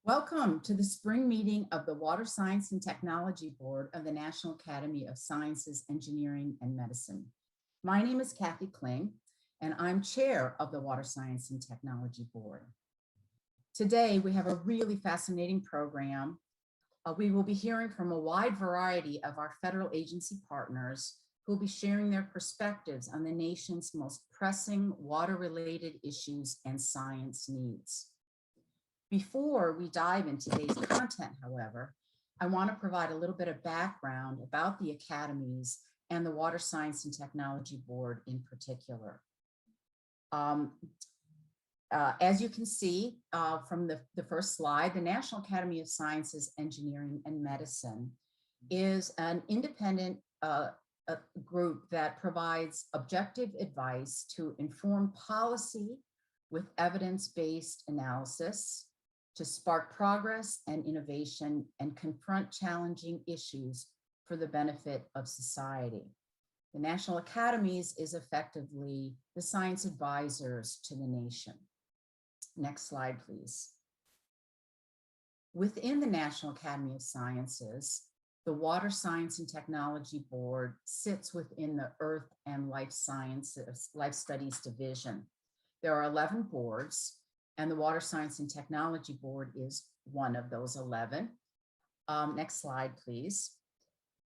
Welcome to the spring meeting of the Water Science and Technology Board of the National Academy of Sciences, Engineering, and Medicine. My name is Kathy Kling, and I'm chair of the Water Science and Technology Board. Today, we have a really fascinating program. We will be hearing from a wide variety of our federal agency partners who will be sharing their perspectives on the nation's most pressing water-related issues and science needs. Before we dive into today's content, however, I want to provide a little bit of background about the academies and the Water Science and Technology Board in particular. As you can see from the first slide, the National Academy of Sciences, Engineering, and Medicine is an independent group that provides objective advice to inform policy with evidence-based analysis, to spark progress and innovation and confront challenging issues for the benefit of society. The National Academies is effectively the science advisors to the nation. Next slide, please. Within the National Academy of Sciences, the Water Science and Technology Board sits within the Earth and Life Sciences, Life Studies Division. There are 11 boards, and the Water Science and Technology Board is one of those 11. Next slide, please.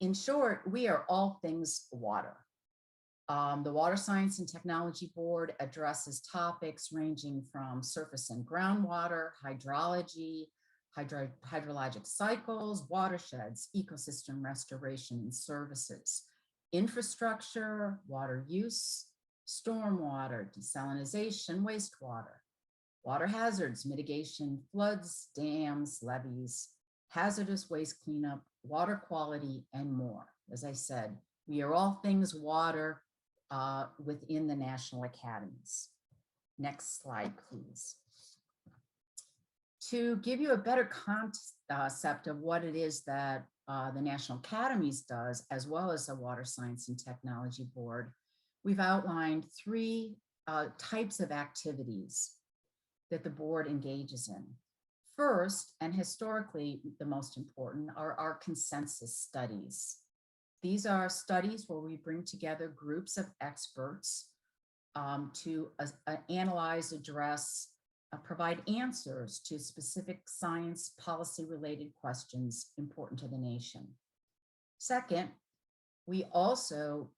In short, we are all things water. The Water Science and Technology Board addresses topics ranging from surface and groundwater, hydrology, hydrologic cycles, watersheds, ecosystem restoration and services, infrastructure, water use, stormwater, desalinization, wastewater, water hazards, mitigation, floods, dams, levees, hazardous waste cleanup, water quality, and more. As I said, we are all things water within the National Academies. Next slide, please. To give you a better concept of what it is that the National Academies does, as well as the Water Science and Technology Board, we've outlined three types of activities that the board engages in. First, and historically the most important, are our consensus studies. These are studies where we bring together groups of experts to analyze, address, provide answers to specific science policy-related questions important to the nation. Second, we also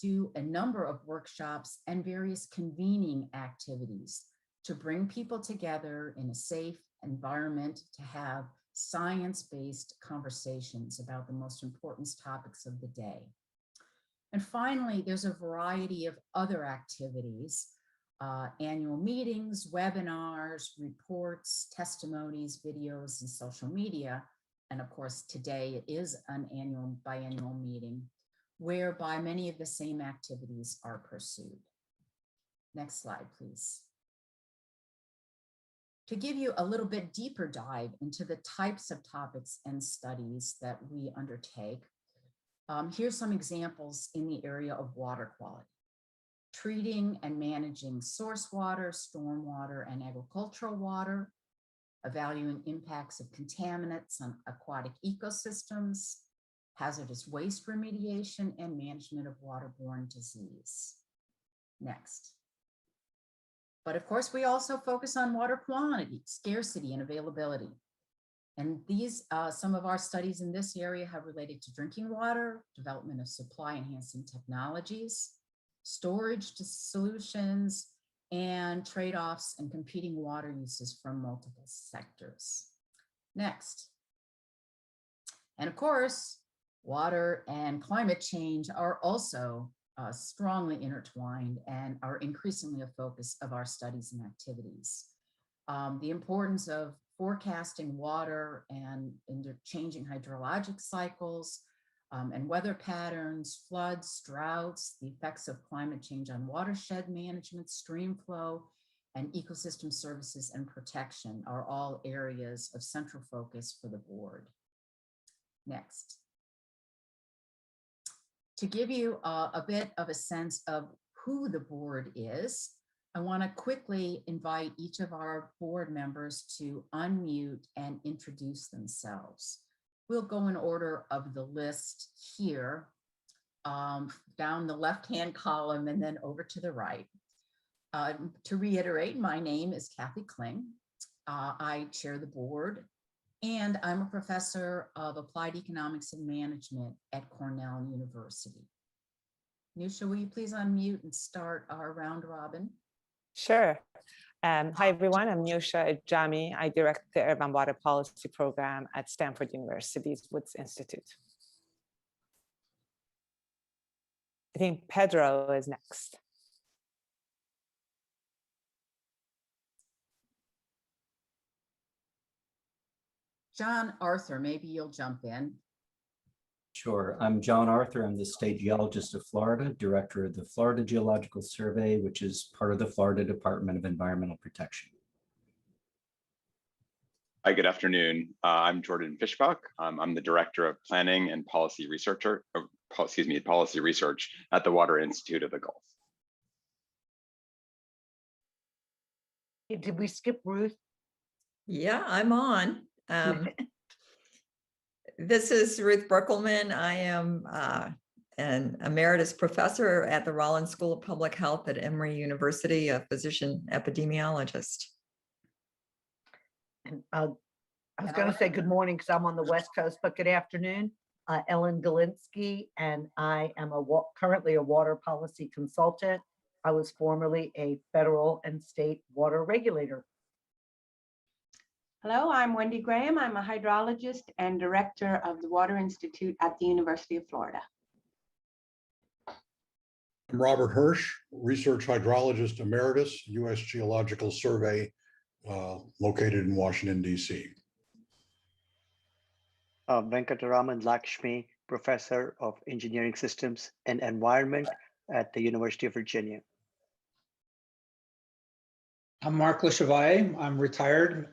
do a number of workshops and various convening activities to bring people together in a safe environment to have science-based conversations about the most important topics of the day. And finally, there's a variety of other activities, annual meetings, webinars, reports, testimonies, videos, and social media. And of course, today it is an annual biannual meeting whereby many of the same activities are pursued. Next slide, please. To give you a little bit deeper dive into the types of topics and studies that we undertake, here's some examples in the area of water quality. Treating and managing source water, stormwater, and agricultural water, evaluating impacts of contaminants on aquatic ecosystems, hazardous waste remediation, and management of waterborne disease. Next. But of course, we also focus on water quantity, scarcity, and availability. And these, some of our studies in this area have related to drinking water, development of supply enhancing technologies, storage solutions, and trade-offs and competing water uses from multiple sectors. Next. And of course, water and climate change are also strongly intertwined and are increasingly a focus of our studies and activities. The importance of forecasting water and changing hydrologic cycles and weather patterns, floods, droughts, the effects of climate change on watershed management, stream flow, and ecosystem services and protection are all areas of central focus for the board. Next. To give you a bit of a sense of who the board is, I want to quickly invite each of our board members to unmute and introduce themselves. We'll go in order of the list here, down the left-hand column and then over to the right. To reiterate, my name is Kathy Kling. I chair the board, and I'm a professor of applied economics and management at Cornell University. Nusha, will you please unmute and start our round robin? Sure. Hi, everyone. I'm Nusha Jami. I direct the Urban Water Policy Program at Stanford University's Woods Institute. I think Pedro is next. John Arthur, maybe you'll jump in. Sure. I'm John Arthur. I'm the state geologist of Florida, director of the Florida Geological Survey, which is part of the Florida Department of Environmental Protection. Hi, good afternoon. I'm Jordan Fischbach. I'm the director of planning and policy policy research at the Water Institute of the Gulf. Did we skip Ruth? Yeah, I'm on. This is Ruth Brookelman. I am an emeritus professor at the Rollins School of Public Health at Emory University, a physician epidemiologist. And I was going to say good morning because I'm on the West Coast, but good afternoon. Ellen Galinsky, and I am currently a water policy consultant. I was formerly a federal and state water regulator. Hello, I'm Wendy Graham. I'm a hydrologist and director of the Water Institute at the University of Florida. I'm Robert Hirsch, research hydrologist emeritus, U.S. Geological Survey, located in Washington, D.C. Venkataraman Lakshmi, professor of engineering systems and environment at the University of Virginia. I'm Mark Lechevalier. I'm retired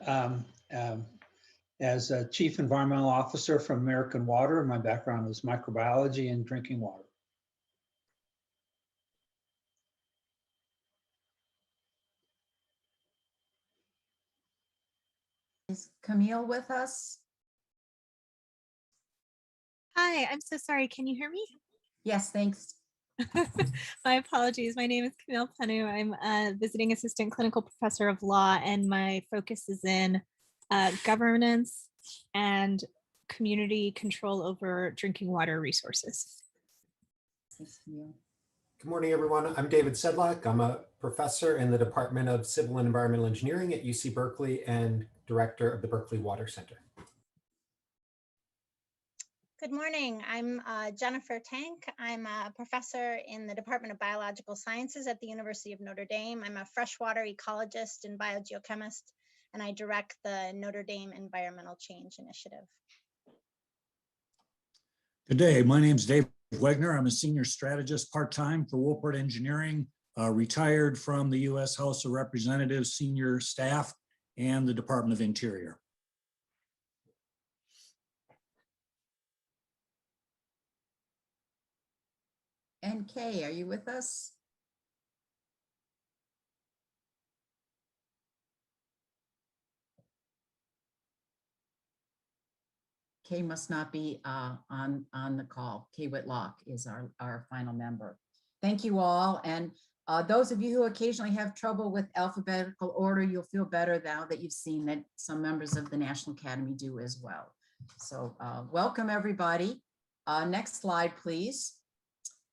as a chief environmental officer from American Water. My background is microbiology and drinking water. Is Camille with us? Hi, I'm so sorry. Can you hear me? Yes, thanks. My apologies. My name is Camille Penu. I'm a visiting assistant clinical professor of law, and my focus is in governance and community control over drinking water resources. Thanks, Camille. Good morning, everyone. I'm David Sedlock. I'm a professor in the Department of Civil and Environmental Engineering at UC Berkeley and director of the Berkeley Water Center. Good morning. I'm Jennifer Tank. I'm a professor in the Department of Biological Sciences at the University of Notre Dame. I'm a freshwater ecologist and biogeochemist, and I direct the Notre Dame Environmental Change Initiative. Good day. My name is Dave Wegner. I'm a senior strategist part-time for Woolport Engineering, retired from the U.S. House of Representatives senior staff and the Department of Interior. And Kay, are you with us? Kay must not be on the call. Kay Whitlock is our final member. Thank you all. And those of you who occasionally have trouble with alphabetical order, you'll feel better now that you've seen that some members of the National Academy do as well. So welcome everybody. Next slide, please.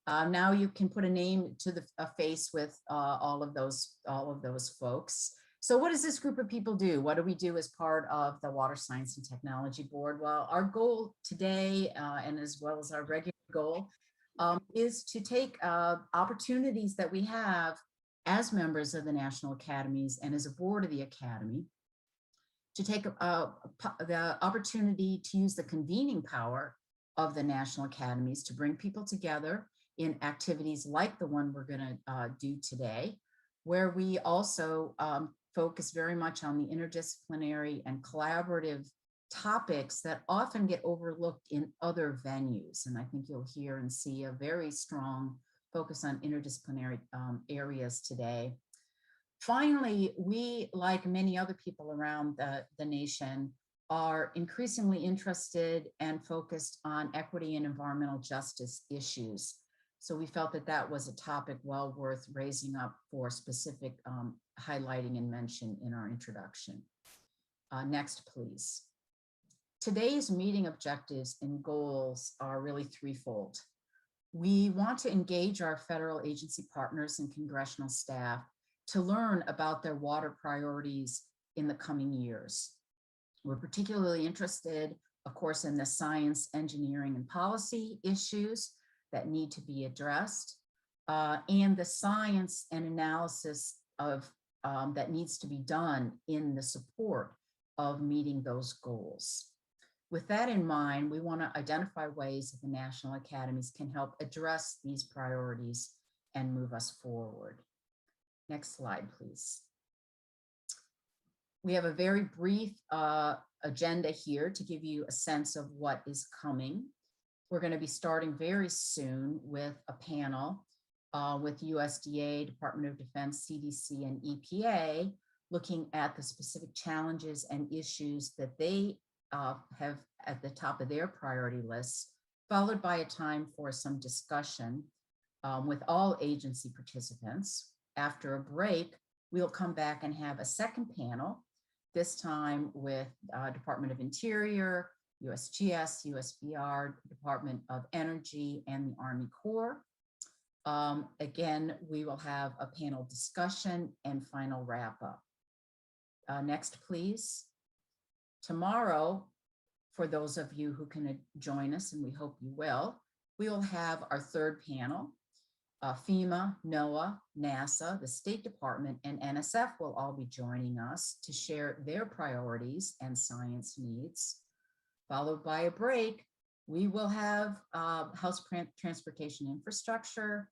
Now you can put a name to a face with all of those folks. So what does this group of people do? What do we do as part of the Water Science and Technology Board? Well, our goal today, and as well as our regular goal, is to take opportunities that we have as members of the National Academies and as a board of the Academy, to take the opportunity to use the convening power of the National Academies to bring people together in activities like the one we're going to do today, where we also focus very much on the interdisciplinary and collaborative topics that often get overlooked in other venues. And I think you'll hear and see a very strong focus on interdisciplinary areas today. Finally, we, like many other people around the nation, are increasingly interested and focused on equity and environmental justice issues. So we felt that that was a topic well worth raising up for specific highlighting and mention in our introduction. Next, please. Today's meeting objectives and goals are really threefold. We want to engage our federal agency partners and congressional staff to learn about their water priorities in the coming years. We're particularly interested, of course, in the science, engineering, and policy issues that need to be addressed, and the science and analysis of that needs to be done in the support of meeting those goals. With that in mind, we want to identify ways that the national academies can help address these priorities and move us forward. Next slide, please. We have a very brief agenda here to give you a sense of what is coming. We're going to be starting very soon with a panel with USDA, Department of Defense, CDC, and EPA, looking at the specific challenges and issues that they have at the top of their priority lists, followed by a time for some discussion with all agency participants. After a break, we'll come back and have a second panel, this time with Department of Interior, USGS, USBR, Department of Energy, and the Army Corps. Again, we will have a panel discussion and final wrap up. Next, please. Tomorrow, for those of you who can join us, and we hope you will, we will have our third panel. FEMA, NOAA, NASA, the State Department, and NSF will all be joining us to share their priorities and science needs. Followed by a break, we will have House Transportation Infrastructure,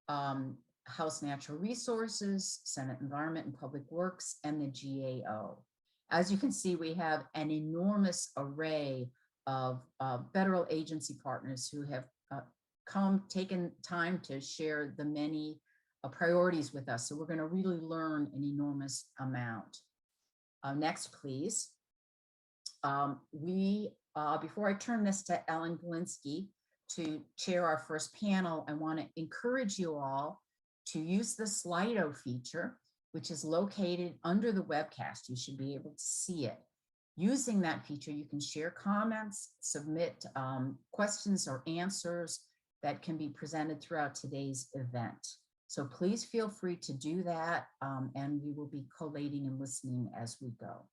House Natural Resources, Senate Environment and Public Works, and the GAO. As you can see, we have an enormous array of federal agency partners who have taken time to share the many priorities with us. So we're going to really learn an enormous amount. Next, please. Before I turn this to Ellen Galinsky to chair our first panel, I want to encourage you all to use the Slido feature, which is located under the webcast. You should be able to see it. Using that feature, you can share comments, submit questions or answers that can be presented throughout today's event. So please feel free to do that, and we will be collating and listening as we go.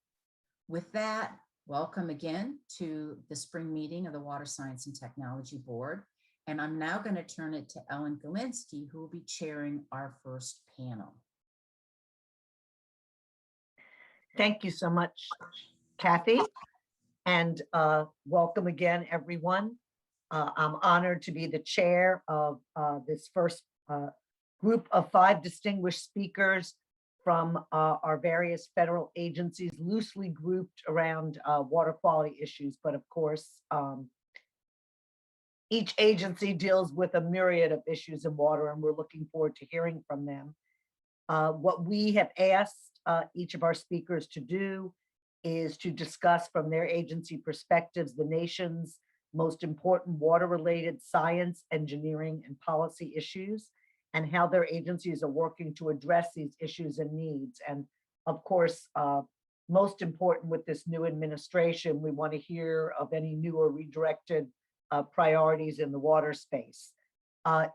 With that, welcome again to the spring meeting of the Water Science and Technology Board. And I'm now going to turn it to Ellen Galinsky, who will be chairing our first panel. Thank you so much, Kathy, and welcome again, everyone. I'm honored to be the chair of this first group of 5 distinguished speakers from our various federal agencies, loosely grouped around water quality issues. But of course, each agency deals with a myriad of issues in water, and we're looking forward to hearing from them. What we have asked each of our speakers to do is to discuss from their agency perspectives the nation's most important water-related science, engineering, and policy issues, and how their agencies are working to address these issues and needs. And of course, most important with this new administration, we want to hear of any new or redirected priorities in the water space.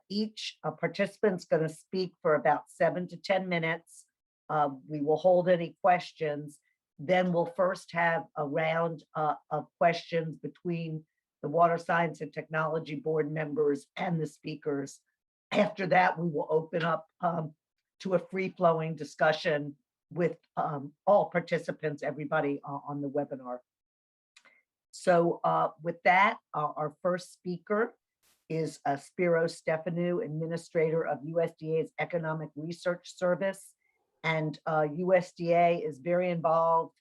Each participant's going to speak for about 7 to 10 minutes. We will hold any questions. Then we'll first have a round of questions between the Water Science and Technology Board members and the speakers. After that, we will open up to a free-flowing discussion with all participants, everybody on the webinar. So with that, our first speaker is Spiro Stefanou, Administrator of USDA's Economic Research Service. And USDA is very involved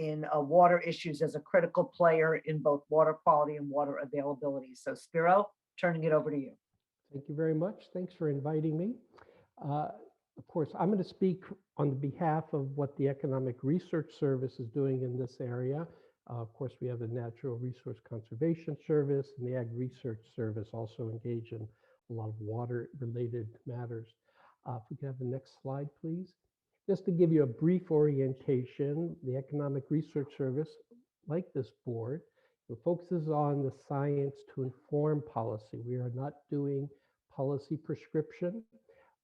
in water issues as a critical player in both water quality and water availability. So Spiro, turning it over to you. Thank you very much. Thanks for inviting me. Of course, I'm going to speak on behalf of what the Economic Research Service is doing in this area. Of course, we have the Natural Resource Conservation Service and the Ag Research Service also engage in a lot of water-related matters. If we can have the next slide, please. Just to give you a brief orientation, the Economic Research Service, like this board, focuses on the science to inform policy. We are not doing policy prescription.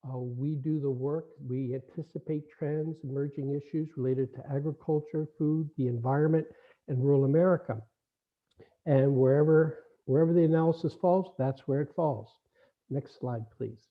We do the work. We anticipate trends, emerging issues related to agriculture, food, the environment, and rural America. And wherever the analysis falls, that's where it falls. Next slide, please.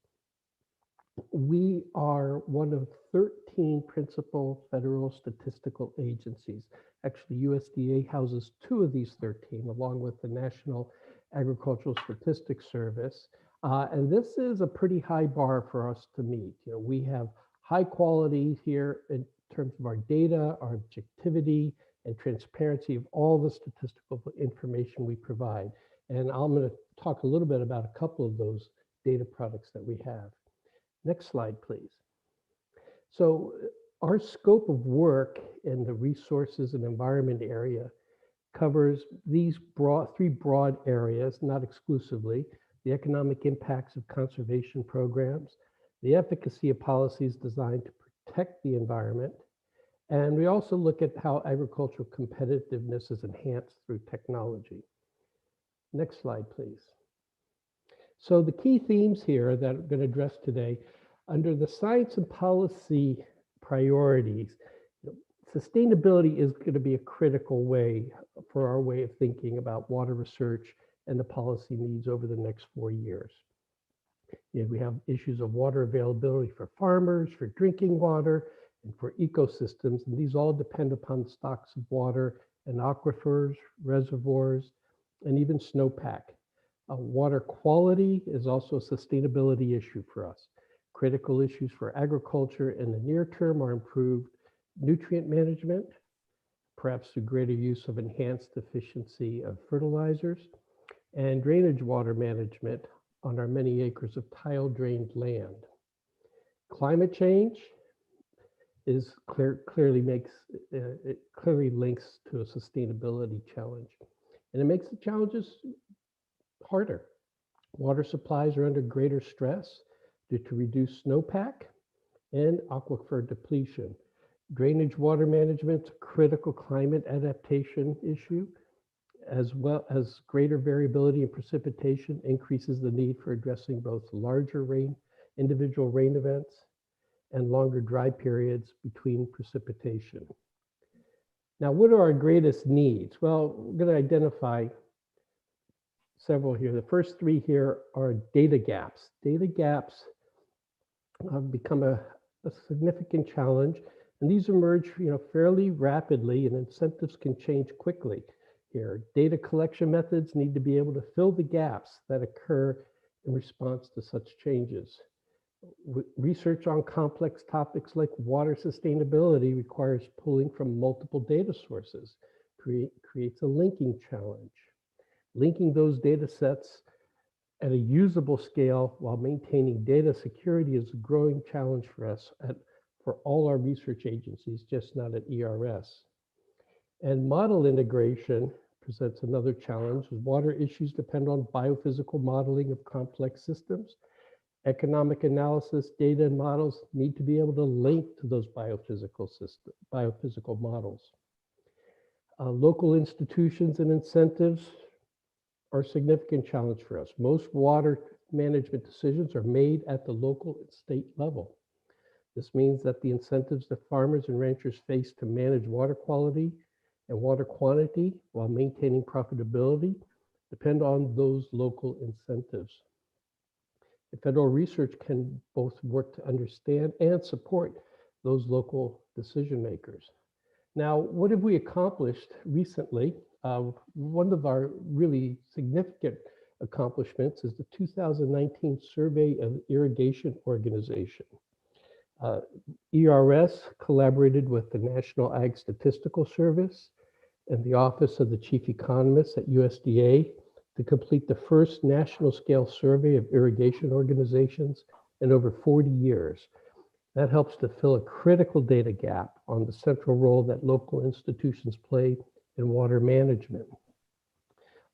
We are one of 13 principal federal statistical agencies. Actually, USDA houses 2 of these 13, along with the National Agricultural Statistics Service. And this is a pretty high bar for us to meet. We have high quality here in terms of our data, our objectivity, and transparency of all the statistical information we provide. And I'm going to talk a little bit about a couple of those data products that we have. Next slide, please. So our scope of work in the resources and environment area covers these 3 broad areas, not exclusively: the economic impacts of conservation programs, the efficacy of policies designed to protect the environment, and we also look at how agricultural competitiveness is enhanced through technology. Next slide, please. So the key themes here that I'm going to address today, under the science and policy priorities, sustainability is going to be a critical way for our way of thinking about water research and the policy needs over the next 4 years. We have issues of water availability for farmers, for drinking water, and for ecosystems, and these all depend upon stocks of water and aquifers, reservoirs, and even snowpack. Water quality is also a sustainability issue for us. Critical issues for agriculture in the near term are improved nutrient management, perhaps through greater use of enhanced efficiency of fertilizers, and drainage water management on our many acres of tile-drained land. Climate change is clearly links to a sustainability challenge, and it makes the challenges harder. Water supplies are under greater stress due to reduced snowpack and aquifer depletion. Drainage water management is a critical climate adaptation issue, as well as greater variability in precipitation increases the need for addressing both larger individual rain events and longer dry periods between precipitation. Now, what are our greatest needs? Well, we're going to identify several here. The first 3 here are data gaps. Data gaps have become a significant challenge, and these emerge fairly rapidly, and incentives can change quickly here. Data collection methods need to be able to fill the gaps that occur in response to such changes. Research on complex topics like water sustainability requires pulling from multiple data sources, creates a linking challenge. Linking those data sets at a usable scale while maintaining data security is a growing challenge for us for all our research agencies, just not at ERS. And model integration presents another challenge. Water issues depend on biophysical modeling of complex systems. Economic analysis, data, and models need to be able to link to those biophysical models. Local institutions and incentives are a significant challenge for us. Most water management decisions are made at the local and state level. This means that the incentives that farmers and ranchers face to manage water quality and water quantity while maintaining profitability depend on those local incentives. The federal research can both work to understand and support those local decision makers. Now, what have we accomplished recently? One of our really significant accomplishments is the 2019 Survey of Irrigation Organization. ERS collaborated with the National Ag Statistical Service and the Office of the Chief Economist at USDA to complete the first national scale survey of irrigation organizations in over 40 years. That helps to fill a critical data gap on the central role that local institutions play in water management.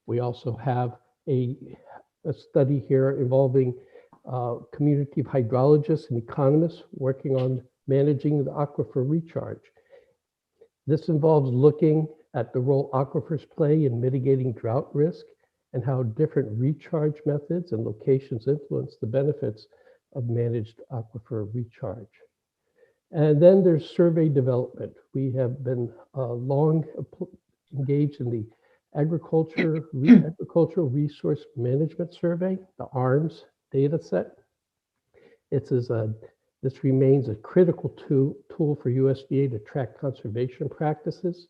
We also have a study here involving a community of hydrologists and economists working on managing the aquifer recharge. This involves looking at the role aquifers play in mitigating drought risk and how different recharge methods and locations influence the benefits of managed aquifer recharge. And then there's survey development. We have been long engaged in the Agricultural Resource Management Survey, the ARMS data set. This remains a critical tool for USDA to track conservation practices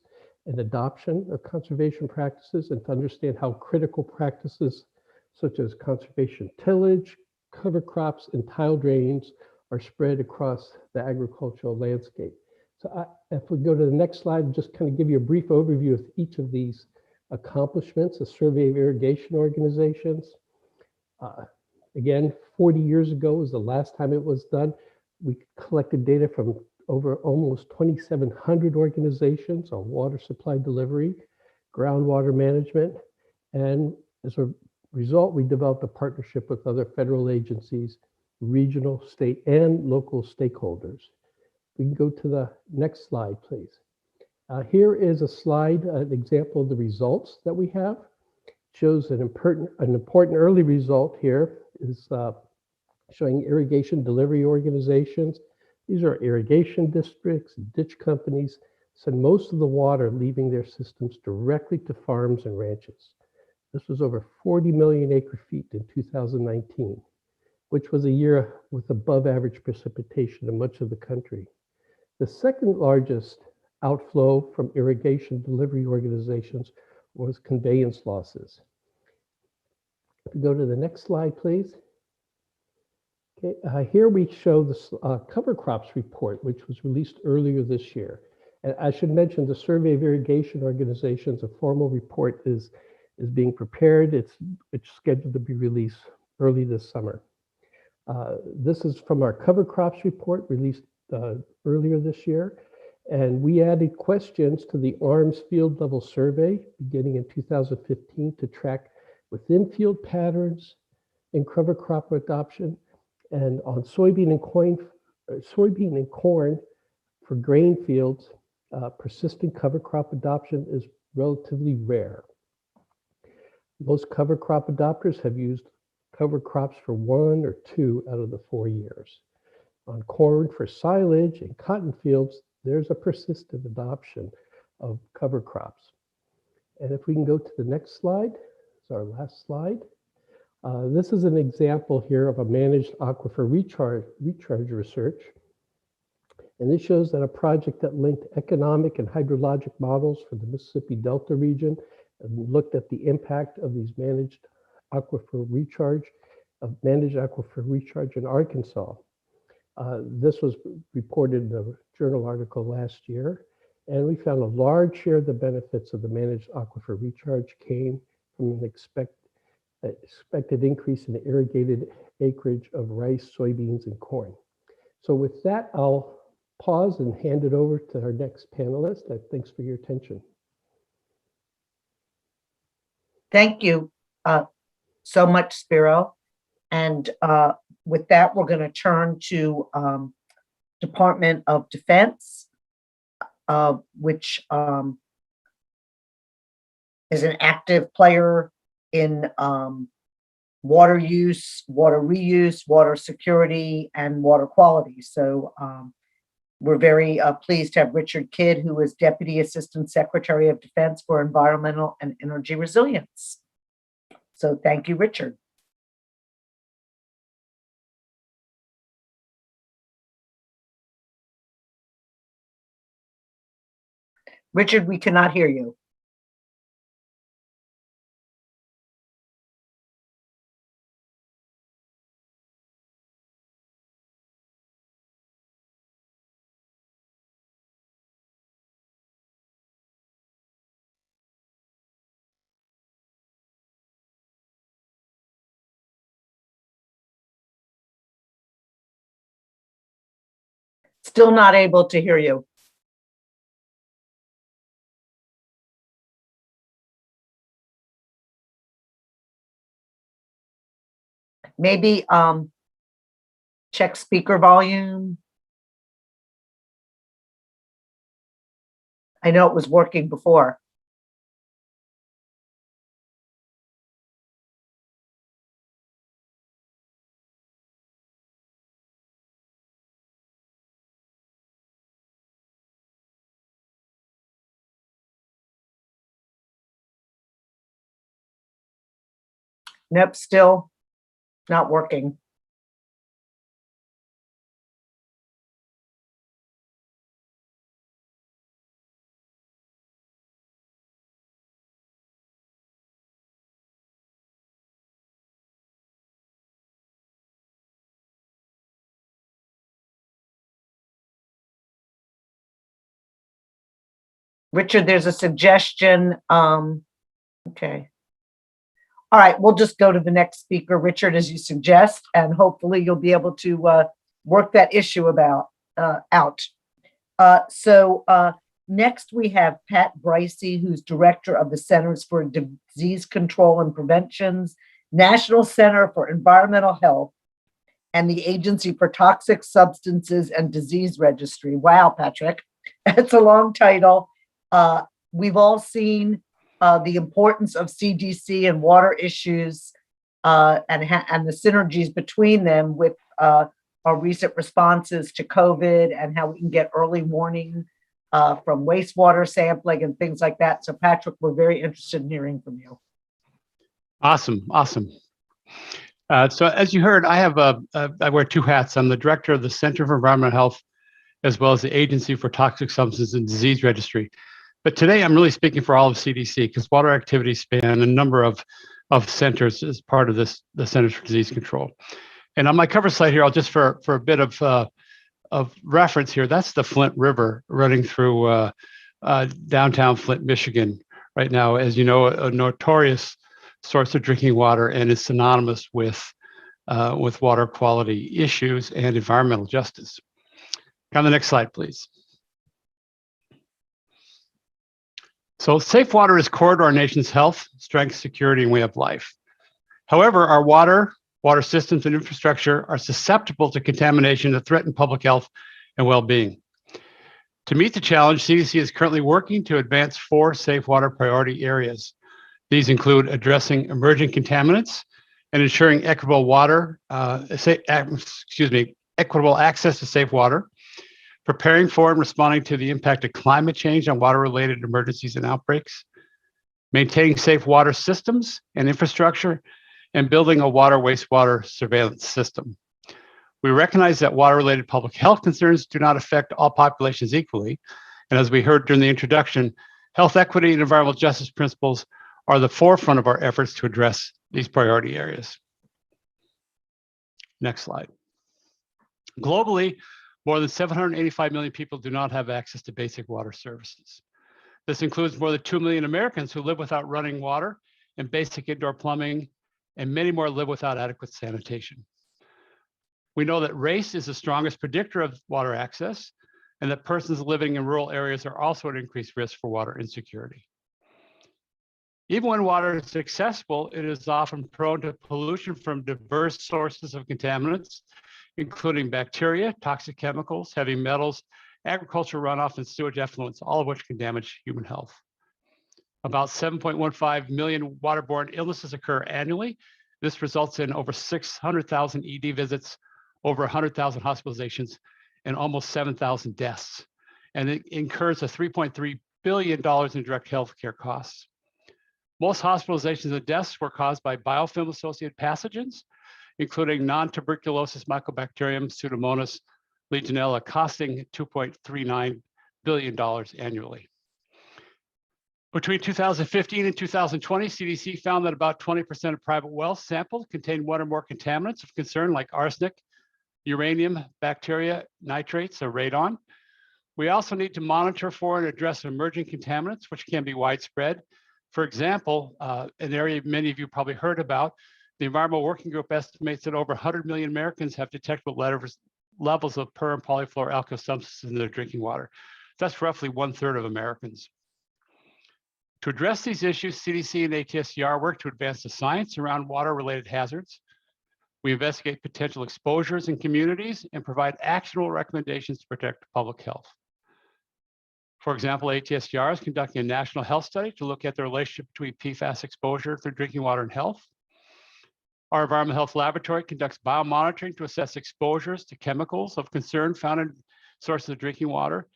and adoption of conservation practices, and to understand how critical practices such as conservation tillage, cover crops, and tile drains are spread across the agricultural landscape. So if we go to the next slide, just kind of give you a brief overview of each of these accomplishments. A survey of irrigation organizations. Again, 40 years ago was the last time it was done. We collected data from over almost 2,700 organizations on water supply delivery, groundwater management, and as a result, we developed a partnership with other federal agencies, regional, state, and local stakeholders. We can go to the next slide, please. Here is a slide, an example of the results that we have. Shows an important early result here is showing irrigation delivery organizations. These are irrigation districts, ditch companies, send most of the water leaving their systems directly to farms and ranches. This was over 40 million acre feet in 2019, which was a year with above average precipitation in much of the country. The second largest outflow from irrigation delivery organizations was conveyance losses. If we go to the next slide, please. Okay, here we show the cover crops report, which was released earlier this year. And I should mention the Survey of Irrigation Organizations, a formal report is being prepared. It's scheduled to be released early this summer. This is from our cover crops report released earlier this year. And we added questions to the ARMS field level survey beginning in 2015 to track within field patterns in cover crop adoption, and on soybean and corn for grain fields, persistent cover crop adoption is relatively rare. Most cover crop adopters have used cover crops for 1 or 2 out of the 4 years. On corn for silage and cotton fields, there's a persistent adoption of cover crops. And if we can go to the next slide, it's our last slide. This is an example here of a managed aquifer recharge research. And this shows that a project that linked economic and hydrologic models for the Mississippi Delta region and looked at the impact of these managed aquifer recharge in Arkansas. This was reported in a journal article last year, and we found a large share of the benefits of the managed aquifer recharge came from an expected increase in the irrigated acreage of rice, soybeans, and corn. So with that, I'll pause and hand it over to our next panelist. Thanks for your attention. Thank you so much, Spiro. And with that, we're going to turn to Department of Defense, which is an active player in water use, water reuse, water security, and water quality. So we're very pleased to have Richard Kidd, who is Deputy Assistant Secretary of Defense for Environmental and Energy Resilience. So thank you, Richard. Richard, we cannot hear you. Still not able to hear you. Maybe check speaker volume. I know it was working before. Nope, still not working. Richard, there's a suggestion. Okay. All right, we'll just go to the next speaker, Richard, as you suggest, and hopefully you'll be able to work that issue out. Next we have Pat Bricey, who's director of the Centers for Disease Control and Prevention's National Center for Environmental Health and the Agency for Toxic Substances and Disease Registry. Wow, Patrick, that's a long title. We've all seen the importance of CDC and water issues and the synergies between them with our recent responses to COVID and how we can get early warning from wastewater sampling and things like that. So Patrick, we're very interested in hearing from you. Awesome. So as you heard, I wear two hats. I'm the director of the Center for Environmental Health, as well as the Agency for Toxic Substances and Disease Registry. But today I'm really speaking for all of CDC because water activities span a number of centers as part of the Centers for Disease Control. And on my cover slide here, I'll just for a bit of reference here, that's the Flint River running through downtown Flint, Michigan right now. As you know, a notorious source of drinking water and is synonymous with water quality issues and environmental justice. On the next slide, please. So safe water is core to our nation's health, strength, security, and way of life. However, our water systems and infrastructure are susceptible to contamination that threaten public health and well-being. To meet the challenge, CDC is currently working to advance 4 safe water priority areas. These include addressing emerging contaminants and ensuring equitable access to safe water, preparing for and responding to the impact of climate change on water-related emergencies and outbreaks, maintaining safe water systems and infrastructure, and building a water wastewater surveillance system. We recognize that water-related public health concerns do not affect all populations equally. And as we heard during the introduction, health equity and environmental justice principles are the forefront of our efforts to address these priority areas. Next slide. Globally, more than 785 million people do not have access to basic water services. This includes more than 2 million Americans who live without running water and basic indoor plumbing, and many more live without adequate sanitation. We know that race is the strongest predictor of water access, and that persons living in rural areas are also at increased risk for water insecurity. Even when water is accessible, it is often prone to pollution from diverse sources of contaminants, including bacteria, toxic chemicals, heavy metals, agricultural runoff, and sewage effluents, all of which can damage human health. About 7.15 million waterborne illnesses occur annually. This results in over 600,000 ED visits, over 100,000 hospitalizations, and almost 7,000 deaths. And it incurs a $3.3 billion in direct healthcare costs. Most hospitalizations and deaths were caused by biofilm-associated pathogens, including non-tuberculosis mycobacterium, Pseudomonas, Legionella, costing $2.39 billion annually. Between 2015 and 2020, CDC found that about 20% of private wells sampled contained one or more contaminants of concern like arsenic, uranium, bacteria, nitrates, or radon. We also need to monitor for and address emerging contaminants, which can be widespread. For example, an area many of you probably heard about, the Environmental Working Group estimates that over 100 million Americans have detectable levels of per and polyfluoroalkyl substances in their drinking water. That's roughly 1/3 of Americans. To address these issues, CDC and ATSCR work to advance the science around water-related hazards. We investigate potential exposures in communities and provide actionable recommendations to protect public health. For example, ATSCR is conducting a national health study to look at the relationship between PFAS exposure to drinking water and health. Our environmental health laboratory conducts biomonitoring to assess exposures to chemicals of concern found in sources of drinking water.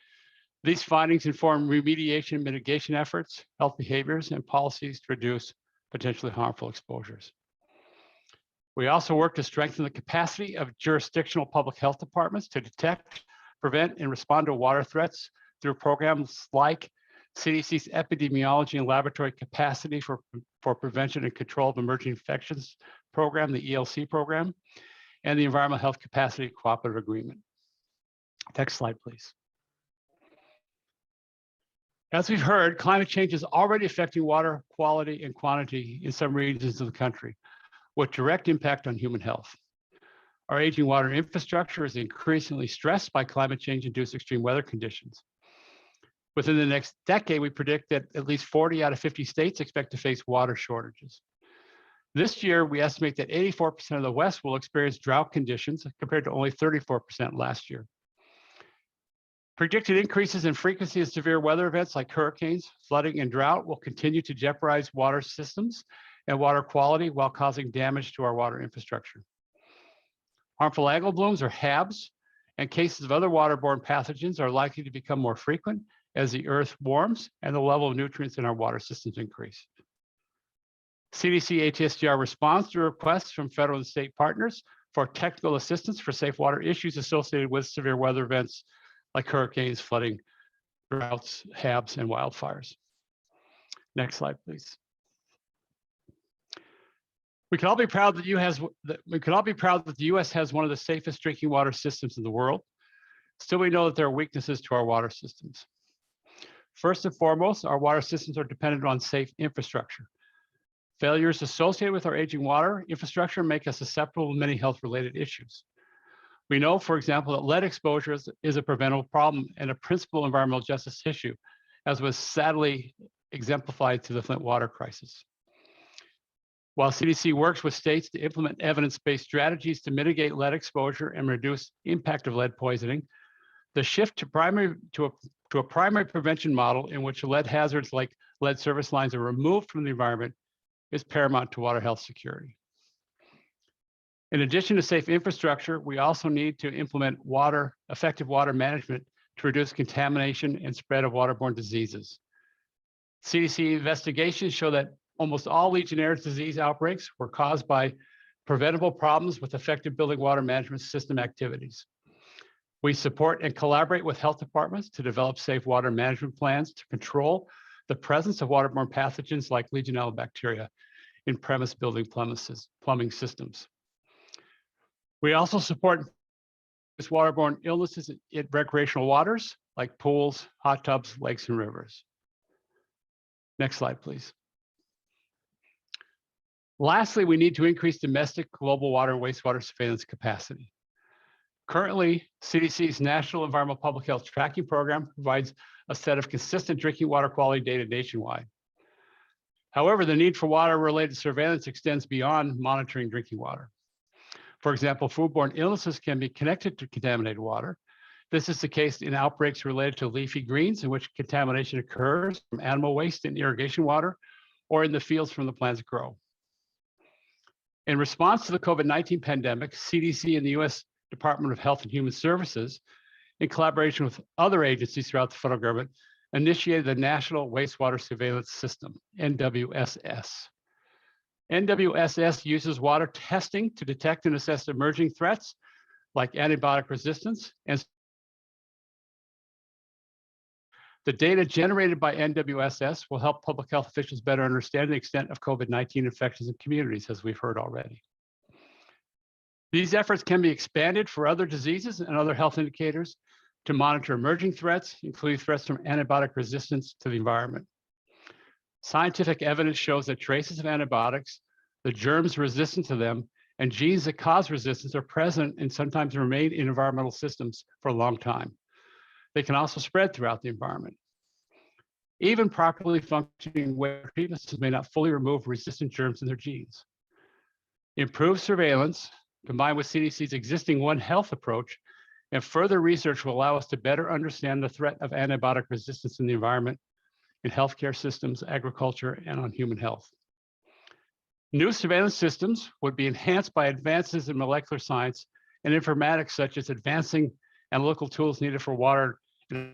These findings inform remediation and mitigation efforts, health behaviors, and policies to reduce potentially harmful exposures. We also work to strengthen the capacity of jurisdictional public health departments to detect, prevent, and respond to water threats through programs like CDC's Epidemiology and Laboratory Capacity for Prevention and Control of Emerging Infections program, the ELC program, and the Environmental Health Capacity Cooperative Agreement. Next slide, please. As we've heard, climate change is already affecting water quality and quantity in some regions of the country, with direct impact on human health. Our aging water infrastructure is increasingly stressed by climate change-induced extreme weather conditions. Within the next decade, we predict that at least 40 out of 50 states expect to face water shortages. This year, we estimate that 84% of the West will experience drought conditions compared to only 34% last year. Predicted increases in frequency of severe weather events like hurricanes, flooding, and drought will continue to jeopardize water systems and water quality while causing damage to our water infrastructure. Harmful algal blooms, or HABs, and cases of other waterborne pathogens are likely to become more frequent as the earth warms and the level of nutrients in our water systems increase. CDC ATSGR responds to requests from federal and state partners for technical assistance for safe water issues associated with severe weather events like hurricanes, flooding, droughts, HABs, and wildfires. Next slide, please. We can all be proud that the U.S. has one of the safest drinking water systems in the world. Still, we know that there are weaknesses to our water systems. First and foremost, our water systems are dependent on safe infrastructure. Failures associated with our aging water infrastructure make us susceptible to many health-related issues. We know, for example, that lead exposure is a preventable problem and a principal environmental justice issue, as was sadly exemplified through the Flint water crisis. While CDC works with states to implement evidence-based strategies to mitigate lead exposure and reduce impact of lead poisoning, the shift to a primary prevention model in which lead hazards like lead service lines are removed from the environment is paramount to water health security. In addition to safe infrastructure, we also need to implement effective water management to reduce contamination and spread of waterborne diseases. CDC investigations show that almost all Legionnaire's disease outbreaks were caused by preventable problems with effective building water management system activities. We support and collaborate with health departments to develop safe water management plans to control the presence of waterborne pathogens like Legionella bacteria in premise building plumbing systems. We also support waterborne illnesses in recreational waters like pools, hot tubs, lakes, and rivers. Next slide, please. Lastly, we need to increase domestic global water and wastewater surveillance capacity. Currently, CDC's National Environmental Public Health Tracking Program provides a set of consistent drinking water quality data nationwide. However, the need for water-related surveillance extends beyond monitoring drinking water. For example, foodborne illnesses can be connected to contaminated water. This is the case in outbreaks related to leafy greens, in which contamination occurs from animal waste in irrigation water or in the fields from the plants grow. In response to the COVID-19 pandemic, CDC and the U.S. Department of Health and Human Services, in collaboration with other agencies throughout the federal government, initiated the National Wastewater Surveillance System, NWSS. NWSS uses water testing to detect and assess emerging threats like antibiotic resistance, and the data generated by NWSS will help public health officials better understand the extent of COVID-19 infections in communities, as we've heard already. These efforts can be expanded for other diseases and other health indicators to monitor emerging threats, including threats from antibiotic resistance to the environment. Scientific evidence shows that traces of antibiotics, the germs resistant to them, and genes that cause resistance are present and sometimes remain in environmental systems for a long time. They can also spread throughout the environment. Even properly functioning waste treatment systems may not fully remove resistant germs in their genes. Improved surveillance, combined with CDC's existing One Health approach, and further research will allow us to better understand the threat of antibiotic resistance in the environment, in healthcare systems, agriculture, and on human health. New surveillance systems would be enhanced by advances in molecular science and informatics, such as advancing analytical tools needed for water and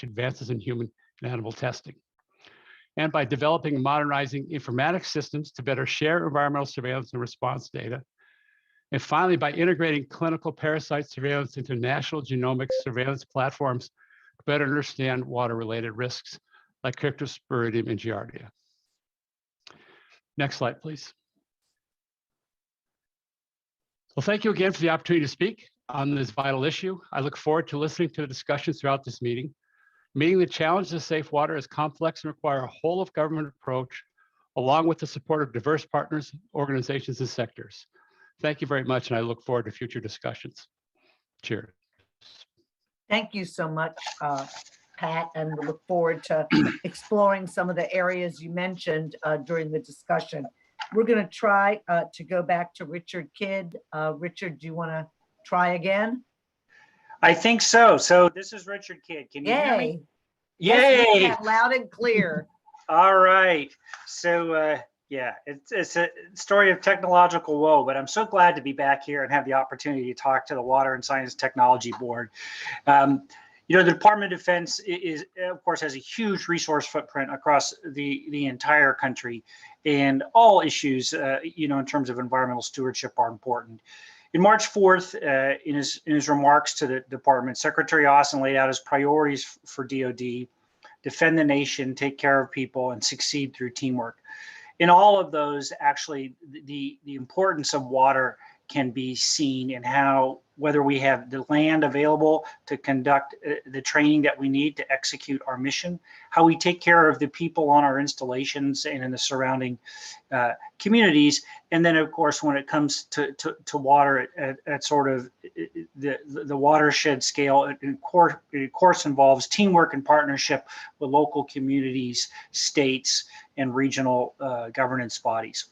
advances in human and animal testing. And by developing and modernizing informatics systems to better share environmental surveillance and response data. And finally, by integrating clinical parasite surveillance into national genomic surveillance platforms to better understand water-related risks like Cryptosporidium and Giardia. Next slide, please. Well, thank you again for the opportunity to speak on this vital issue. I look forward to listening to the discussions throughout this meeting. Meeting the challenges of safe water is complex and require a whole of government approach, along with the support of diverse partners, organizations, and sectors. Thank you very much, and I look forward to future discussions. Cheers. Thank you so much, Pat, and we look forward to exploring some of the areas you mentioned during the discussion. We're going to try to go back to Richard Kidd. Richard, do you want to try again? I think so. So this is Richard Kidd. Can you hear me? Yay. Yay! Yes, we can, loud and clear. All right. So yeah, it's a story of technological woe, but I'm so glad to be back here and have the opportunity to talk to the Water and Science Technology Board. You know, the Department of Defense is, of course, has a huge resource footprint across the entire country, and all issues, you know, in terms of environmental stewardship are important. In March 4th, in his remarks to the department, Secretary Austin laid out his priorities for DoD: defend the nation, take care of people, and succeed through teamwork. In all of those, actually, the importance of water can be seen in how, whether we have the land available to conduct the training that we need to execute our mission, how we take care of the people on our installations and in the surrounding communities, and then, of course, when it comes to water at sort of the watershed scale, it of course involves teamwork and partnership with local communities, states, and regional governance bodies.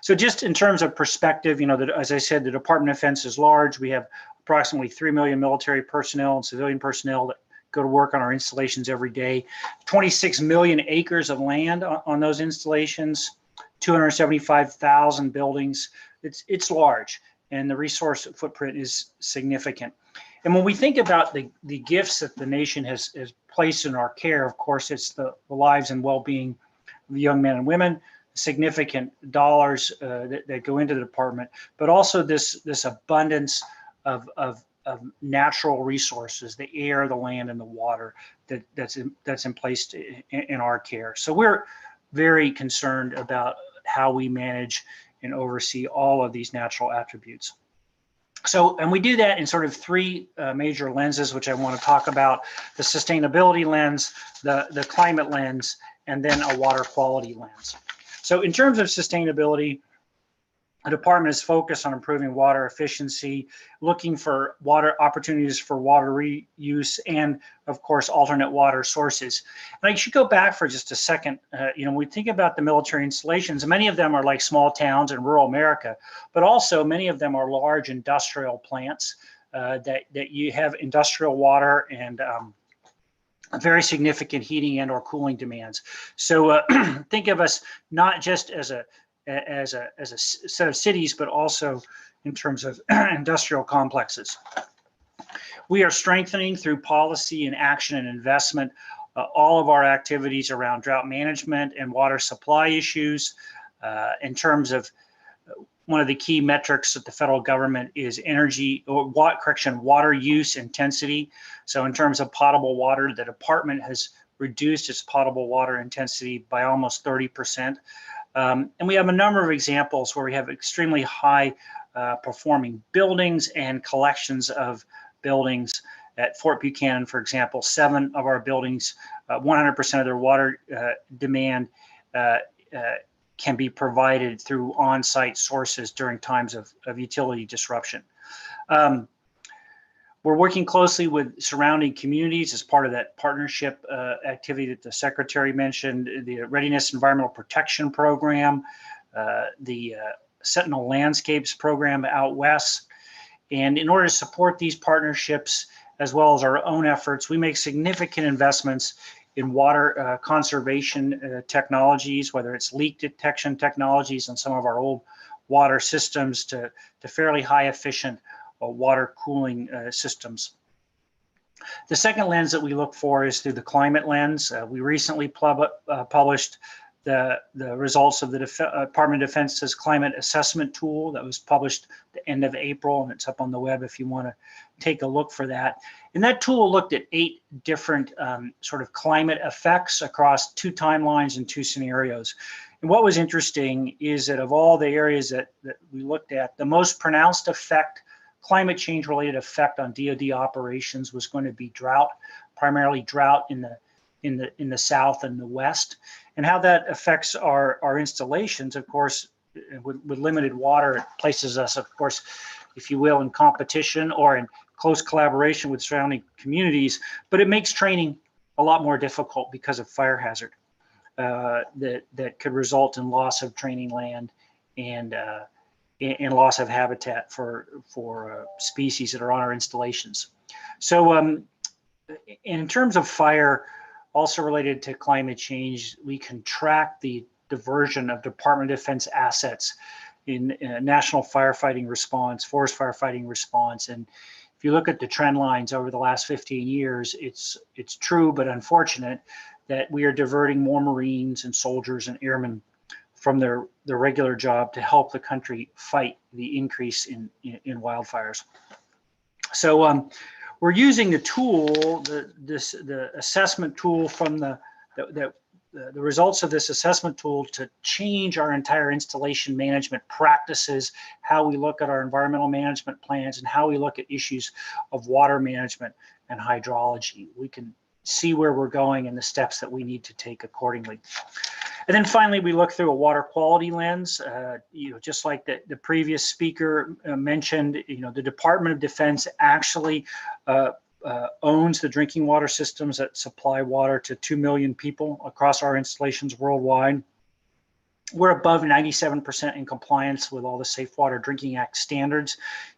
So just in terms of perspective, you know, that, as I said, the Department of Defense is large. We have approximately 3 million military personnel and civilian personnel that go to work on our installations every day. 26 million acres of land on those installations, 275,000 buildings. It's large, and the resource footprint is significant. And when we think about the gifts that the nation has placed in our care, of course, it's the lives and well-being of young men and women, significant dollars that go into the department, but also this abundance of natural resources, the air, the land, and the water that's in place in our care. So we're very concerned about how we manage and oversee all of these natural attributes. So, and we do that in sort of three major lenses, which I want to talk about: the sustainability lens, the climate lens, and then a water quality lens. So in terms of sustainability, the department is focused on improving water efficiency, looking for water opportunities for water reuse, and of course, alternate water sources. And I should go back for just a second. You know, when we think about the military installations, many of them are like small towns in rural America, but also many of them are large industrial plants that you have industrial water and very significant heating and or cooling demands. So think of us not just as a set of cities, but also in terms of industrial complexes. We are strengthening through policy and action and investment all of our activities around drought management and water supply issues. In terms of one of the key metrics that the federal government is water use intensity. So in terms of potable water, the department has reduced its potable water intensity by almost 30%. And we have a number of examples where we have extremely high performing buildings and collections of buildings. At Fort Buchanan, for example, 7 of our buildings, 100% of their water demand can be provided through on-site sources during times of utility disruption. We're working closely with surrounding communities as part of that partnership activity that the Secretary mentioned, the Readiness Environmental Protection Program, the Sentinel Landscapes Program out west. And in order to support these partnerships, as well as our own efforts, we make significant investments in water conservation technologies, whether it's leak detection technologies on some of our old water systems to fairly high efficient water cooling systems. The second lens that we look for is through the climate lens. We recently published the results of the Department of Defense's climate assessment tool that was published the end of April, and it's up on the web if you want to take a look for that. And that tool looked at 8 different sort of climate effects across 2 timelines and 2 scenarios. And what was interesting is that of all the areas that we looked at, the most pronounced effect, climate change related effect on DoD operations was going to be drought, primarily drought in the south and the west. And how that affects our installations, of course, with limited water, it places us, of course, if you will, in competition or in close collaboration with surrounding communities, but it makes training a lot more difficult because of fire hazard that could result in loss of training land and loss of habitat for species that are on our installations. So in terms of fire, also related to climate change, we can track the diversion of Department of Defense assets in national firefighting response, forest firefighting response. And if you look at the trend lines over the last 15 years, it's true but unfortunate that we are diverting more Marines and soldiers and airmen from their regular job to help the country fight the increase in wildfires. So we're using the tool, the assessment tool from the results of this assessment tool to change our entire installation management practices, how we look at our environmental management plans, and how we look at issues of water management and hydrology. We can see where we're going and the steps that we need to take accordingly. And then finally, we look through a water quality lens. Just like the previous speaker mentioned, the Department of Defense actually owns the drinking water systems that supply water to 2 million people across our installations worldwide. We're above 97% in compliance with all the Safe Water Drinking Act standards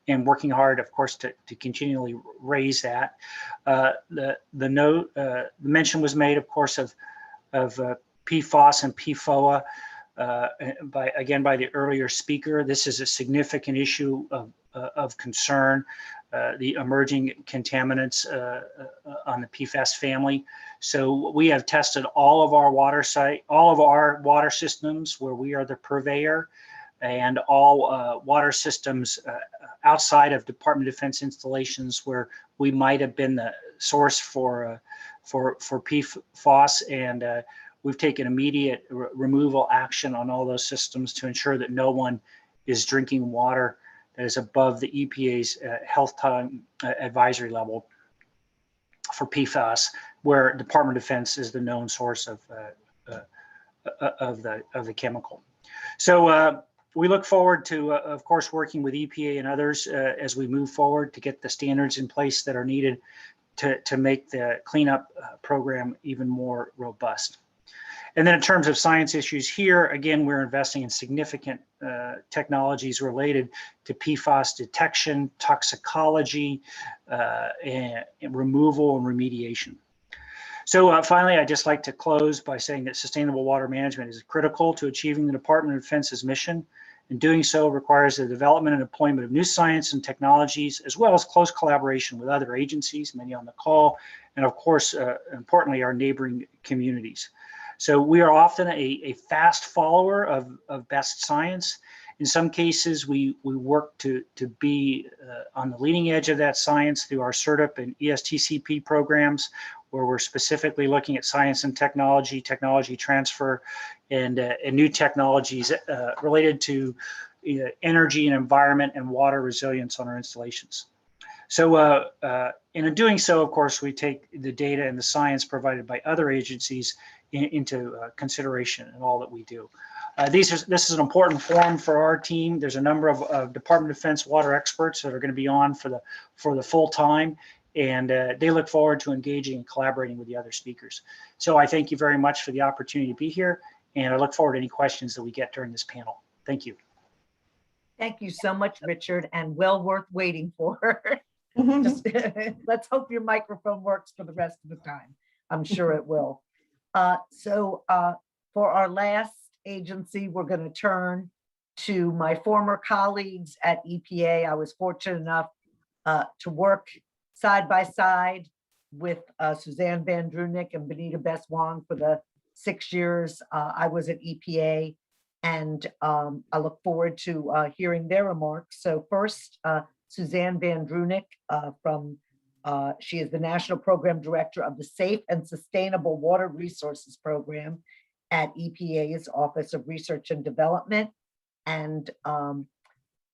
and working hard, of course, to continually raise that. The mention was made, of course, of PFOS and PFOA by the earlier speaker. This is a significant issue of concern. The emerging contaminants on the PFAS family. So we have tested all of our water systems where we are the purveyor, and all water systems outside of Department of Defense installations where we might have been the source for PFOS, and we've taken immediate removal action on all those systems to ensure that no one is drinking water that is above the EPA's health time advisory level for PFAS, where Department of Defense is the known source of the chemical. So we look forward to, of course, working with EPA and others as we move forward to get the standards in place that are needed to make the cleanup program even more robust. And then in terms of science issues here, again, we're investing in significant technologies related to PFAS detection, toxicology, and removal and remediation. So finally, I'd just like to close by saying that sustainable water management is critical to achieving the Department of Defense's mission. And doing so requires the development and deployment of new science and technologies, as well as close collaboration with other agencies, many on the call, and of course, importantly, our neighboring communities. So we are often a fast follower of best science. In some cases, we work to be on the leading edge of that science through our CERTIP and ESTCP programs, where we're specifically looking at science and technology transfer, and new technologies related to energy and environment and water resilience on our installations. So in doing so, of course, we take the data and the science provided by other agencies into consideration in all that we do. This is an important forum for our team. There's a number of Department of Defense water experts that are going to be on for the full time, and they look forward to engaging and collaborating with the other speakers. So I thank you very much for the opportunity to be here, and I look forward to any questions that we get during this panel. Thank you. Thank you so much, Richard, and well worth waiting for. Just, let's hope your microphone works for the rest of the time. I'm sure it will. So for our last agency, we're going to turn to my former colleagues at EPA. I was fortunate enough to work side by side with Suzanne Van Drunik and Benita Bess-Wong for the 6 years I was at EPA. And I look forward to hearing their remarks. So first, Suzanne Van Drunik she is the National Program Director of the Safe and Sustainable Water Resources Program at EPA's Office of Research and Development. And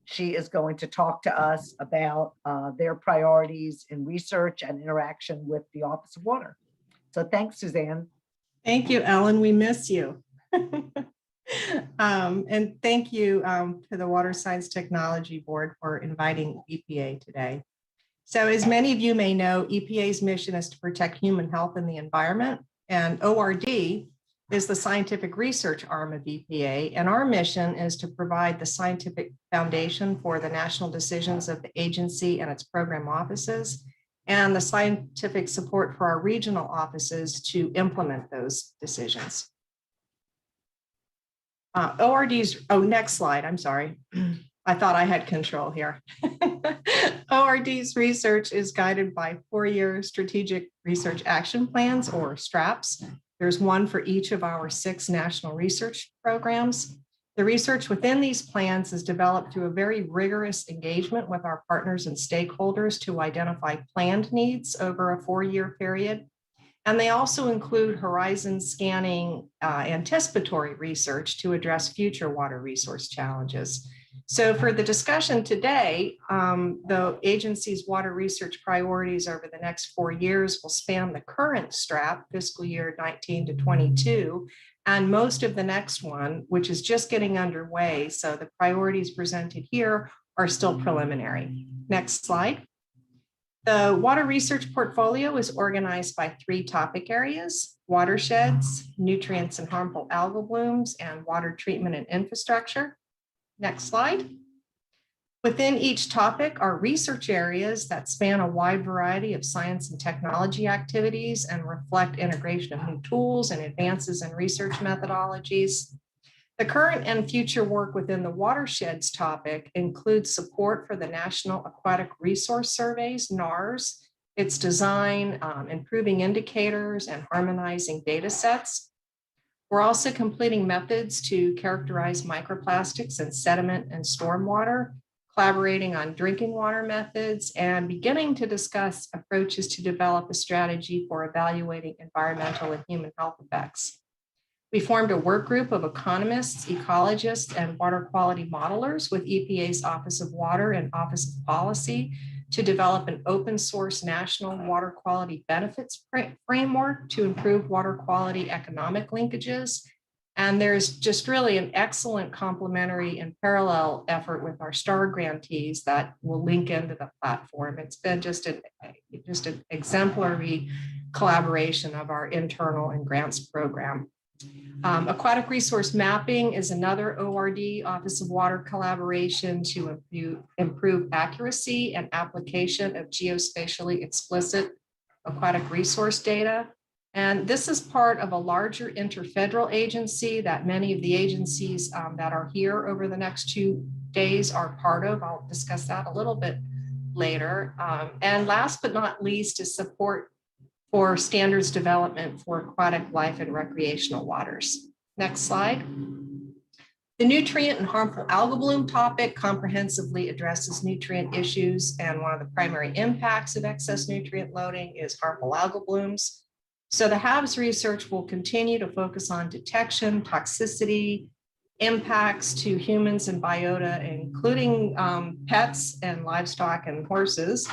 she is going to talk to us about their priorities in research and interaction with the Office of Water. So thanks, Suzanne. Thank you, Ellen. We miss you. And thank you to the Water Science Technology Board for inviting EPA today. So as many of you may know, EPA's mission is to protect human health and the environment, and ORD is the scientific research arm of EPA, and our mission is to provide the scientific foundation for the national decisions of the agency and its program offices, and the scientific support for our regional offices to implement those decisions. Next slide, I'm sorry. I thought I had control here. ORD's research is guided by 4-year strategic research action plans, or STRAPs. There's one for each of our 6 national research programs. The research within these plans is developed through a very rigorous engagement with our partners and stakeholders to identify planned needs over a 4-year period. And they also include horizon scanning anticipatory research to address future water resource challenges. So for the discussion today, the agency's water research priorities over the next 4 years will span the current STRAP, fiscal year 19 to 22, and most of the next one, which is just getting underway. So the priorities presented here are still preliminary. Next slide. The water research portfolio is organized by 3 topic areas: watersheds, nutrients and harmful algal blooms, and water treatment and infrastructure. Next slide. Within each topic are research areas that span a wide variety of science and technology activities and reflect integration of new tools and advances in research methodologies. The current and future work within the watersheds topic includes support for the National Aquatic Resource Surveys, NARS, its design, improving indicators, and harmonizing data sets. We're also completing methods to characterize microplastics in sediment and stormwater, collaborating on drinking water methods, and beginning to discuss approaches to develop a strategy for evaluating environmental and human health effects. We formed a work group of economists, ecologists, and water quality modelers with EPA's Office of Water and Office of Policy to develop an open source national water quality benefits framework to improve water quality economic linkages. And there's just really an excellent complementary and parallel effort with our STAR grantees that will link into the platform. It's been just an exemplary collaboration of our internal and grants program. Aquatic resource mapping is another ORD Office of Water collaboration to improve accuracy and application of geospatially explicit aquatic resource data. And this is part of a larger interfederal agency that many of the agencies that are here over the next 2 days are part of. I'll discuss that a little bit later. And last but not least is support for standards development for aquatic life and recreational waters. Next slide. The nutrient and harmful algal bloom topic comprehensively addresses nutrient issues, and one of the primary impacts of excess nutrient loading is harmful algal blooms. So the HABS research will continue to focus on detection, toxicity, impacts to humans and biota, including pets and livestock and horses,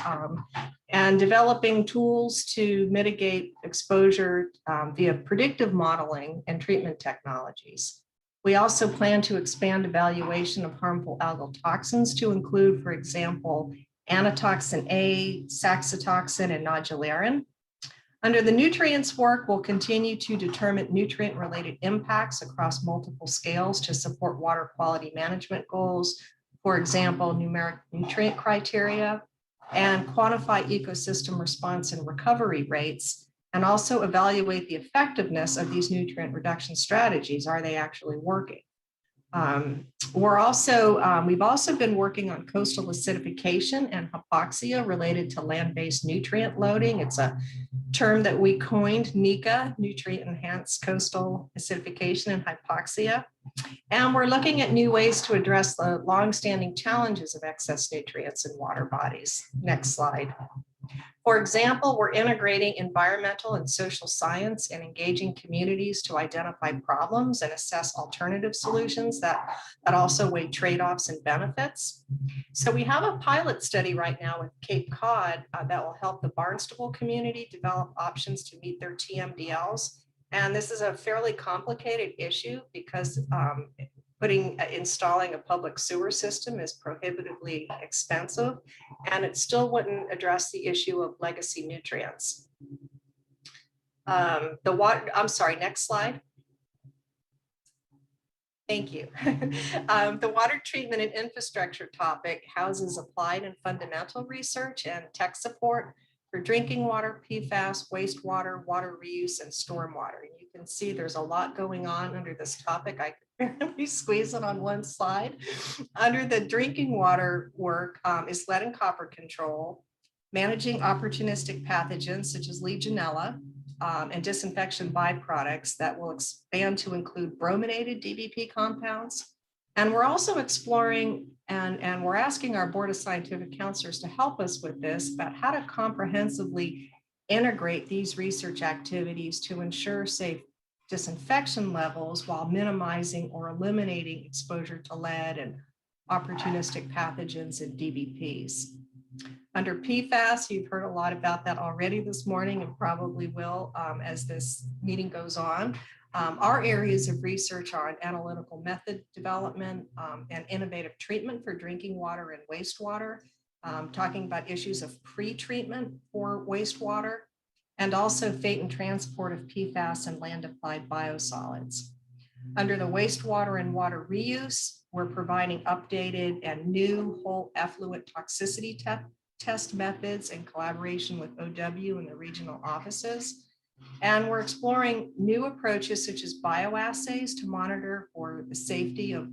and developing tools to mitigate exposure via predictive modeling and treatment technologies. We also plan to expand evaluation of harmful algal toxins to include, for example, anatoxin A, saxitoxin, and nodularin. Under the nutrients work, we'll continue to determine nutrient-related impacts across multiple scales to support water quality management goals, for example, numeric nutrient criteria, and quantify ecosystem response and recovery rates, and also evaluate the effectiveness of these nutrient reduction strategies. Are they actually working? We've also been working on coastal acidification and hypoxia related to land-based nutrient loading. It's a term that we coined, NECA, nutrient enhanced coastal acidification and hypoxia. And we're looking at new ways to address the longstanding challenges of excess nutrients in water bodies. Next slide. For example, we're integrating environmental and social science and engaging communities to identify problems and assess alternative solutions that also weigh trade-offs and benefits. So we have a pilot study right now with Cape Cod that will help the Barnstable community develop options to meet their TMDLs. And this is a fairly complicated issue because installing a public sewer system is prohibitively expensive, and it still wouldn't address the issue of legacy nutrients. Next slide. Thank you. The water treatment and infrastructure topic houses applied and fundamental research and tech support for drinking water, PFAS, wastewater, water reuse, and stormwater. And you can see there's a lot going on under this topic. I could barely squeeze it on one slide. Under the drinking water work is lead and copper control, managing opportunistic pathogens such as Legionella, and disinfection byproducts that will expand to include brominated DBP compounds. And we're also exploring, and we're asking our Board of Scientific Counselors to help us with this, about how to comprehensively integrate these research activities to ensure safe disinfection levels while minimizing or eliminating exposure to lead and opportunistic pathogens and DBPs. Under PFAS, you've heard a lot about that already this morning and probably will as this meeting goes on. Our areas of research are on analytical method development and innovative treatment for drinking water and wastewater, talking about issues of pre-treatment for wastewater, and also fate and transport of PFAS and land-applied biosolids. Under the wastewater and water reuse, we're providing updated and new whole effluent toxicity test methods in collaboration with OW and the regional offices. And we're exploring new approaches such as bioassays to monitor for the safety of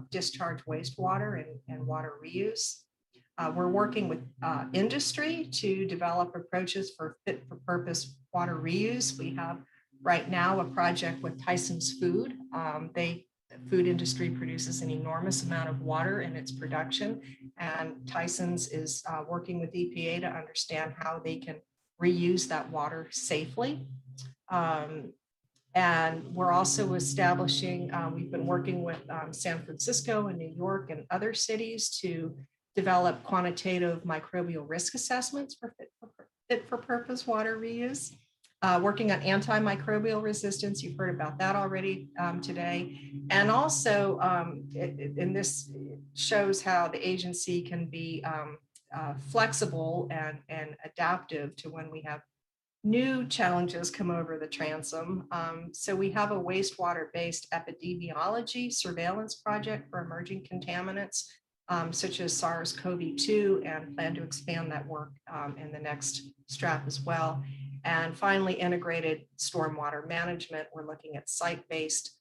discharged wastewater and water reuse. We're working with industry to develop approaches for fit for purpose water reuse. We have right now a project with Tyson's Food. The food industry produces an enormous amount of water in its production, and Tyson's is working with EPA to understand how they can reuse that water safely. And we're also establishing, we've been working with San Francisco and New York and other cities to develop quantitative microbial risk assessments for fit for purpose water reuse. Working on antimicrobial resistance, you've heard about that already today. And also, and this shows how the agency can be flexible and adaptive to when we have new challenges come over the transom. So we have a wastewater-based epidemiology surveillance project for emerging contaminants, such as SARS-CoV-2, and plan to expand that work in the next strap as well. And finally, integrated stormwater management. We're looking at site-based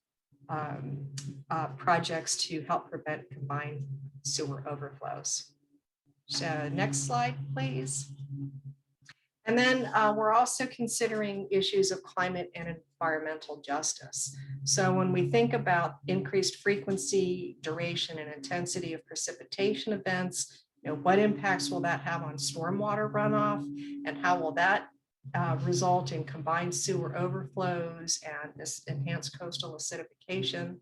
projects to help prevent combined sewer overflows. So next slide, please. And then we're also considering issues of climate and environmental justice. So when we think about increased frequency, duration, and intensity of precipitation events, what impacts will that have on stormwater runoff, and how will that result in combined sewer overflows and this enhanced coastal acidification?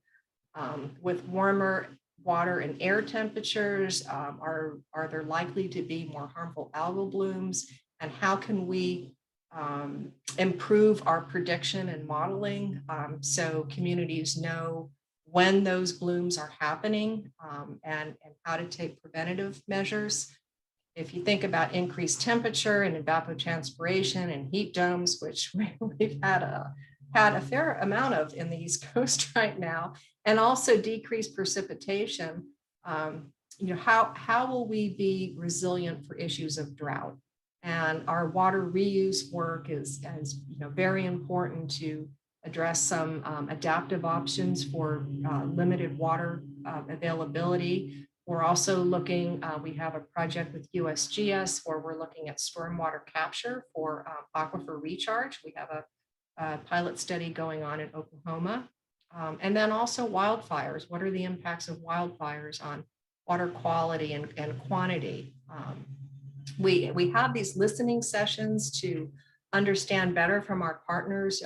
With warmer water and air temperatures, are there likely to be more harmful algal blooms and how can we improve our prediction and modeling so communities know when those blooms are happening and how to take preventative measures. If you think about increased temperature and evapotranspiration and heat domes, which we've had a fair amount of in the East Coast right now, and also decreased precipitation, how will we be resilient for issues of drought? And our water reuse work is very important to address some adaptive options for limited water availability. We're also looking, we have a project with USGS where we're looking at stormwater capture for aquifer recharge. We have a pilot study going on in Oklahoma. And then also wildfires. What are the impacts of wildfires on water quality and quantity? We have these listening sessions to understand better from our partners,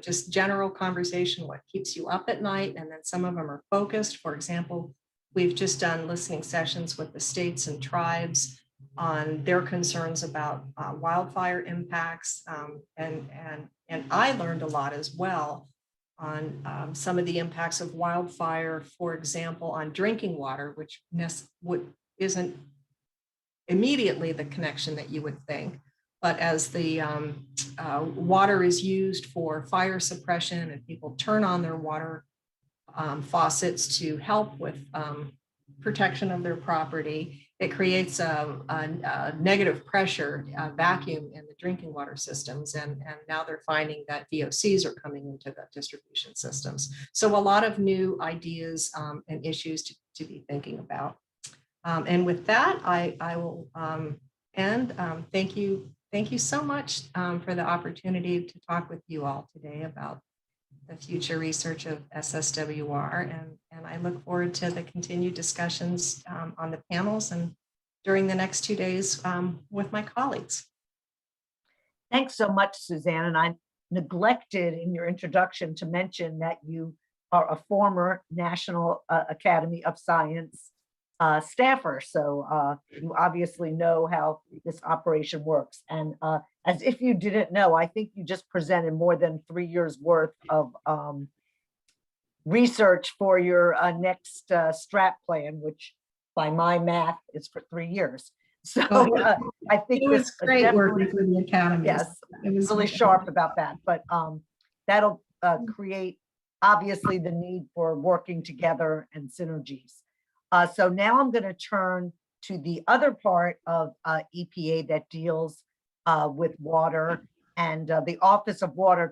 just general conversation, what keeps you up at night, and then some of them are focused. For example, we've just done listening sessions with the states and tribes on their concerns about wildfire impacts, and I learned a lot as well on some of the impacts of wildfire, for example, on drinking water, which isn't immediately the connection that you would think. But as the water is used for fire suppression and people turn on their water faucets to help with protection of their property, it creates a negative pressure vacuum in the drinking water systems. And now they're finding that VOCs are coming into the distribution systems. So a lot of new ideas and issues to be thinking about. And with that, I will end. Thank you so much for the opportunity to talk with you all today about the future research of SSWR. And I look forward to the continued discussions on the panels and during the next 2 days with my colleagues. Thanks so much, Suzanne. And I neglected in your introduction to mention that you are a former National Academy of Science staffer. So you obviously know how this operation works. And as if you didn't know, I think you just presented more than 3 years worth of research for your next strat plan, which by my math is for 3 years. So I think it was great working for the Academy. Yes, it was really sharp about that, but that'll create obviously the need for working together and synergies. So now I'm going to turn to the other part of EPA that deals with water, and the Office of Water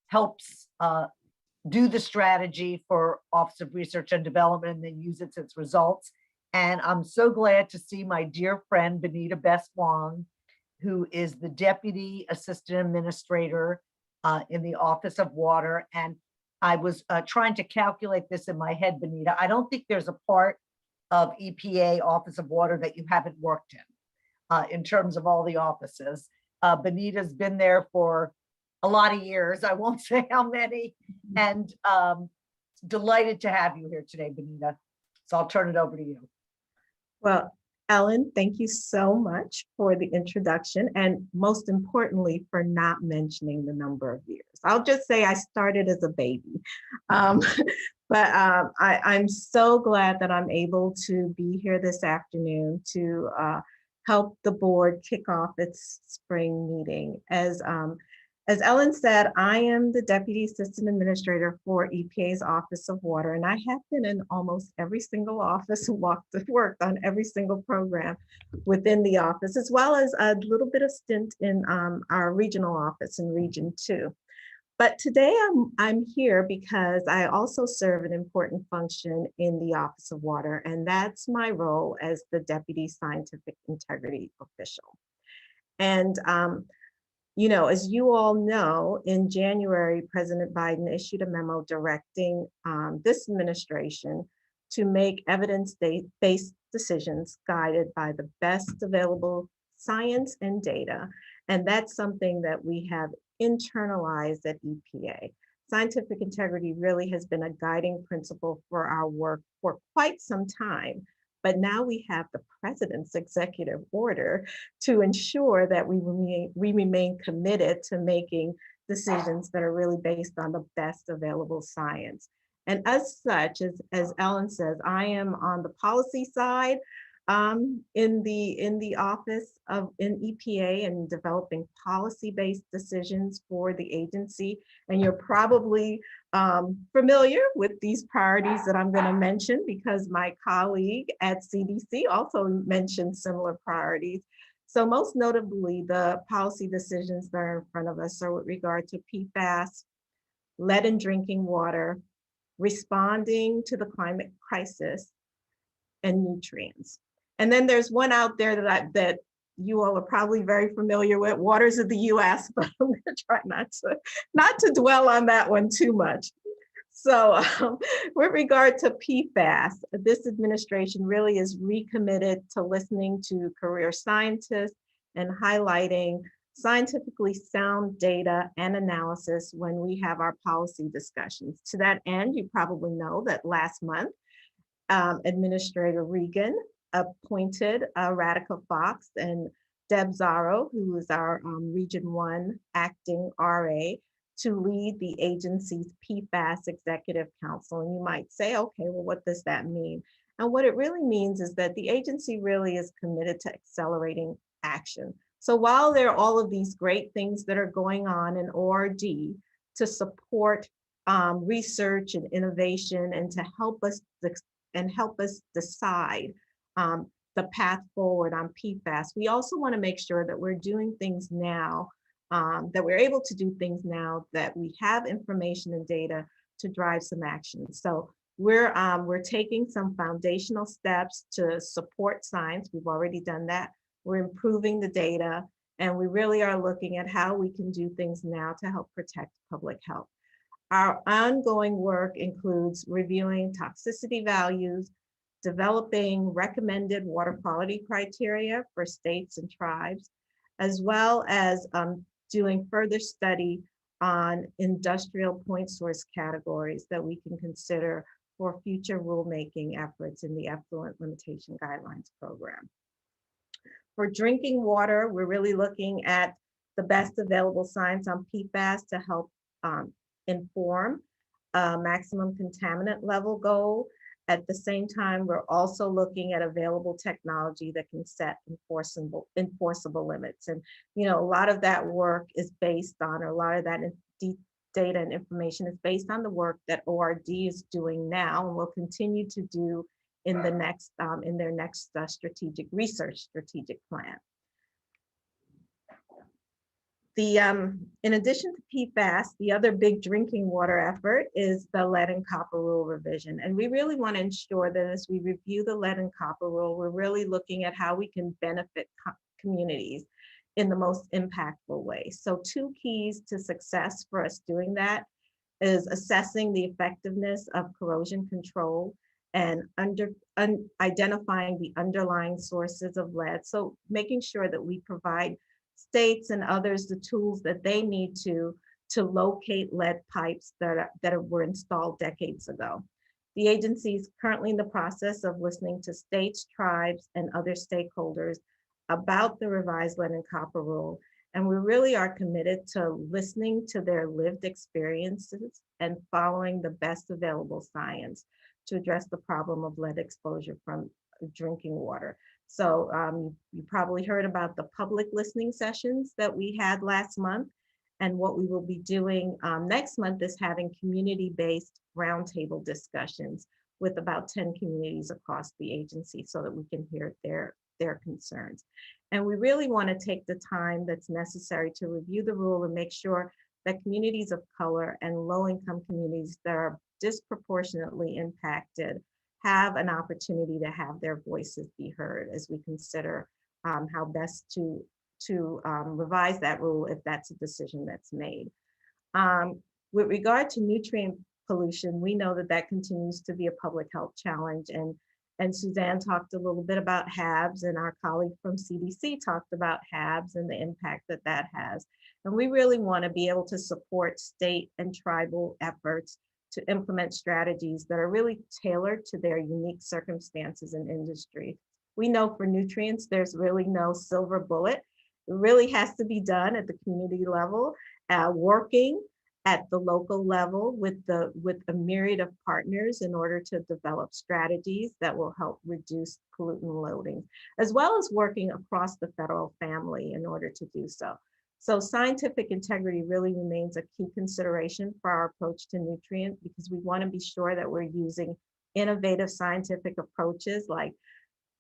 helps do the strategy for Office of Research and Development and then use its results. And I'm so glad to see my dear friend, Benita Best-Wong, who is the Deputy Assistant Administrator in the Office of Water. And I was trying to calculate this in my head, Benita. I don't think there's a part of EPA Office of Water that you haven't worked in terms of all the offices. Benita's been there for a lot of years. I won't say how many, and delighted to have you here today, Benita. So I'll turn it over to you. Well, Ellen, thank you so much for the introduction, and most importantly, for not mentioning the number of years. I'll just say I started as a baby, but I'm so glad that I'm able to be here this afternoon to help the board kick off its spring meeting. As Ellen said, I am the Deputy Assistant Administrator for EPA's Office of Water, and I have been in almost every single office and worked on every single program within the office, as well as a little bit of stint in our regional office in Region 2. But today I'm here because I also serve an important function in the Office of Water, and that's my role as the Deputy Scientific Integrity Official. And you know, as you all know, in January, President Biden issued a memo directing this administration to make evidence-based decisions guided by the best available science and data. And that's something that we have internalized at EPA. Scientific integrity really has been a guiding principle for our work for quite some time. But now we have the president's executive order to ensure that we remain committed to making decisions that are really based on the best available science. And as such, as Ellen says, I am on the policy side in the office of in EPA and developing policy-based decisions for the agency. And you're probably familiar with these priorities that I'm going to mention because my colleague at CDC also mentioned similar priorities. So most notably, the policy decisions that are in front of us are with regard to PFAS, lead in drinking water, responding to the climate crisis, and nutrients. And then there's one out there that you all are probably very familiar with, waters of the US, but I'm going to try not to dwell on that one too much. So with regard to PFAS, this administration really is recommitted to listening to career scientists and highlighting scientifically sound data and analysis when we have our policy discussions. To that end, you probably know that last month, Administrator Regan appointed Radhika Fox and Deb Zaro, who is our Region 1 acting RA, to lead the agency's PFAS Executive Council. And you might say, okay, well, what does that mean? And what it really means is that the agency really is committed to accelerating action. So while there are all of these great things that are going on in ORD to support research and innovation and to help us decide the path forward on PFAS, we also want to make sure that we're doing things now, that we're able to do things now, that we have information and data to drive some action. So we're taking some foundational steps to support science. We've already done that. We're improving the data, and we really are looking at how we can do things now to help protect public health. Our ongoing work includes reviewing toxicity values, developing recommended water quality criteria for states and tribes, as well as doing further study on industrial point source categories that we can consider for future rulemaking efforts in the Effluent Limitation Guidelines program. For drinking water, we're really looking at the best available science on PFAS to help inform a maximum contaminant level goal. At the same time, we're also looking at available technology that can set enforceable limits. And, you know, a lot of that work is based on, or a lot of that data and information is based on the work that ORD is doing now and will continue to do in the next, in their next strategic plan. In addition to PFAS, the other big drinking water effort is the lead and copper rule revision. And we really want to ensure that as we review the lead and copper rule, we're really looking at how we can benefit communities in the most impactful way. So 2 keys to success for us doing that is assessing the effectiveness of corrosion control and identifying the underlying sources of lead. So making sure that we provide states and others the tools that they need to locate lead pipes that were installed decades ago. The agency is currently in the process of listening to states, tribes, and other stakeholders about the revised lead and copper rule. And we really are committed to listening to their lived experiences and following the best available science to address the problem of lead exposure from drinking water. So you probably heard about the public listening sessions that we had last month. And what we will be doing next month is having community-based roundtable discussions with about 10 communities across the agency so that we can hear their concerns. And we really want to take the time that's necessary to review the rule and make sure that communities of color and low-income communities that are disproportionately impacted have an opportunity to have their voices be heard as we consider how best to revise that rule if that's a decision that's made. With regard to nutrient pollution, we know that that continues to be a public health challenge, and Suzanne talked a little bit about HABs, and our colleague from CDC talked about HABs and the impact that that has. And we really want to be able to support state and tribal efforts to implement strategies that are really tailored to their unique circumstances and industry. We know for nutrients, there's really no silver bullet. It really has to be done at the community level, working at the local level with a myriad of partners in order to develop strategies that will help reduce pollutant loading, as well as working across the federal family in order to do so. So scientific integrity really remains a key consideration for our approach to nutrients, because we want to be sure that we're using innovative scientific approaches like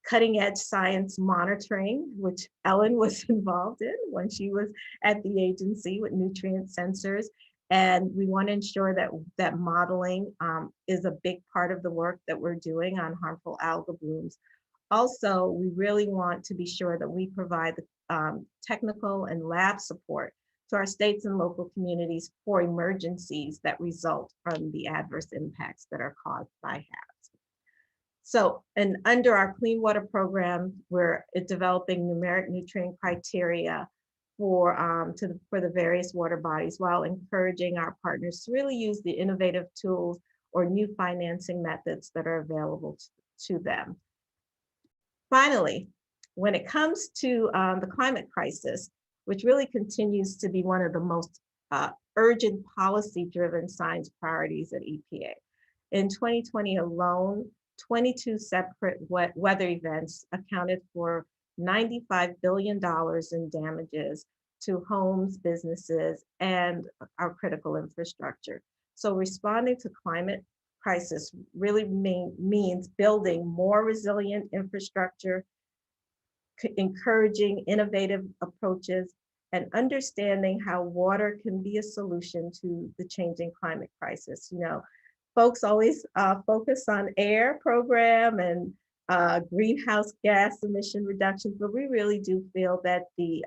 cutting edge science monitoring, which Ellen was involved in when she was at the agency with nutrient sensors. And we want to ensure that modeling is a big part of the work that we're doing on harmful algal blooms. Also, we really want to be sure that we provide the technical and lab support to our states and local communities for emergencies that result from the adverse impacts that are caused by HABs. So, and under our clean water program, we're developing numeric nutrient criteria for the various water bodies, while encouraging our partners to really use the innovative tools or new financing methods that are available to them. Finally, when it comes to the climate crisis, which really continues to be one of the most urgent policy-driven science priorities at EPA. In 2020 alone, 22 separate weather events accounted for $95 billion in damages to homes, businesses, and our critical infrastructure. So responding to climate crisis really means building more resilient infrastructure, encouraging innovative approaches, and understanding how water can be a solution to the changing climate crisis. You know, folks always focus on air program and greenhouse gas emission reductions, but we really do feel that the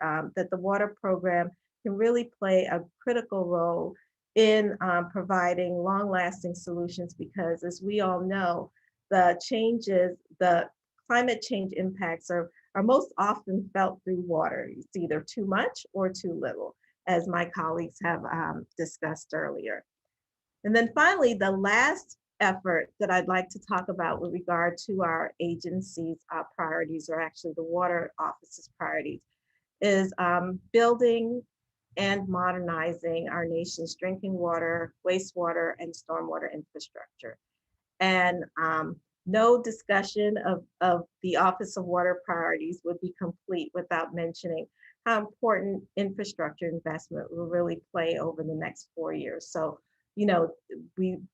water program can really play a critical role in providing long-lasting solutions, because as we all know, the climate change impacts are most often felt through water. It's either too much or too little, as my colleagues have discussed earlier. And then finally, the last effort that I'd like to talk about with regard to our agency's priorities, or actually the Water Office's priorities, is building and modernizing our nation's drinking water, wastewater, and stormwater infrastructure. And no discussion of the Office of Water Priorities would be complete without mentioning how important infrastructure investment will really play over the next 4 years. So, you know,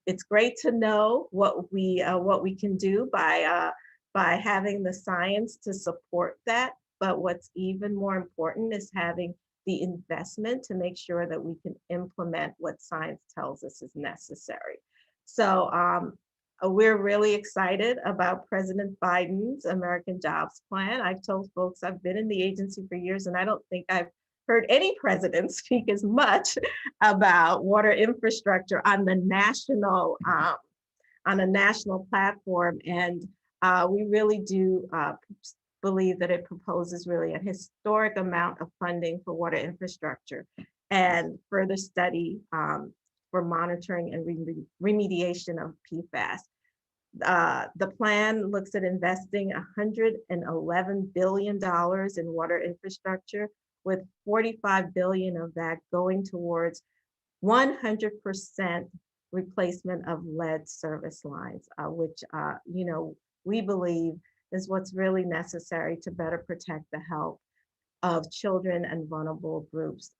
it's great to know what we can do by having the science to support that. But what's even more important is having the investment to make sure that we can implement what science tells us is necessary. So we're really excited about President Biden's American Jobs Plan. I've told folks I've been in the agency for years, and I don't think I've heard any president speak as much about water infrastructure on the national platform. And we really do believe that it proposes really a historic amount of funding for water infrastructure and further study for monitoring and remediation of PFAS. The plan looks at investing $111 billion in water infrastructure, with $45 billion of that going towards 100% replacement of lead service lines, which you know, we believe is what's really necessary to better protect the health of children and vulnerable groups,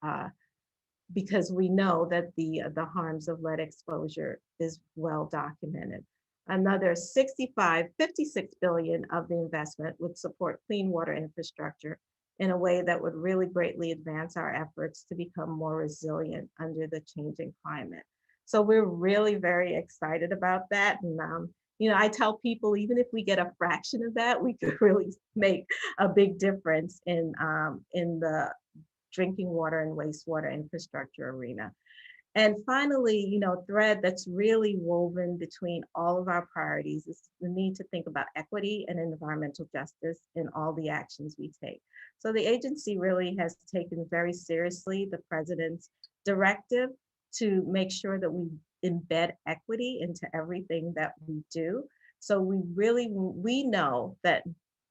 because we know that the harms of lead exposure is well documented. Another $56 billion of the investment would support clean water infrastructure in a way that would really greatly advance our efforts to become more resilient under the changing climate. So we're really very excited about that. And you know, I tell people, even if we get a fraction of that, we could really make a big difference in the drinking water and wastewater infrastructure arena. And finally, you know, a thread that's really woven between all of our priorities is the need to think about equity and environmental justice in all the actions we take. So the agency really has taken very seriously the president's directive to make sure that we embed equity into everything that we do. So we know that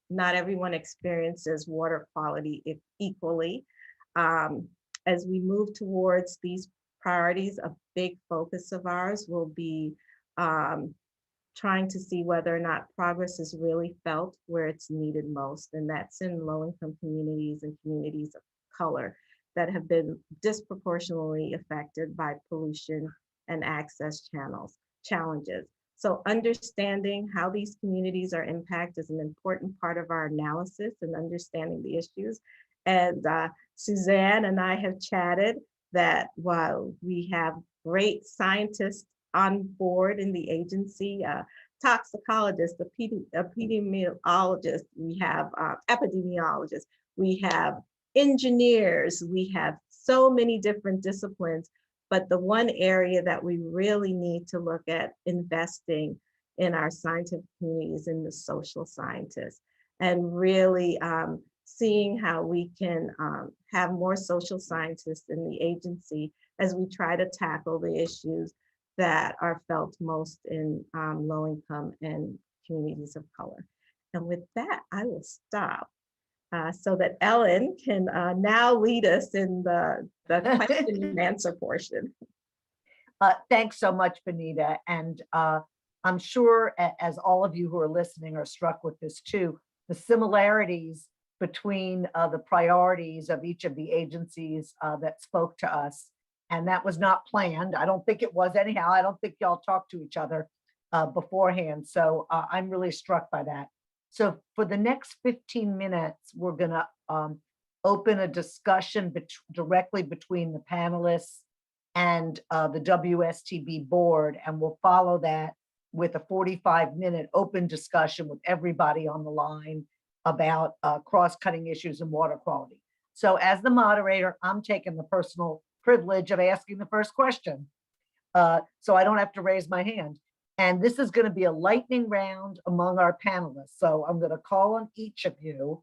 not everyone experiences water quality equally. As we move towards these priorities, a big focus of ours will be trying to see whether or not progress is really felt where it's needed most, and that's in low-income communities and communities of color that have been disproportionately affected by pollution and access challenges. So understanding how these communities are impacted is an important part of our analysis and understanding the issues. And Suzanne and I have chatted that while we have great scientists on board in the agency, toxicologists, epidemiologists, we have epidemiologists, we have engineers, we have so many different disciplines. But the one area that we really need to look at investing in our scientific communities in the social scientists, and really seeing how we can have more social scientists in the agency as we try to tackle the issues that are felt most in low income and communities of color. And with that, I will stop so that Ellen can now lead us in the question and answer portion. Thanks so much, Benita. And I'm sure as all of you who are listening are struck with this too, the similarities between the priorities of each of the agencies that spoke to us. And that was not planned. I don't think it was anyhow. I don't think y'all talked to each other beforehand. So I'm really struck by that. So for the next 15 minutes, we're gonna open a discussion directly between the panelists and the WSTB board, and we'll follow that with a 45-minute open discussion with everybody on the line about cross-cutting issues in water quality. So as the moderator, I'm taking the personal privilege of asking the first question, so I don't have to raise my hand. And this is going to be a lightning round among our panelists. So I'm going to call on each of you.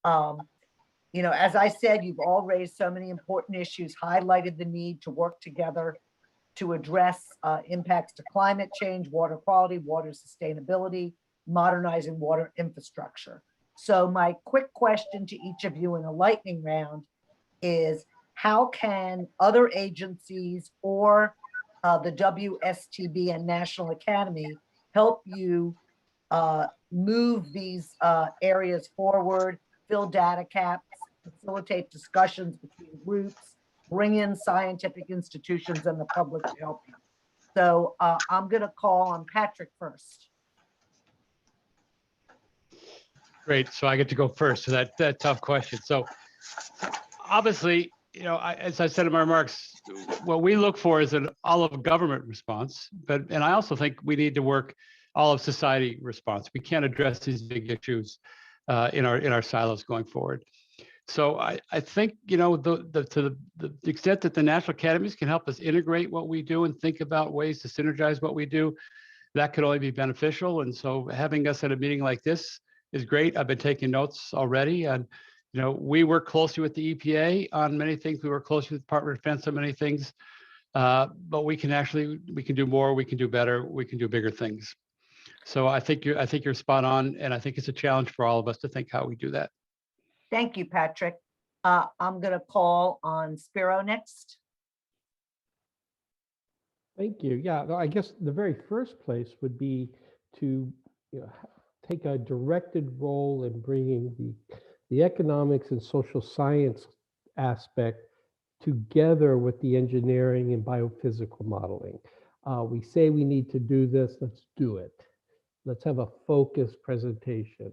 You know, as I said, you've all raised so many important issues, highlighted the need to work together to address impacts to climate change, water quality, water sustainability, modernizing water infrastructure. So my quick question to each of you in a lightning round is, how can other agencies or the WSTB and National Academy help you move these areas forward, fill data caps, facilitate discussions between groups, bring in scientific institutions and the public to help you? So I'm going to call on Patrick first. Great. So I get to go first. So that tough question. So obviously, you know, as I said in my remarks, what we look for is an all of government response, and I also think we need to work all of society response. We can't address these big issues in our silos going forward. So I think, you know, to the extent that the national academies can help us integrate what we do and think about ways to synergize what we do, that could only be beneficial. And so having us at a meeting like this is great. I've been taking notes already, and you know, we work closely with the EPA on many things. We work closely with the Department of Defense on many things, but we can do more, we can do better, we can do bigger things. So I think you're spot on, and I think it's a challenge for all of us to think how we do that. Thank you, Patrick. I'm going to call on Spiro next. Thank you. Yeah, I guess the very first place would be to take a directed role in bringing the economics and social science aspect together with the engineering and biophysical modeling. We say we need to do this, let's do it. Let's have a focused presentation.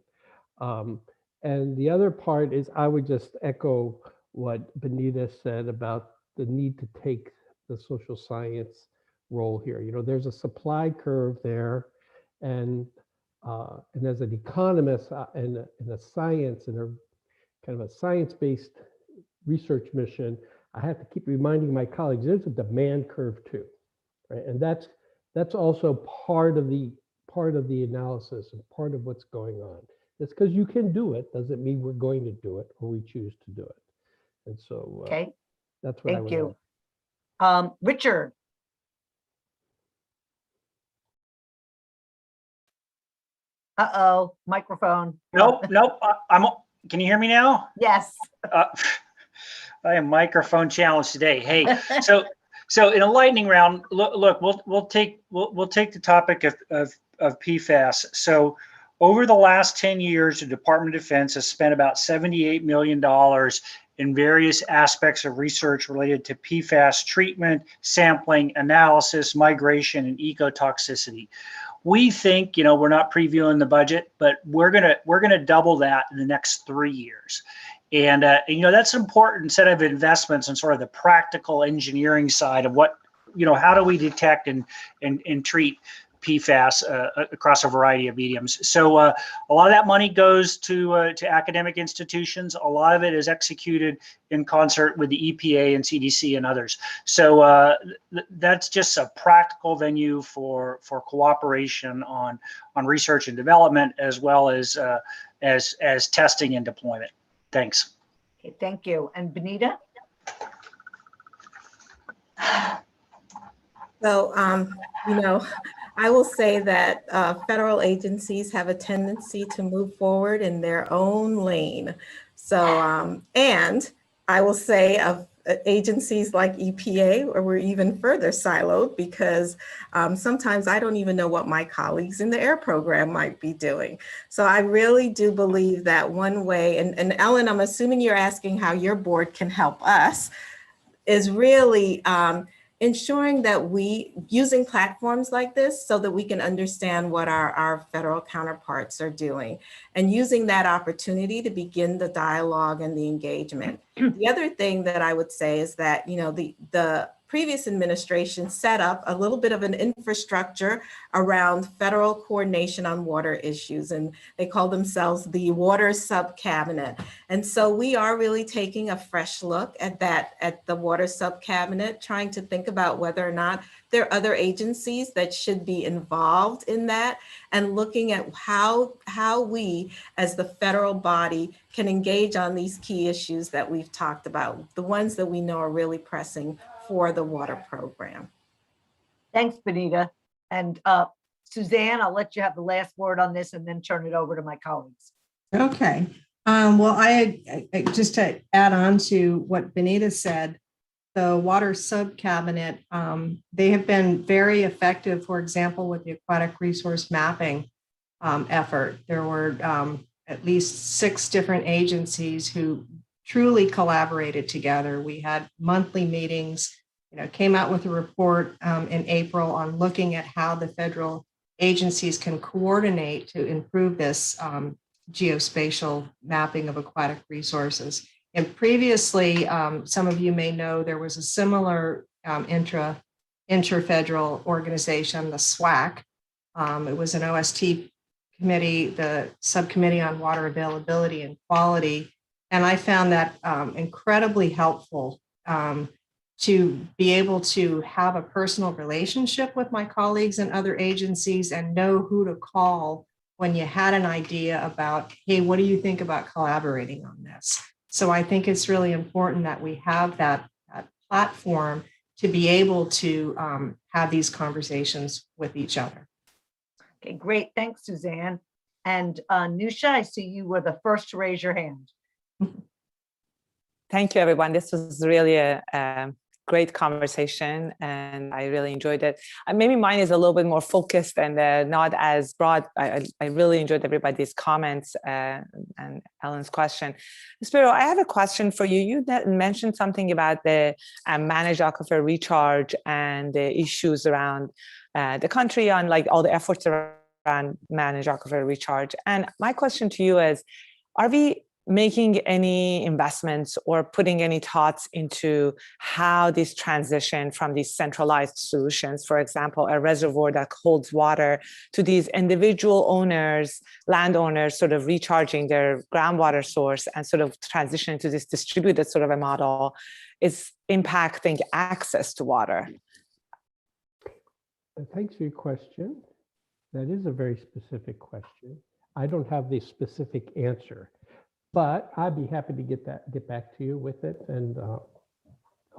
And the other part is, I would just echo what Benita said about the need to take the social science role here. You know, there's a supply curve there, and as an economist and a science and a kind of a science-based research mission, I have to keep reminding my colleagues there's a demand curve too, right? And that's also part of the analysis and part of what's going on. Just because you can do it doesn't mean we're going to do it or we choose to do it. And so Okay, that's what I would thank you. Richard. Uh-oh, microphone. Nope, nope. Can you hear me now? Yes. I am microphone challenged today. Hey, so in a lightning round, look, we'll take the topic of PFAS. So over the last 10 years, the Department of Defense has spent about $78 million in various aspects of research related to PFAS treatment, sampling, analysis, migration, and ecotoxicity. We think, we're not previewing the budget, but we're gonna double that in the next 3 years. And that's an important set of investments and sort of the practical engineering side of what, how do we detect and treat PFAS across a variety of mediums. So a lot of that money goes to academic institutions. A lot of it is executed in concert with the EPA and CDC and others. So that's just a practical venue for cooperation on research and development, as well as testing and deployment. Thanks. Okay, thank you. And Benita? So, I will say that federal agencies have a tendency to move forward in their own lane. So, and I will say of agencies like EPA, where we're even further siloed, because sometimes I don't even know what my colleagues in the air program might be doing. So I really do believe that one way, and Ellen, I'm assuming you're asking how your board can help us, is really ensuring that using platforms like this so that we can understand what our federal counterparts are doing, and using that opportunity to begin the dialogue and the engagement. The other thing that I would say is that, the previous administration set up a little bit of an infrastructure around federal coordination on water issues, and they call themselves the Water Sub-Cabinet. And so we are really taking a fresh look at the Water Sub-Cabinet, trying to think about whether or not there are other agencies that should be involved in that, and looking at how we as the federal body can engage on these key issues that we've talked about, the ones that we know are really pressing for the water program. Thanks, Benita. And Suzanne, I'll let you have the last word on this and then turn it over to my colleagues. Okay. Well, I just to add on to what Benita said, the Water Sub-Cabinet, they have been very effective, for example, with the aquatic resource mapping effort. There were at least 6 different agencies who truly collaborated together. We had monthly meetings, came out with a report in April on looking at how the federal agencies can coordinate to improve this geospatial mapping of aquatic resources. And previously, some of you may know, there was a similar inter-federal organization, the SWAC. It was an OST committee, the Subcommittee on Water Availability and Quality. And I found that incredibly helpful to be able to have a personal relationship with my colleagues and other agencies and know who to call when you had an idea about, hey, what do you think about collaborating on this? So I think it's really important that we have that platform to be able to have these conversations with each other. Okay, great. Thanks, Suzanne. And Nusha, I see you were the first to raise your hand. Thank you, everyone. This was really a great conversation, and I really enjoyed it. Maybe mine is a little bit more focused and not as broad. I really enjoyed everybody's comments and Ellen's question. Spiro, I have a question for you. You mentioned something about the managed aquifer recharge and the issues around the country on all the efforts around managed aquifer recharge. And my question to you is, are we making any investments or putting any thoughts into how this transition from these centralized solutions, for example, a reservoir that holds water, to these individual owners, landowners sort of recharging their groundwater source and sort of transitioning to this distributed sort of a model, is impacting access to water? Thanks for your question. That is a very specific question. I don't have the specific answer, but I'd be happy to get back to you with it, and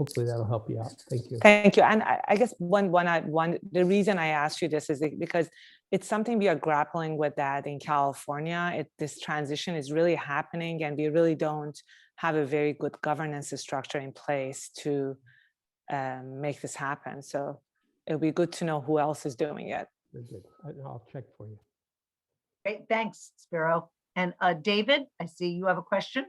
hopefully that'll help you out. Thank you. Thank you. And I guess the reason I asked you this is because it's something we are grappling with that in California. This transition is really happening, and we really don't have a very good governance structure in place to make this happen. So it'll be good to know who else is doing it. Very good. I'll check for you. Great, thanks, Spiro. And David, I see you have a question.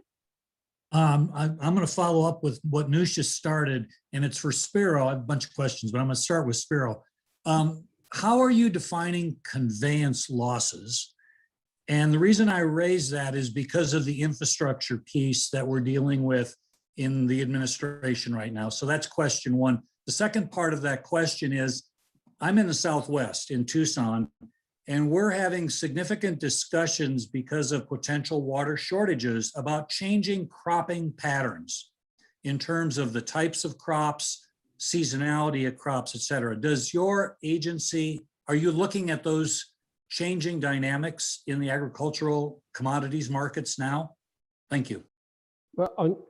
I'm going to follow up with what Nusha started, and it's for Spiro. I have a bunch of questions, but I'm going to start with Spiro. How are you defining conveyance losses? And the reason I raise that is because of the infrastructure piece that we're dealing with in the administration right now. So that's question one. The second part of that question is, I'm in the Southwest in Tucson, and we're having significant discussions because of potential water shortages about changing cropping patterns in terms of the types of crops, seasonality of crops, et cetera. Does your agency, are you looking at those changing dynamics in the agricultural commodities markets now? Thank you. Well,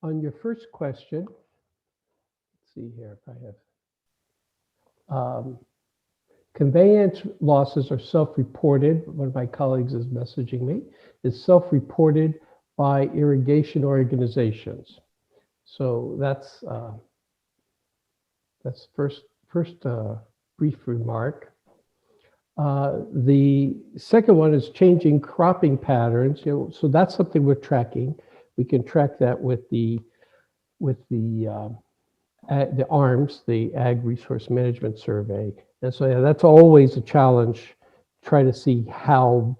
on your first question, let's see here if I have. Conveyance losses are self-reported. One of my colleagues is messaging me. It's self-reported by irrigation organizations. So that's first brief remark. The second one is changing cropping patterns. So that's something we're tracking. We can track that with the ARMS, the Ag Resource Management Survey. And so yeah, that's always a challenge, try to see how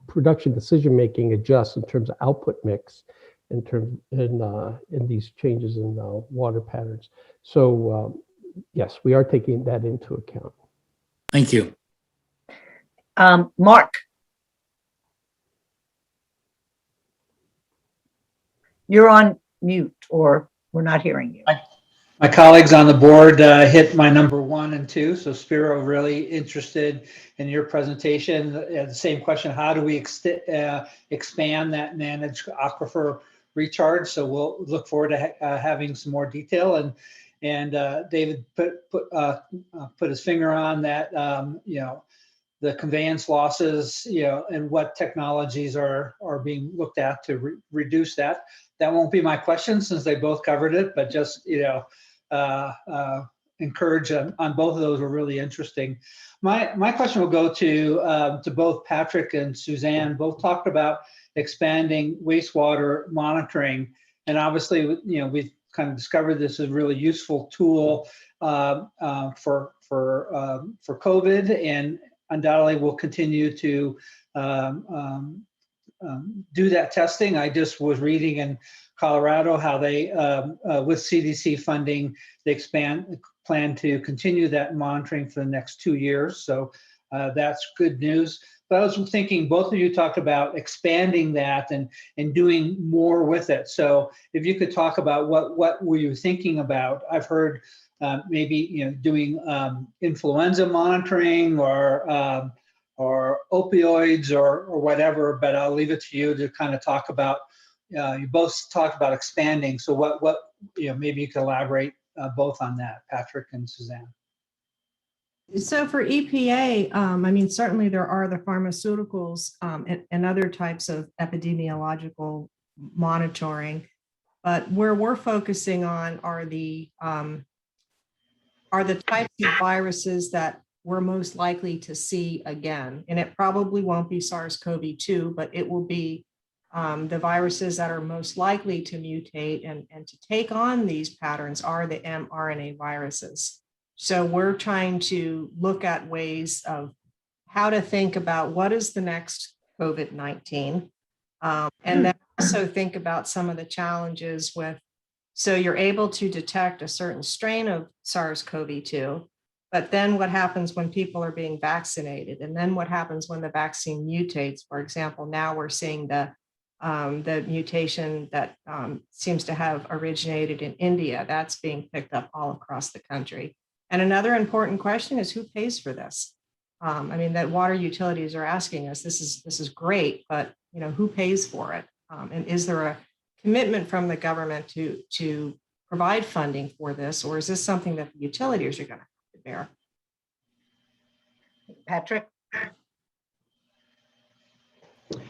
production decision-making adjusts in terms of output mix, in these changes in water patterns. So yes, we are taking that into account. Thank you. Mark. You're on mute, or we're not hearing you. My colleagues on the board hit my number 1 and 2. So Spiro, really interested in your presentation. The same question, how do we expand that managed aquifer recharge? So we'll look forward to having some more detail. And David put his finger on that, the conveyance losses, and what technologies are being looked at to reduce that. That won't be my question since they both covered it, but just, encourage on both of those were really interesting. My question will go to both Patrick and Suzanne. Both talked about expanding wastewater monitoring, and obviously, we've kind of discovered this is a really useful tool for COVID, and undoubtedly will continue to do that testing. I just was reading in Colorado how they, with CDC funding, they plan to continue that monitoring for the next 2 years. So that's good news. But I was thinking, both of you talked about expanding that and doing more with it. So if you could talk about what were you thinking about? I've heard maybe doing influenza monitoring or opioids or whatever, but I'll leave it to you to kind of talk about. You both talked about expanding, so what maybe you could elaborate both on that, Patrick and Suzanne. So for EPA, I mean, certainly there are the pharmaceuticals and other types of epidemiological monitoring, but where we're focusing on are the types of viruses that we're most likely to see again. And it probably won't be SARS-CoV-2, but it will be the viruses that are most likely to mutate and to take on these patterns are the mRNA viruses. So we're trying to look at ways of how to think about what is the next COVID-19, and then also think about some of the challenges with, so you're able to detect a certain strain of SARS-CoV-2, but then what happens when people are being vaccinated? And then what happens when the vaccine mutates? For example, now we're seeing the mutation that seems to have originated in India. That's being picked up all across the country. And another important question is who pays for this? I mean, that water utilities are asking us, this is great, but who pays for it? And is there a commitment from the government to provide funding for this, or is this something that the utilities are going to have to bear? Patrick?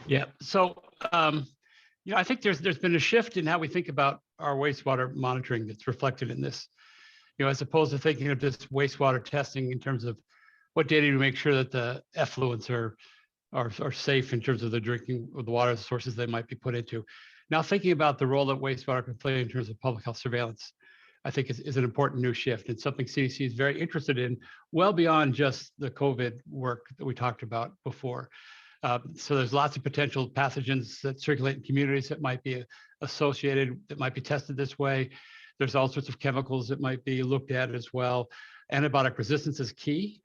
Yeah, so I think there's been a shift in how we think about our wastewater monitoring that's reflected in this. As opposed to thinking of just wastewater testing in terms of what data to make sure that the effluents are safe in terms of the drinking of the water sources they might be put into. Now thinking about the role that wastewater can play in terms of public health surveillance, I think is an important new shift and something CDC is very interested in, well beyond just the COVID work that we talked about before. So there's lots of potential pathogens that circulate in communities that might be associated, that might be tested this way. There's all sorts of chemicals that might be looked at as well. Antibiotic resistance is key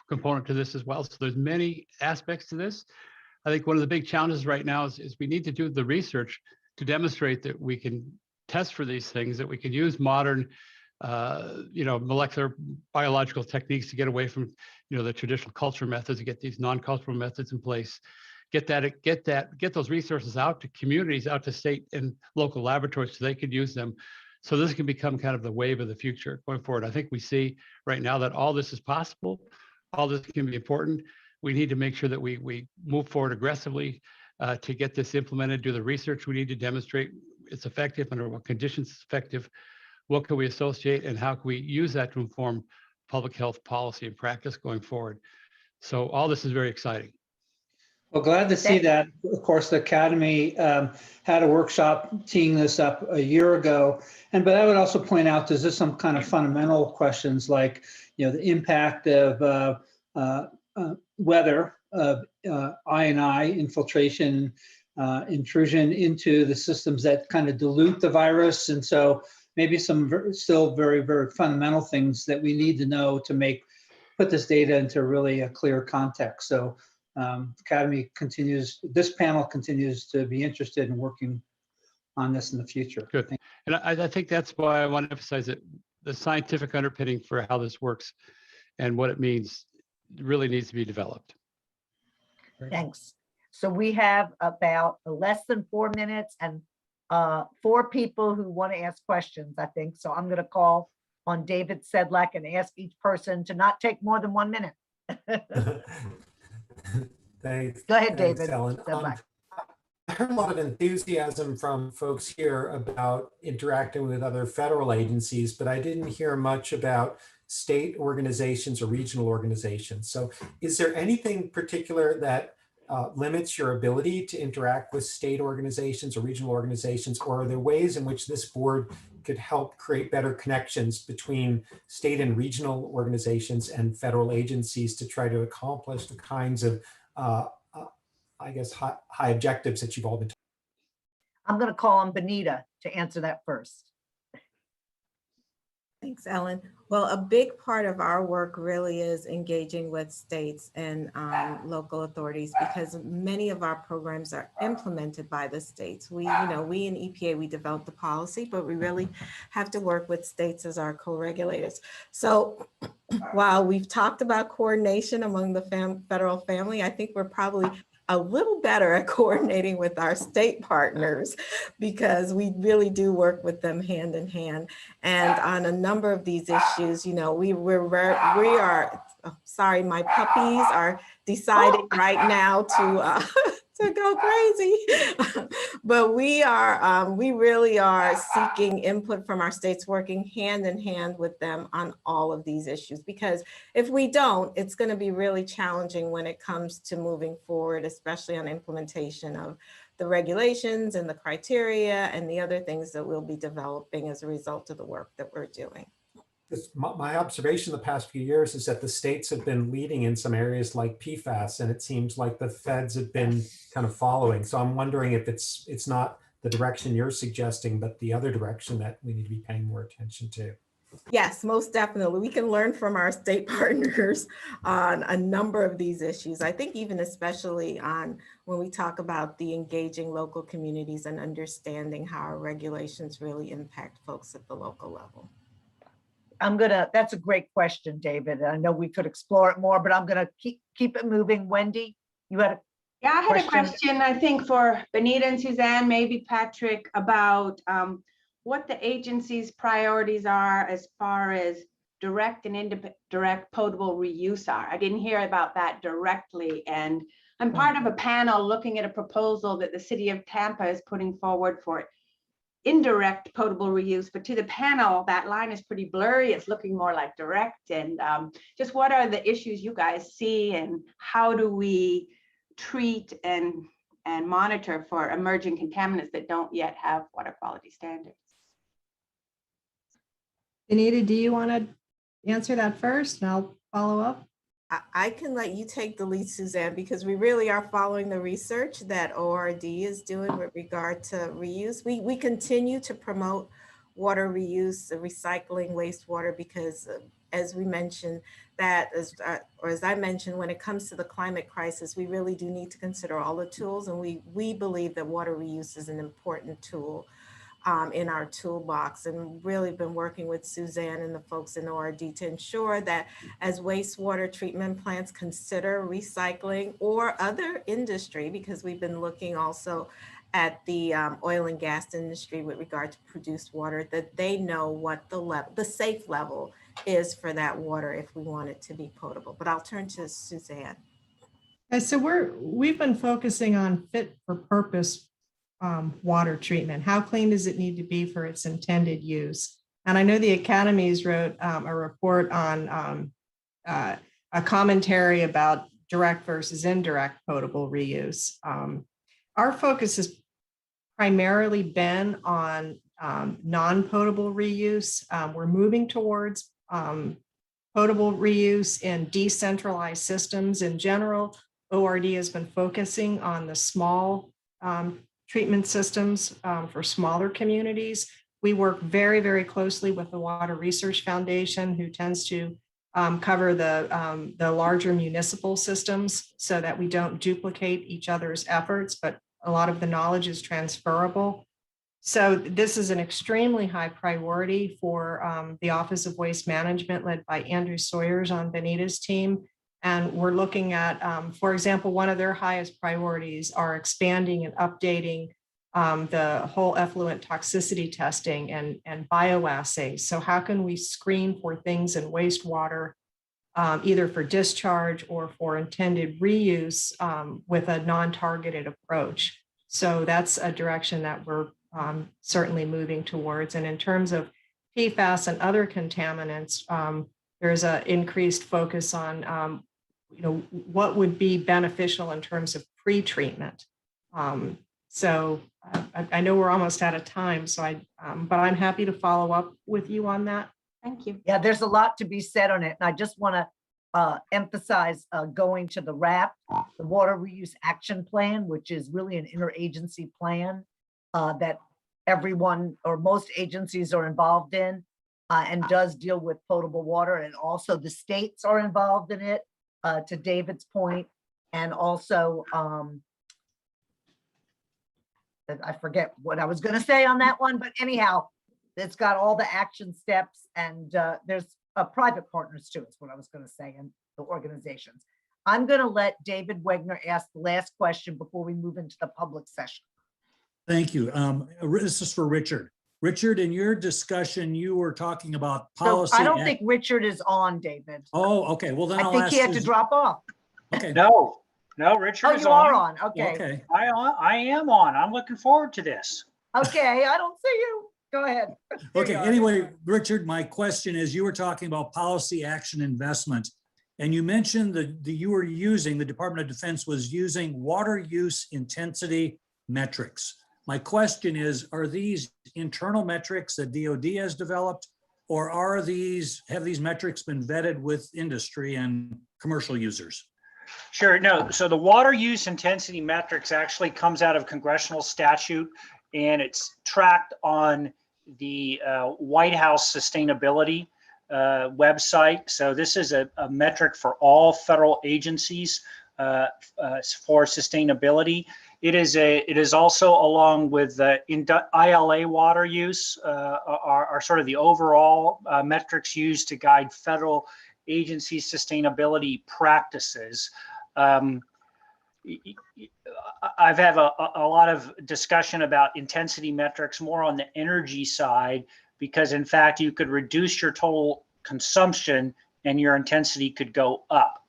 component to this as well. So there's many aspects to this. I think one of the big challenges right now is we need to do the research to demonstrate that we can test for these things, that we can use modern molecular biological techniques to get away from the traditional culture methods, to get these non-cultural methods in place, get those resources out to communities, out to state and local laboratories so they could use them. So this can become kind of the wave of the future going forward. I think we see right now that all this is possible, all this can be important. We need to make sure that we move forward aggressively to get this implemented, do the research we need to demonstrate it's effective, under what conditions it's effective, what can we associate, and how can we use that to inform public health policy and practice going forward. So all this is very exciting. Well, glad to see that. Of course, the Academy had a workshop teeing this up a year ago. But I would also point out, there's just some kind of fundamental questions like, the impact of weather, of I&I infiltration, intrusion into the systems that kind of dilute the virus. And so maybe some still very, very fundamental things that we need to know to put this data into really a clear context. So Academy this panel continues to be interested in working on this in the future. Good. And I think that's why I want to emphasize that the scientific underpinning for how this works and what it means really needs to be developed. Thanks. So we have about less than 4 minutes and 4 people who want to ask questions, I think. So I'm going to call on David Sedlak and ask each person to not take more than 1 minute. Thanks. Go ahead, David. Ellen. I heard a lot of enthusiasm from folks here about interacting with other federal agencies, but I didn't hear much about state organizations or regional organizations. So is there anything particular that limits your ability to interact with state organizations or regional organizations, or are there ways in which this board could help create better connections between state and regional organizations and federal agencies to try to accomplish the kinds of, I guess, high objectives that you've all been talking about? I'm going to call on Benita to answer that first. Thanks, Ellen. Well, a big part of our work really is engaging with states and local authorities, because many of our programs are implemented by the states. We in EPA, we develop the policy, but we really have to work with states as our co-regulators. So while we've talked about coordination among the federal family, I think we're probably a little better at coordinating with our state partners, because we really do work with them hand in hand. And on a number of these issues, we are, sorry, my puppies are deciding right now to go crazy. But we really are seeking input from our states, working hand in hand with them on all of these issues, because if we don't, it's going to be really challenging when it comes to moving forward, especially on implementation of the regulations and the criteria and the other things that we'll be developing as a result of the work that we're doing. My observation the past few years is that the states have been leading in some areas like PFAS, and it seems like the feds have been kind of following. So I'm wondering if it's not the direction you're suggesting, but the other direction that we need to be paying more attention to. Yes, most definitely. We can learn from our state partners on a number of these issues. I think even especially on when we talk about the engaging local communities and understanding how our regulations really impact folks at the local level. That's a great question, David. I know we could explore it more, but I'm gonna keep it moving. Wendy, you had a Yeah, I had a question, I think, for Benita and Suzanne, maybe Patrick, about what the agency's priorities are as far as direct and indirect potable reuse are. I didn't hear about that directly. And I'm part of a panel looking at a proposal that the city of Tampa is putting forward for indirect potable reuse, but to the panel, that line is pretty blurry. It's looking more like direct. And just what are the issues you guys see, and how do we treat and monitor for emerging contaminants that don't yet have water quality standards? Anita, do you want to answer that first and I'll follow up? I can let you take the lead, Suzanne, because we really are following the research that ORD is doing with regard to reuse. We continue to promote water reuse, recycling wastewater, because as we mentioned, as I mentioned, when it comes to the climate crisis, we really do need to consider all the tools, and we believe that water reuse is an important tool in our toolbox, and really been working with Suzanne and the folks in ORD to ensure that as wastewater treatment plants consider recycling, or other industry, because we've been looking also at the oil and gas industry with regard to produced water, that they know what the safe level is for that water if we want it to be potable. But I'll turn to Suzanne. So we've been focusing on fit for purpose water treatment. How clean does it need to be for its intended use? And I know the academies wrote a report on a commentary about direct versus indirect potable reuse. Our focus has primarily been on non-potable reuse. We're moving towards potable reuse in decentralized systems in general. ORD has been focusing on the small treatment systems for smaller communities. We work very, very closely with the Water Research Foundation, who tends to cover the larger municipal systems, so that we don't duplicate each other's efforts, but a lot of the knowledge is transferable. So this is an extremely high priority for the Office of Waste Management, led by Andrew Sawyers on Benita's team. And we're looking at, for example, one of their highest priorities are expanding and updating the whole effluent toxicity testing and bioassays. So how can we screen for things in wastewater, either for discharge or for intended reuse with a non-targeted approach? So that's a direction that we're certainly moving towards. And in terms of PFAS and other contaminants, there's an increased focus on what would be beneficial in terms of pre-treatment. So I know we're almost out of time, so but I'm happy to follow up with you on that. Thank you. Yeah, there's a lot to be said on it. And I just want to emphasize going to the WRAP, the Water Reuse Action Plan, which is really an interagency plan that everyone or most agencies are involved in and does deal with potable water. And also the states are involved in it, to David's point. And also, I forget what I was going to say on that one, but anyhow, it's got all the action steps, and there's private partners too, is what I was going to say, in the organizations. I'm going to let David Wegner ask the last question before we move into the public session. Thank you. This is for Richard. Richard, in your discussion, you were talking about policy. So I don't think Richard is on, David. Oh, okay. Well, then I think he had to drop off. Okay. No, Richard is you on. are on. Okay. Okay. I am on. I'm looking forward to this. Okay, I don't see you. Go ahead. Okay. Anyway, Richard, my question is, you were talking about policy action investment, and you mentioned that the Department of Defense was using water use intensity metrics. My question is, are these internal metrics that DoD has developed, or have these metrics been vetted with industry and commercial users? Sure, no. So the water use intensity metrics actually comes out of congressional statute, and it's tracked on the White House sustainability website. So this is a metric for all federal agencies for sustainability. It is also, along with the ILA water use, are sort of the overall metrics used to guide federal agency sustainability practices. I've had a lot of discussion about intensity metrics more on the energy side, because in fact, you could reduce your total consumption and your intensity could go up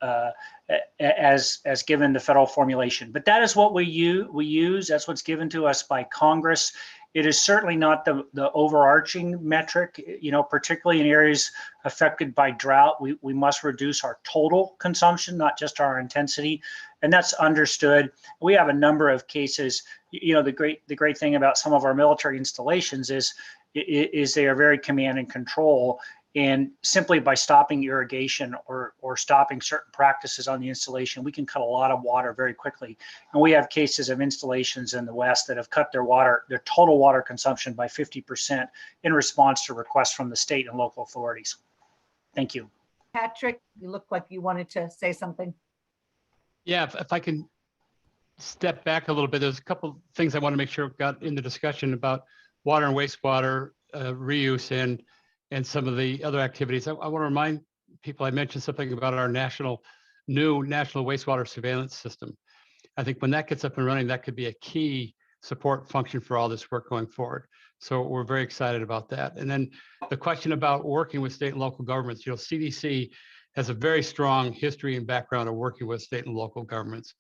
as given the federal formulation. But that is what we use. That's what's given to us by Congress. It is certainly not the overarching metric, particularly in areas affected by drought. We must reduce our total consumption, not just our intensity. And that's understood. We have a number of cases. The great thing about some of our military installations is they are very command and control. And simply by stopping irrigation or stopping certain practices on the installation, we can cut a lot of water very quickly. And we have cases of installations in the West that have cut their total water consumption by 50% in response to requests from the state and local authorities. Thank you. Patrick, you look like you wanted to say something. Yeah, if I can step back a little bit, there's a couple things I want to make sure got in the discussion about water and wastewater reuse and some of the other activities. I want to remind people, I mentioned something about our new national wastewater surveillance system. I think when that gets up and running, that could be a key support function for all this work going forward. So we're very excited about that. And then the question about working with state and local governments, CDC has a very strong history and background of working with state and local governments.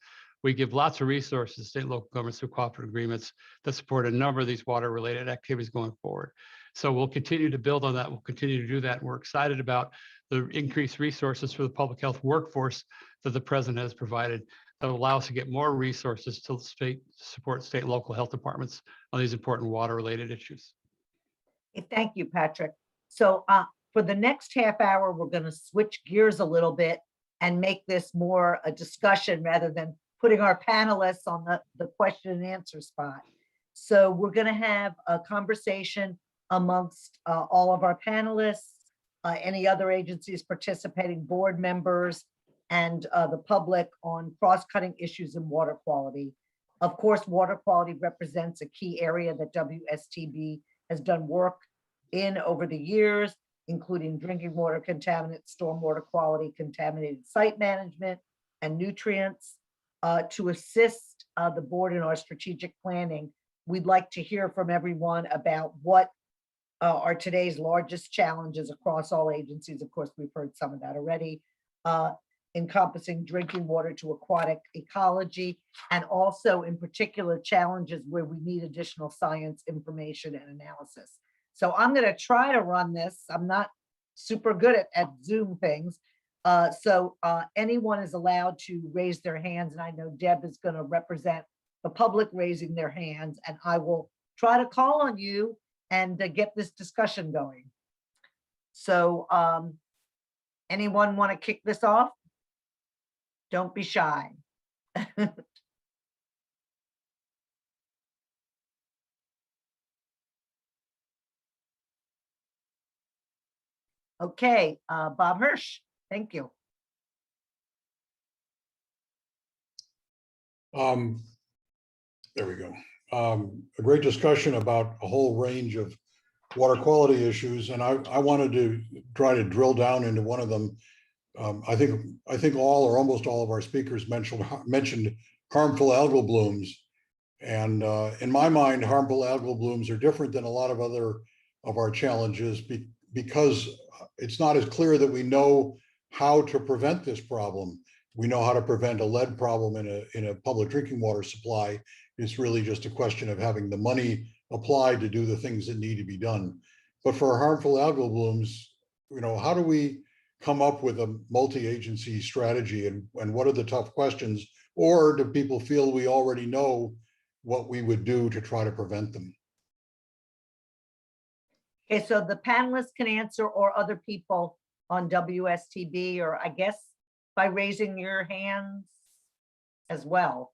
We give lots of resources to state and local governments through cooperative agreements that support a number of these water-related activities going forward. So we'll continue to build on that. We'll continue to do that. We're excited about the increased resources for the public health workforce that the president has provided that will allow us to get more resources to support state and local health departments on these important water-related issues. Thank you, Patrick. So for the next half hour, we're going to switch gears a little bit and make this more a discussion rather than putting our panelists on the question and answer spot. So we're going to have a conversation amongst all of our panelists, any other agencies participating, board members, and the public on cross-cutting issues in water quality. Of course, water quality represents a key area that WSTB has done work in over the years, including drinking water contaminants, stormwater quality, contaminated site management, and nutrients. To assist the board in our strategic planning, we'd like to hear from everyone about what are today's largest challenges across all agencies. Of course, we've heard some of that already, encompassing drinking water to aquatic ecology, and also in particular challenges where we need additional science, information, and analysis. So I'm going to try to run this. I'm not super good at Zoom things. So anyone is allowed to raise their hands, and I know Deb is going to represent the public raising their hands, and I will try to call on you and get this discussion going. So anyone want to kick this off? Don't be shy. Okay, Bob Hirsch, thank you. There we go. A great discussion about a whole range of water quality issues, and I wanted to try to drill down into one of them. I think all or almost all of our speakers mentioned harmful algal blooms, and in my mind, harmful algal blooms are different than a lot of other of our challenges because it's not as clear that we know how to prevent this problem. We know how to prevent a lead problem in a public drinking water supply. It's really just a question of having the money applied to do the things that need to be done. But for harmful algal blooms, how do we come up with a multi-agency strategy, and what are the tough questions? Or do people feel we already know what we would do to try to prevent them? Okay, so the panelists can answer, or other people on WSTB, or I guess by raising your hands as well.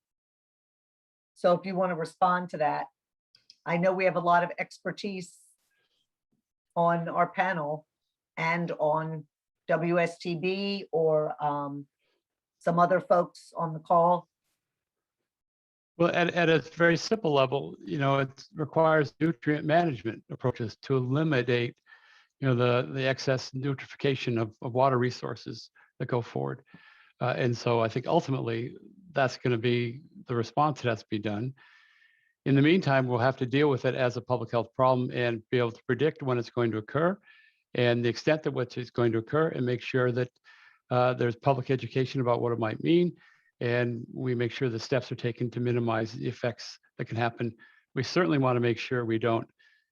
So if you want to respond to that, I know we have a lot of expertise on our panel and on WSTB or some other folks on the call. Well, at a very simple level, it requires nutrient management approaches to eliminate, the excess nutrification of water resources that go forward. And so I think ultimately that's going to be the response that has to be done. In the meantime, we'll have to deal with it as a public health problem and be able to predict when it's going to occur and the extent to which it's going to occur, and make sure that there's public education about what it might mean. And we make sure the steps are taken to minimize the effects that can happen. We certainly want to make sure we don't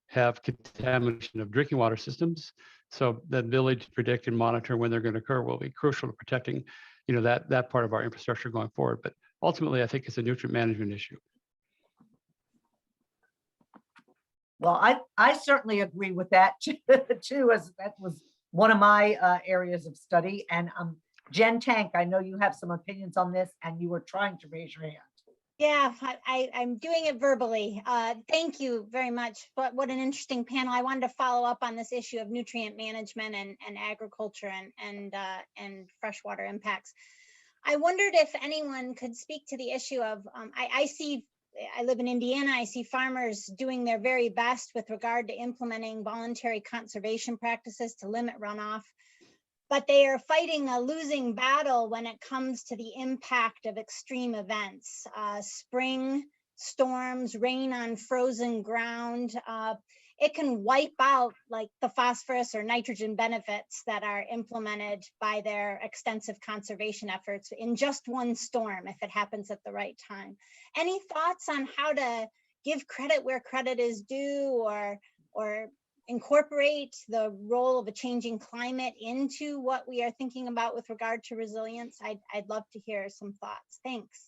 have contamination of drinking water systems. So the ability to predict and monitor when they're going to occur will be crucial to protecting, that part of our infrastructure going forward. But ultimately, I think it's a nutrient management issue. Well, I certainly agree with that too, as that was one of my areas of study. And Jen Tank, I know you have some opinions on this, and you were trying to raise your hand. Yeah, I'm doing it verbally. Thank you very much. What an interesting panel. I wanted to follow up on this issue of nutrient management and agriculture and freshwater impacts. I wondered if anyone could speak to the issue of, I live in Indiana, I see farmers doing their very best with regard to implementing voluntary conservation practices to limit runoff, but they are fighting a losing battle when it comes to the impact of extreme events, spring storms, rain on frozen ground. It can wipe out like the phosphorus or nitrogen benefits that are implemented by their extensive conservation efforts in just one storm if it happens at the right time. Any thoughts on how to give credit where credit is due, or incorporate the role of a changing climate into what we are thinking about with regard to resilience? I'd love to hear some thoughts. Thanks.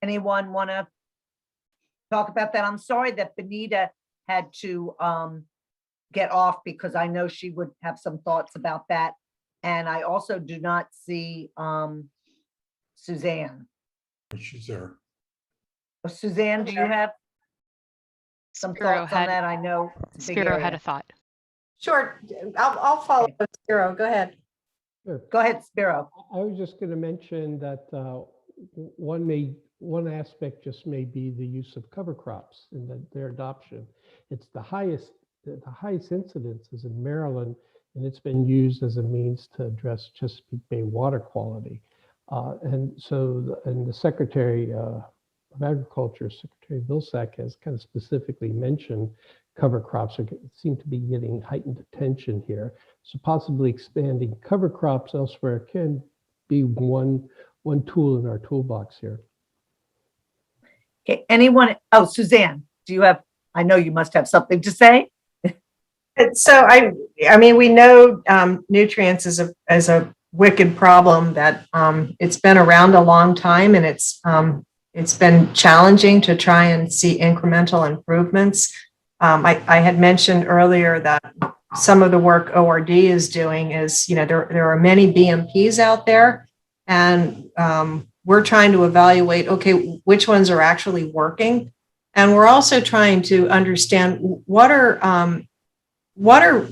Anyone want to talk about that? I'm sorry that Benita had to get off, because I know she would have some thoughts about that. And I also do not see Suzanne. She's there. Suzanne, do you have some thoughts on that? I know Spiro had a thought. Sure, I'll follow up with Spiro. Go ahead. Sure. Go ahead, Spiro. I was just going to mention that one aspect just may be the use of cover crops and their adoption. It's the highest incidence is in Maryland, and it's been used as a means to address Chesapeake Bay water quality. And the Secretary of Agriculture, Secretary Vilsack, has kind of specifically mentioned cover crops seem to be getting heightened attention here. So possibly expanding cover crops elsewhere can be one tool in our toolbox here. Okay, anyone? Oh, Suzanne, do you have? I know you must have something to say. So I mean, we know nutrients is a wicked problem that it's been around a long time, and it's been challenging to try and see incremental improvements. I had mentioned earlier that some of the work ORD is doing is, there are many BMPs out there, and we're trying to evaluate, okay, which ones are actually working. And we're also trying to understand what are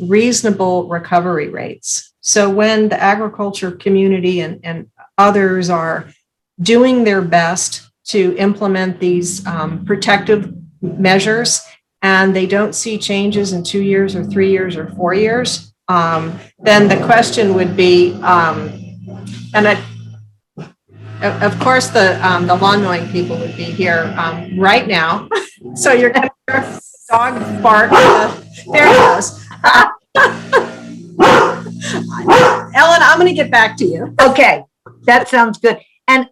reasonable recovery rates. So when the agriculture community and others are doing their best to implement these protective measures, and they don't see changes in 2 years or 3 years or 4 years, then the question would be, of course, the lawn mowing people would be here right now. So you're going to hear a dog bark. There he goes. Ellen, I'm going to get back to you. Okay, that sounds good. And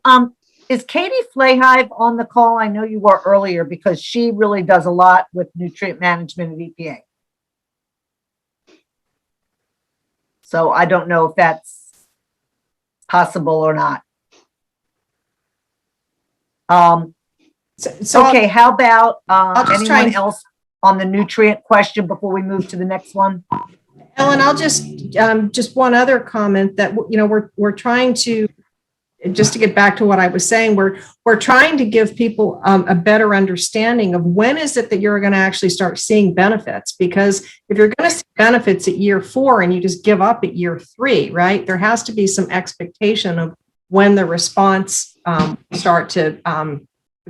is Katie Flayhive on the call? I know you were earlier, because she really does a lot with nutrient management at EPA. So I don't know if that's possible or not. Okay, how about anyone else on the nutrient question before we move to the next one? Ellen, I'll just one other comment that, we're trying to, just to get back to what I was saying, we're trying to give people a better understanding of when is it that you're going to actually start seeing benefits. Because if you're going to see benefits at year 4 and you just give up at year 3, right, there has to be some expectation of when the response start to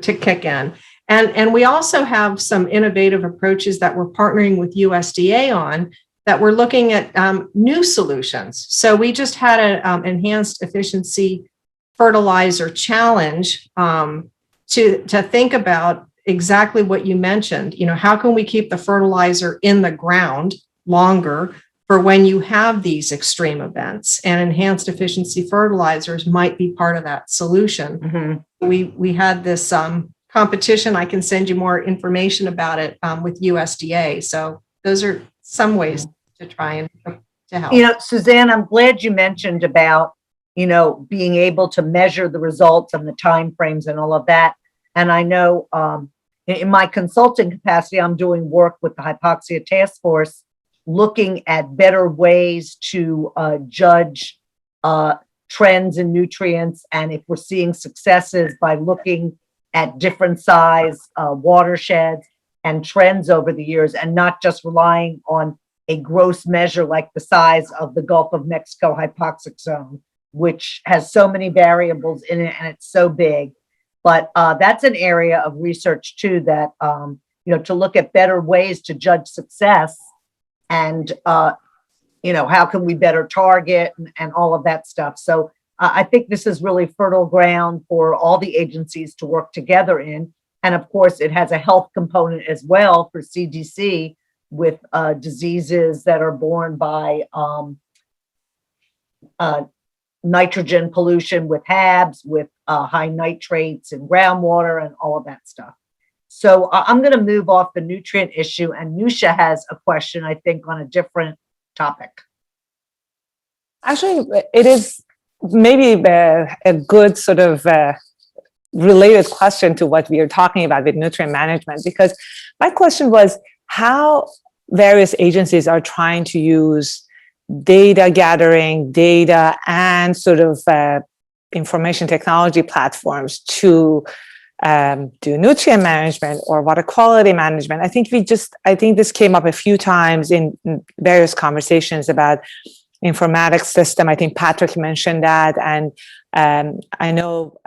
kick in. And we also have some innovative approaches that we're partnering with USDA on that we're looking at new solutions. So we just had an enhanced efficiency fertilizer challenge to think about exactly what you mentioned. You know, how can we keep the fertilizer in the ground longer for when you have these extreme events? And enhanced efficiency fertilizers might be part of that solution. We had this competition. I can send you more information about it with USDA. So those are some ways to try and to help. You know, Suzanne, I'm glad you mentioned about, you know, being able to measure the results and the timeframes and all of that. And I know in my consulting capacity, I'm doing work with the Hypoxia Task Force, looking at better ways to judge trends in nutrients, and if we're seeing successes by looking at different size watersheds and trends over the years, and not just relying on a gross measure like the size of the Gulf of Mexico hypoxic zone, which has so many variables in it and it's so big. But that's an area of research too, that, you know, to look at better ways to judge success and, you know, how can we better target and all of that stuff. So I think this is really fertile ground for all the agencies to work together in. And of course, it has a health component as well for CDC with diseases that are borne by nitrogen pollution with HABs, with high nitrates in groundwater and all of that stuff. So I'm going to move off the nutrient issue, and Nusha has a question, I think, on a different topic. Actually, it is maybe a good sort of related question to what we are talking about with nutrient management, because my question was how various agencies are trying to use data gathering, data, and sort of information technology platforms to do nutrient management or water quality management. I think this came up a few times in various conversations about informatics system. I think Patrick mentioned that, and I know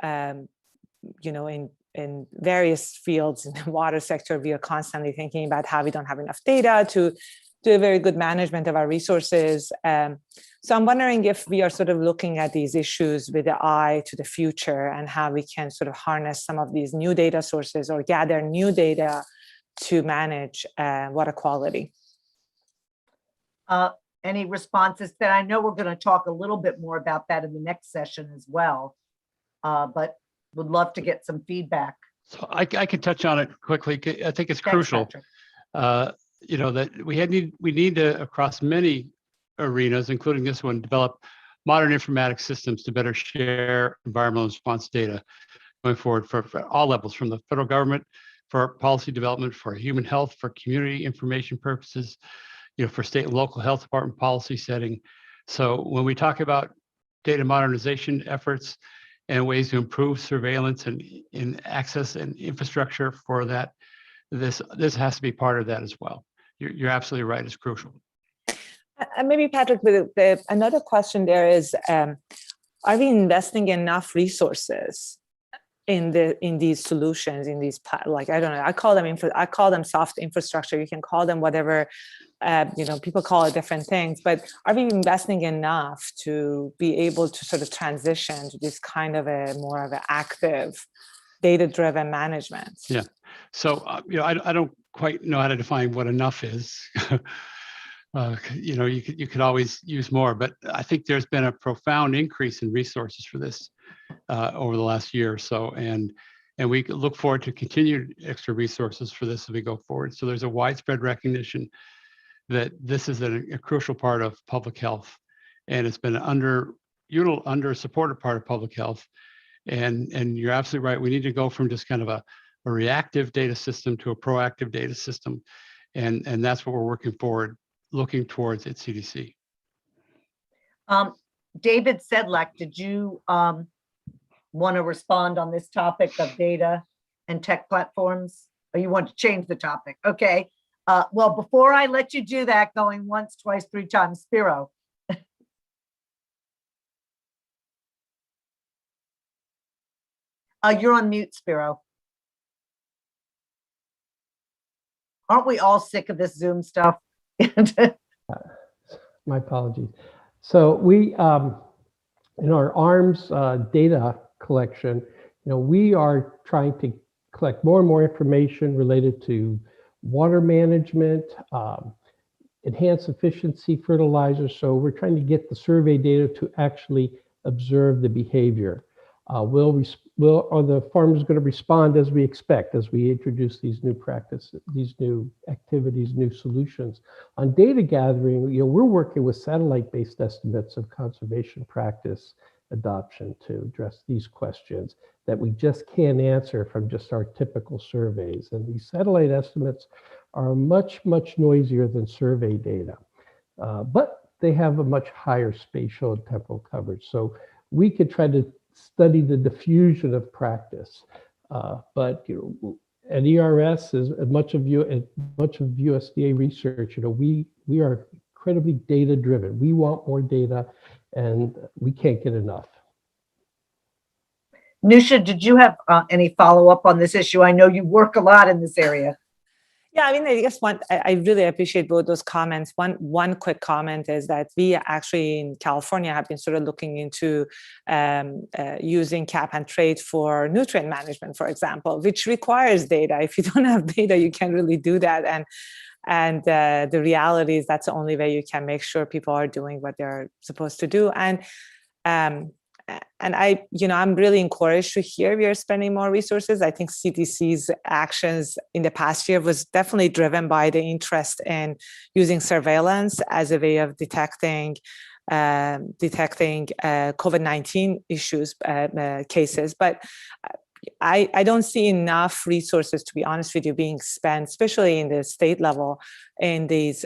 you know, in various fields in the water sector, we are constantly thinking about how we don't have enough data to do a very good management of our resources. So I'm wondering if we are sort of looking at these issues with the eye to the future and how we can sort of harness some of these new data sources or gather new data to manage water quality. Any responses? That I know we're going to talk a little bit more about that in the next session as well, but would love to get some feedback. So I can touch on it quickly. I think it's crucial. You know, that we need to, across many arenas, including this one, develop modern informatics systems to better share environmental response data going forward for all levels, from the federal government, for policy development, for human health, for community information purposes, you know, for state and local health department policy setting. So when we talk about data modernization efforts and ways to improve surveillance and in access and infrastructure for that, this has to be part of that as well. You're absolutely right, it's crucial. And maybe Patrick, another question there is, are we investing enough resources in these solutions, in these, like, I don't know, I call them soft infrastructure. You can call them whatever, you know, people call it different things, but are we investing enough to be able to sort of transition to this kind of a more of an active, data-driven management? Yeah. So, you know, I don't quite know how to define what enough is. You know, you could always use more, but I think there's been a profound increase in resources for this over the last year or so, and we look forward to continued extra resources for this as we go forward. So there's a widespread recognition that this is a crucial part of public health, and it's been under supported part of public health. And you're absolutely right. We need to go from just kind of a reactive data system to a proactive data system, and that's what we're looking towards at CDC. David Sedlak, did you want to respond on this topic of data and tech platforms, or you want to change the topic? Okay. Well, before I let you do that, going once, twice, three times, Spiro. You're on mute, Spiro. Aren't we all sick of this Zoom stuff? My apologies. So we, in our ARMS data collection, we are trying to collect more and more information related to water management, enhanced efficiency fertilizers. So we're trying to get the survey data to actually observe the behavior. Are the farmers going to respond as we expect, as we introduce these new practices, these new activities, new solutions? On data gathering, we're working with satellite-based estimates of conservation practice adoption to address these questions that we just can't answer from just our typical surveys. And these satellite estimates are much, much noisier than survey data, but they have a much higher spatial and temporal coverage. So we could try to study the diffusion of practice, but at ERS, as much of USDA research, we are incredibly data driven. We want more data, and we can't get enough. Nusha, did you have any follow-up on this issue? I know you work a lot in this area. Yeah, I mean, I guess I really appreciate both those comments. One quick comment is that we actually in California have been sort of looking into using cap and trade for nutrient management, for example, which requires data. If you don't have data, you can't really do that. And the reality is that's the only way you can make sure people are doing what they're supposed to do. And I'm really encouraged to hear we are spending more resources. I think CDC's actions in the past year was definitely driven by the interest in using surveillance as a way of detecting COVID-19 issues, cases. But I don't see enough resources, to be honest with you, being spent, especially in the state level, in these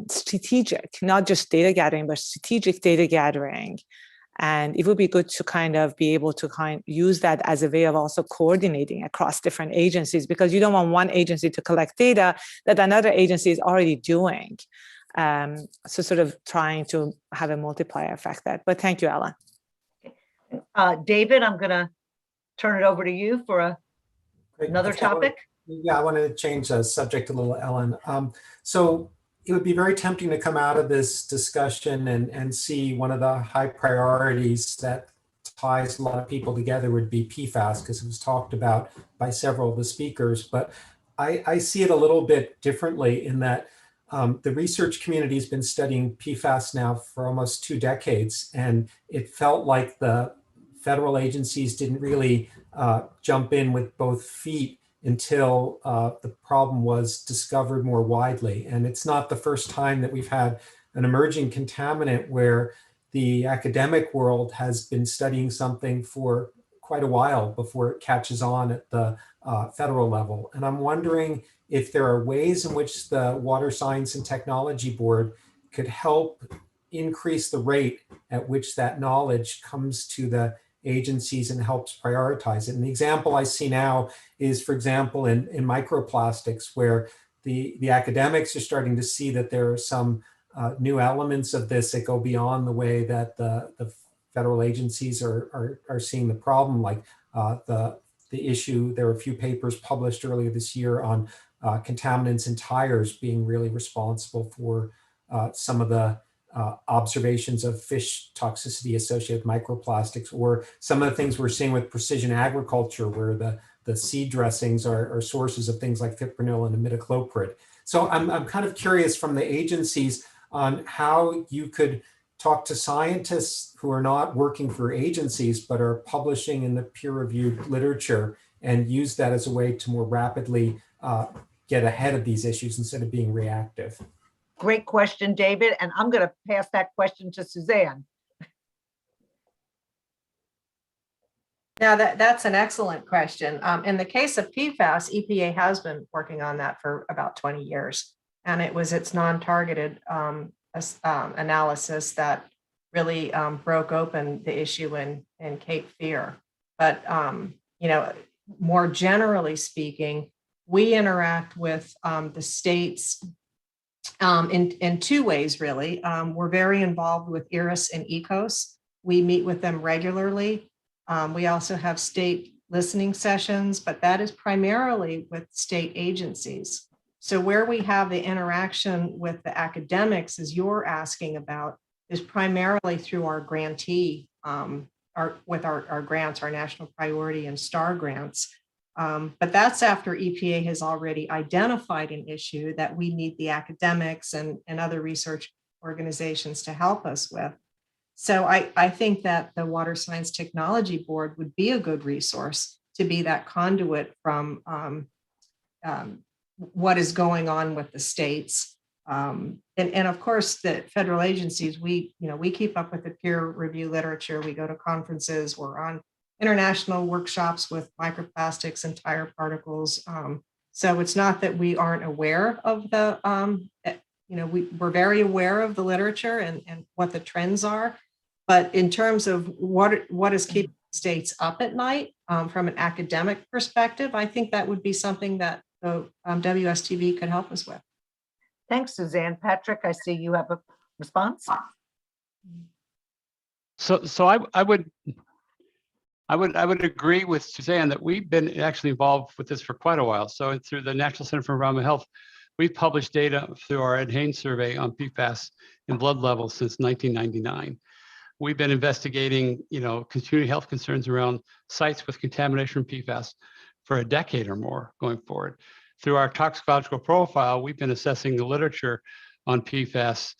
strategic, not just data gathering, but strategic data gathering. And it would be good to kind of be able to use that as a way of also coordinating across different agencies, because you don't want one agency to collect data that another agency is already doing. So sort of trying to have a multiplier effect there. But thank you, Ellen. David, I'm going to turn it over to you for another topic. I wanted to change the subject a little, Ellen. So it would be very tempting to come out of this discussion and see one of the high priorities that ties a lot of people together would be PFAS, because it was talked about by several of the speakers. But I see it a little bit differently in that the research community has been studying PFAS now for almost 2 decades, and it felt like the federal agencies didn't really jump in with both feet until the problem was discovered more widely. And it's not the first time that we've had an emerging contaminant where the academic world has been studying something for quite a while before it catches on at the federal level. And I'm wondering if there are ways in which the Water Science and Technology Board could help increase the rate at which that knowledge comes to the agencies and helps prioritize it. And the example I see now is, for example, in microplastics, where the academics are starting to see that there are some new elements of this that go beyond the way that the federal agencies are seeing the problem, like the issue. There were a few papers published earlier this year on contaminants in tires being really responsible for some of the observations of fish toxicity associated with microplastics, or some of the things we're seeing with precision agriculture, where the seed dressings are sources of things like fipronil and imidacloprid. So I'm kind of curious from the agencies on how you could talk to scientists who are not working for agencies, but are publishing in the peer-reviewed literature, and use that as a way to more rapidly get ahead of these issues instead of being reactive. Great question, David. And I'm going to pass that question to Suzanne. Yeah, that's an excellent question. In the case of PFAS, EPA has been working on that for about 20 years. And it was its non-targeted analysis that really broke open the issue in Cape Fear. But, more generally speaking, we interact with the states in 2 ways, really. We're very involved with IRIS and ECOS. We meet with them regularly. We also have state listening sessions, but that is primarily with state agencies. So where we have the interaction with the academics, as you're asking about, is primarily through our grantee, our grants, our national priority and STAR grants. But that's after EPA has already identified an issue that we need the academics and other research organizations to help us with. So I think that the Water Science Technology Board would be a good resource to be that conduit from what is going on with the states. And of course, the federal agencies, we keep up with the peer review literature. We go to conferences, we're on international workshops with microplastics and tire particles. So it's not that we aren't aware of the, we're very aware of the literature and what the trends are. But in terms of what is keeping states up at night from an academic perspective, I think that would be something that the WSTB could help us with. Thanks, Suzanne. Patrick, I see you have a response. So I would agree with Suzanne that we've been actually involved with this for quite a while. So through the National Center for Environmental Health, we've published data through our Ed Haynes survey on PFAS in blood levels since 1999. We've been investigating, community health concerns around sites with contamination from PFAS for a decade or more going forward. Through our toxicological profile, we've been assessing the literature on PFAS,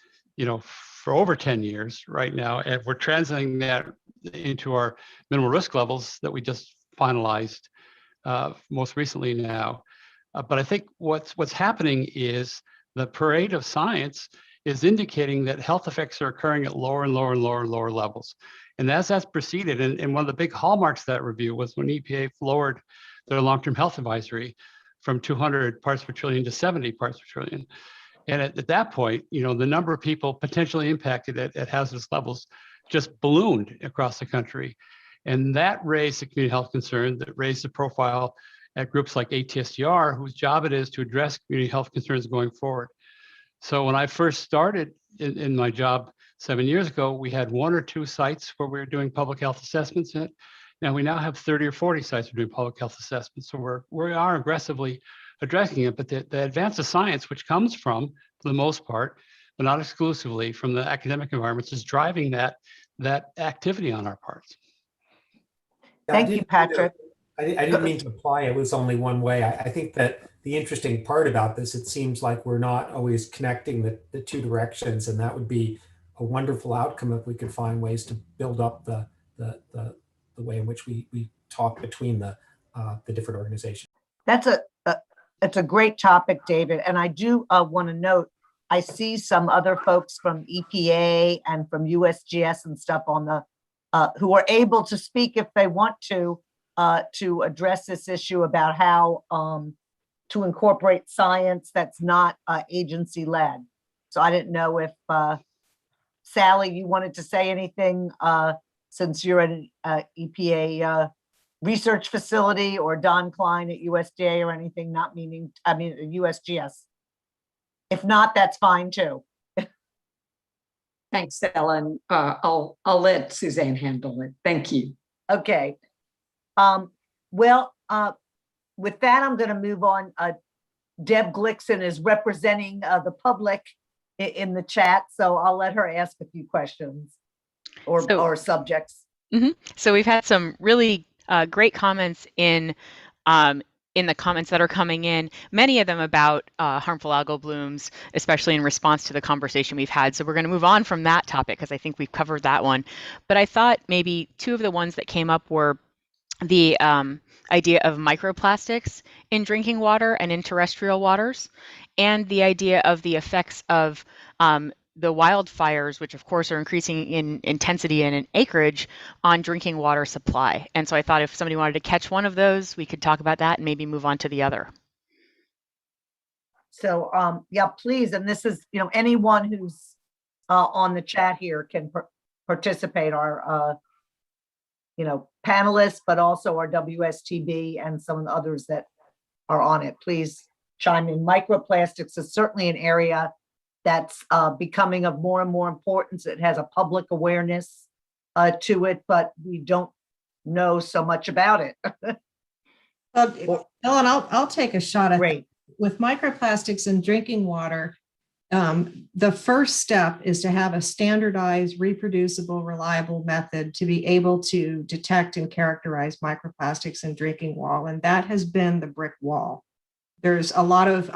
for over 10 years right now, and we're translating that into our minimal risk levels that we just finalized most recently now. But I think what's happening is the parade of science is indicating that health effects are occurring at lower and lower and lower and lower levels. And as that's proceeded, and one of the big hallmarks of that review was when EPA lowered their long-term health advisory from 200 parts per trillion to 70 parts per trillion. And at that point, the number of people potentially impacted at hazardous levels just ballooned across the country. And that raised the community health concern, that raised the profile at groups like ATSDR, whose job it is to address community health concerns going forward. So when I first started in my job 7 years ago, we had 1 or 2 sites where we were doing public health assessments in it. Now we now have 30 or 40 sites that are doing public health assessments. So we are aggressively addressing it, but the advance of science, which comes from, for the most part, but not exclusively, from the academic environments, is driving that activity on our parts. Thank you, Patrick. I didn't mean to imply it was only one way. I think that the interesting part about this, it seems like we're not always connecting the two directions, and that would be a wonderful outcome if we could find ways to build up the way in which we talk between the different organizations. It's a great topic, David. And I do want to note, I see some other folks from EPA and from USGS and stuff on the who are able to speak if they want to address this issue about how to incorporate science that's not agency led. So I didn't know if Sally, you wanted to say anything since you're at an EPA research facility, or Don Klein at USDA or anything, USGS. If not, that's fine too. Thanks, Ellen. I'll let Suzanne handle it. Thank you. Okay. With that, I'm going to move on. Deb Glickson is representing the public in the chat, so I'll let her ask a few questions or subjects. So we've had some really great comments in the comments that are coming in, many of them about harmful algal blooms, especially in response to the conversation we've had. So we're going to move on from that topic because I think we've covered that one. But I thought maybe 2 of the ones that came up were the idea of microplastics in drinking water and in terrestrial waters, and the idea of the effects of the wildfires, which of course are increasing in intensity and in acreage, on drinking water supply. And so I thought if somebody wanted to catch one of those, we could talk about that and maybe move on to the other. So yeah, please. And this is, anyone who's on the chat here can participate, our panelists, but also our WSTB and some of the others that are on it. Please chime in. Microplastics is certainly an area that's becoming of more and more importance. It has a public awareness to it, but we don't know so much about it. Ellen, I'll take a shot at Great. with microplastics in drinking water, the first step is to have a standardized, reproducible, reliable method to be able to detect and characterize microplastics in drinking water, and that has been the brick wall. There's a lot of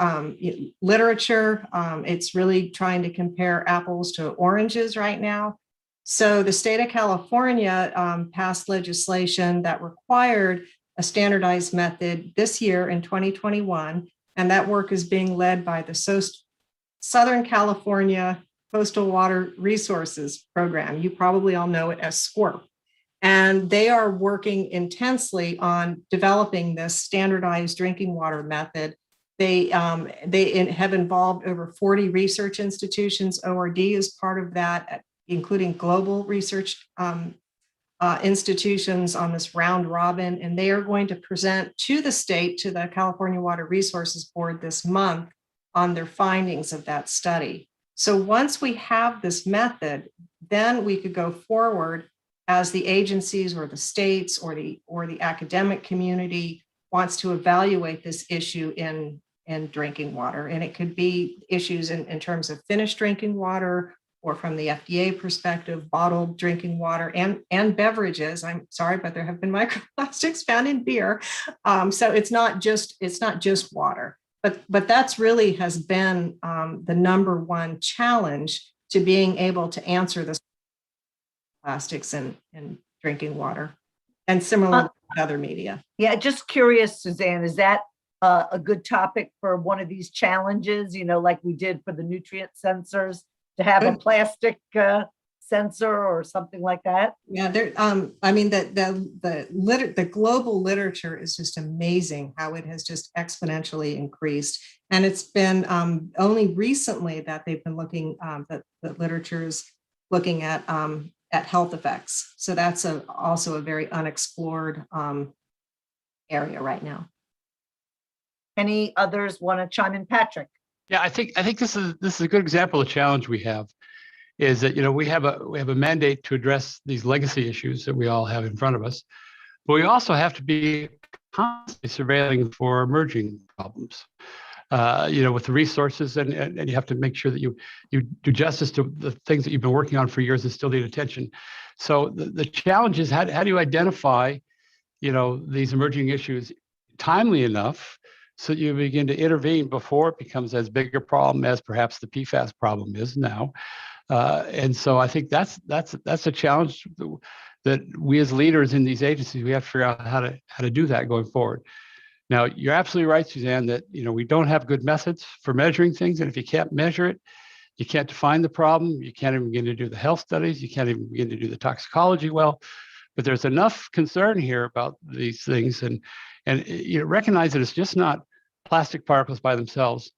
literature. It's really trying to compare apples to oranges right now. So the state of California passed legislation that required a standardized method this year in 2021, and that work is being led by the Southern California Coastal Water Resources Program. You probably all know it as SQUIRP. And they are working intensely on developing this standardized drinking water method. They have involved over 40 research institutions. ORD is part of that, including global research institutions on this round robin. And they are going to present to the state, to the California Water Resources Board this month on their findings of that study. So once we have this method, then we could go forward as the agencies or the states or the academic community wants to evaluate this issue in drinking water. And it could be issues in terms of finished drinking water, or from the FDA perspective, bottled drinking water and beverages. I'm sorry, but there have been microplastics found in beer. So it's not just water, but that's really has been the number one challenge to being able to answer this plastics in drinking water, and similar with other media. Yeah, just curious, Suzanne, is that a good topic for one of these challenges, like we did for the nutrient sensors, to have a plastic sensor or something like that? Yeah, I mean, the global literature is just amazing how it has just exponentially increased. And it's been only recently that they've been looking, that the literature is looking at health effects. So that's also a very unexplored area right now. Any others want to chime in? Patrick? Yeah, I think this is a good example of the challenge we have, is that we have a mandate to address these legacy issues that we all have in front of us, but we also have to be constantly surveilling for emerging problems. With the resources, and you have to make sure that you do justice to the things that you've been working on for years that still need attention. So the challenge is how do you identify these emerging issues timely enough so that you begin to intervene before it becomes as big a problem as perhaps the PFAS problem is now. And so I think that's a challenge that we as leaders in these agencies, we have to figure out how to do that going forward. Now, you're absolutely right, Suzanne, that we don't have good methods for measuring things, and if you can't measure it, you can't define the problem. You can't even begin to do the health studies. You can't even begin to do the toxicology well. But there's enough concern here about these things, and recognize that it's just not plastic particles by themselves.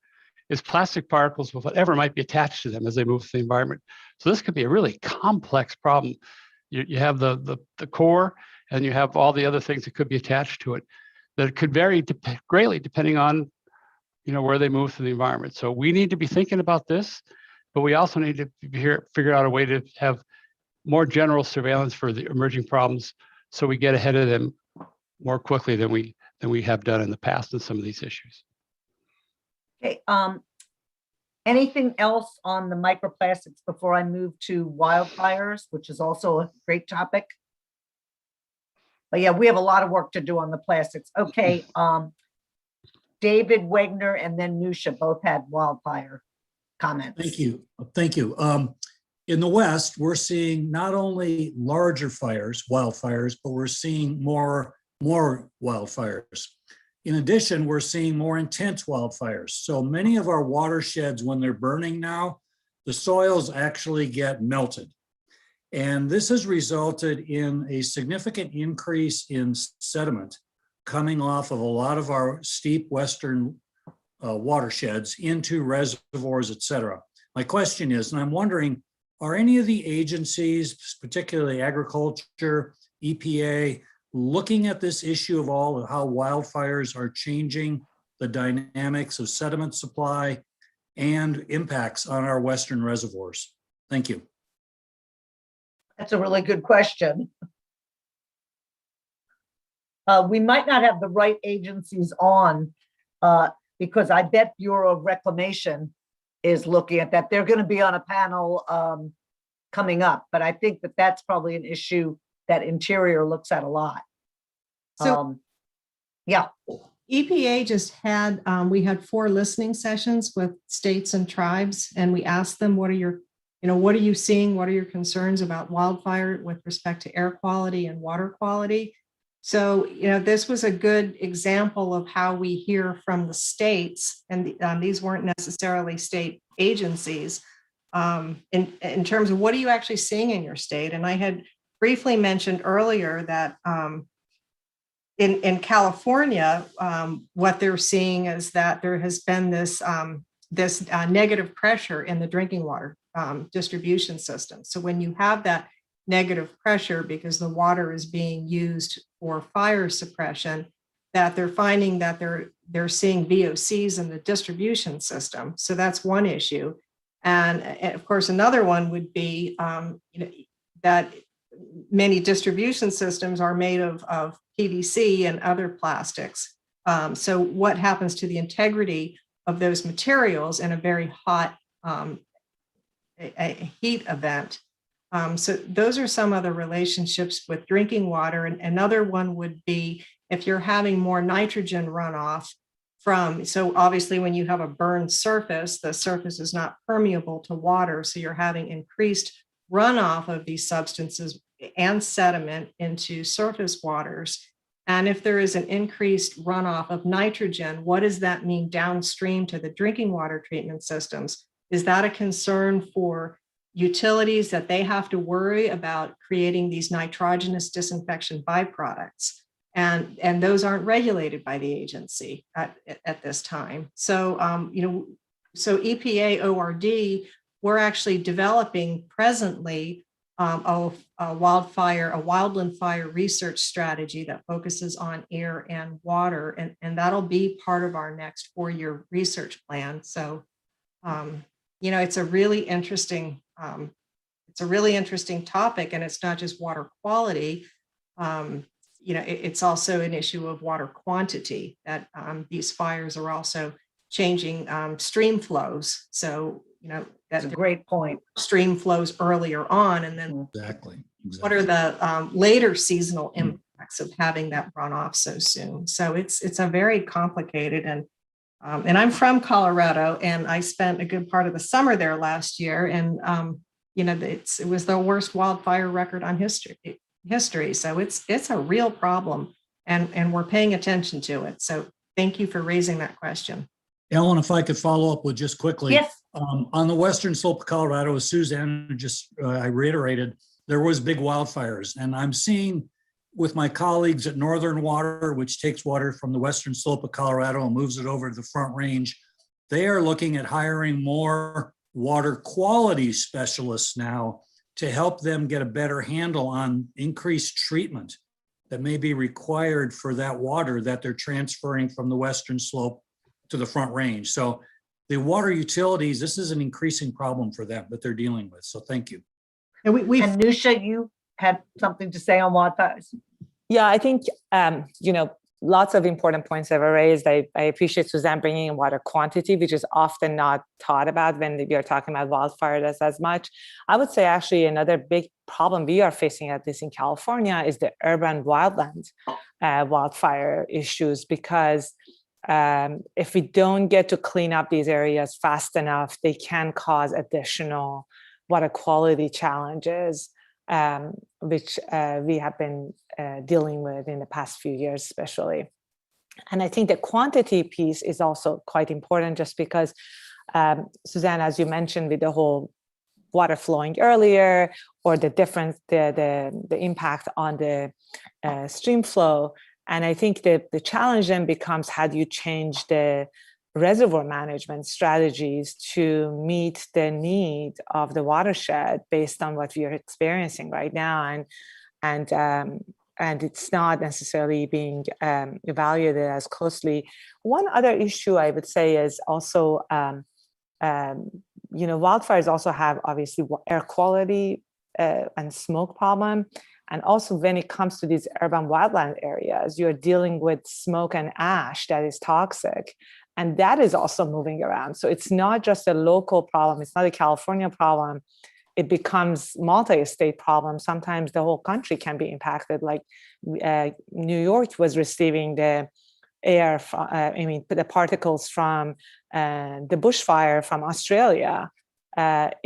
It's plastic particles with whatever might be attached to them as they move through the environment. So this could be a really complex problem. You have the core, and you have all the other things that could be attached to it, that could vary greatly depending on where they move through the environment. So we need to be thinking about this, but we also need to figure out a way to have more general surveillance for the emerging problems, so we get ahead of them more quickly than we have done in the past in some of these issues. Okay. Anything else on the microplastics before I move to wildfires, which is also a great topic? But yeah, we have a lot of work to do on the plastics. Okay. David Wegner and then Nusha both had wildfire comments. Thank you. Thank you. In the West, we're seeing not only larger wildfires, but we're seeing more wildfires. In addition, we're seeing more intense wildfires. So many of our watersheds, when they're burning now, the soils actually get melted. And this has resulted in a significant increase in sediment coming off of a lot of our steep Western watersheds into reservoirs, et cetera. My question is, and I'm wondering, are any of the agencies, particularly agriculture, EPA, looking at this issue of how wildfires are changing the dynamics of sediment supply and impacts on our Western reservoirs? Thank you. That's a really good question. We might not have the right agencies on. because I bet Bureau of Reclamation is looking at that. They're going to be on a panel coming up, but I think that that's probably an issue that Interior looks at a lot. So yeah. EPA just had, we had 4 listening sessions with states and tribes, and we asked them, what are your, what are you seeing? What are your concerns about wildfire with respect to air quality and water quality? So, this was a good example of how we hear from the states, and these weren't necessarily state agencies, in terms of what are you actually seeing in your state? And I had briefly mentioned earlier that in California, what they're seeing is that there has been this negative pressure in the drinking water distribution system. So when you have that negative pressure because the water is being used for fire suppression, that they're finding that they're seeing VOCs in the distribution system. So that's one issue. And of course, another one would be that many distribution systems are made of PVC and other plastics. So what happens to the integrity of those materials in a very hot a heat event? So those are some of the relationships with drinking water. And another one would be if you're having more nitrogen runoff from, so obviously when you have a burned surface, the surface is not permeable to water. So you're having increased runoff of these substances and sediment into surface waters. And if there is an increased runoff of nitrogen, what does that mean downstream to the drinking water treatment systems? Is that a concern for utilities that they have to worry about creating these nitrogenous disinfection byproducts? And those aren't regulated by the agency at this time. So, so EPA ORD, we're actually developing presently a wildland fire research strategy that focuses on air and water, and that'll be part of our next 4-year research plan. So, it's a really interesting topic, and it's not just water quality. It's also an issue of water quantity, that these fires are also changing stream flows. So, that's a great point. Stream flows earlier on, and then Exactly. what are the later seasonal impacts of having that runoff so soon? So it's a very complicated, and I'm from Colorado, and I spent a good part of the summer there last year, and it was the worst wildfire record on history. So it's a real problem, and we're paying attention to it. So thank you for raising that question. Ellen, if I could follow up with just quickly. Yes. On the western slope of Colorado, as Suzanne just I reiterated, there was big wildfires, and I'm seeing with my colleagues at Northern Water, which takes water from the western slope of Colorado and moves it over to the Front Range, they are looking at hiring more water quality specialists now to help them get a better handle on increased treatment that may be required for that water that they're transferring from the western slope to the Front Range. So the water utilities, this is an increasing problem for them that they're dealing with. So thank you. And Nusha, you had something to say on wildfires. Yeah, I think, lots of important points that were raised. I appreciate Suzanne bringing in water quantity, which is often not thought about when we are talking about wildfires as much. I would say actually another big problem we are facing at this in California is the urban wildland wildfire issues, because if we don't get to clean up these areas fast enough, they can cause additional water quality challenges, which we have been dealing with in the past few years, especially. And I think the quantity piece is also quite important, just because, Suzanne, as you mentioned, with the whole water flowing earlier, or the difference, the impact on the stream flow. And I think that the challenge then becomes, how do you change the reservoir management strategies to meet the need of the watershed based on what we are experiencing right now, and it's not necessarily being evaluated as closely. One other issue I would say is also, wildfires also have obviously air quality and smoke problem. And also when it comes to these urban wildland areas, you're dealing with smoke and ash that is toxic. And that is also moving around. So it's not just a local problem. It's not a California problem. It becomes multi-state problem. Sometimes the whole country can be impacted. Like New York was receiving the air, the particles from the bushfire from Australia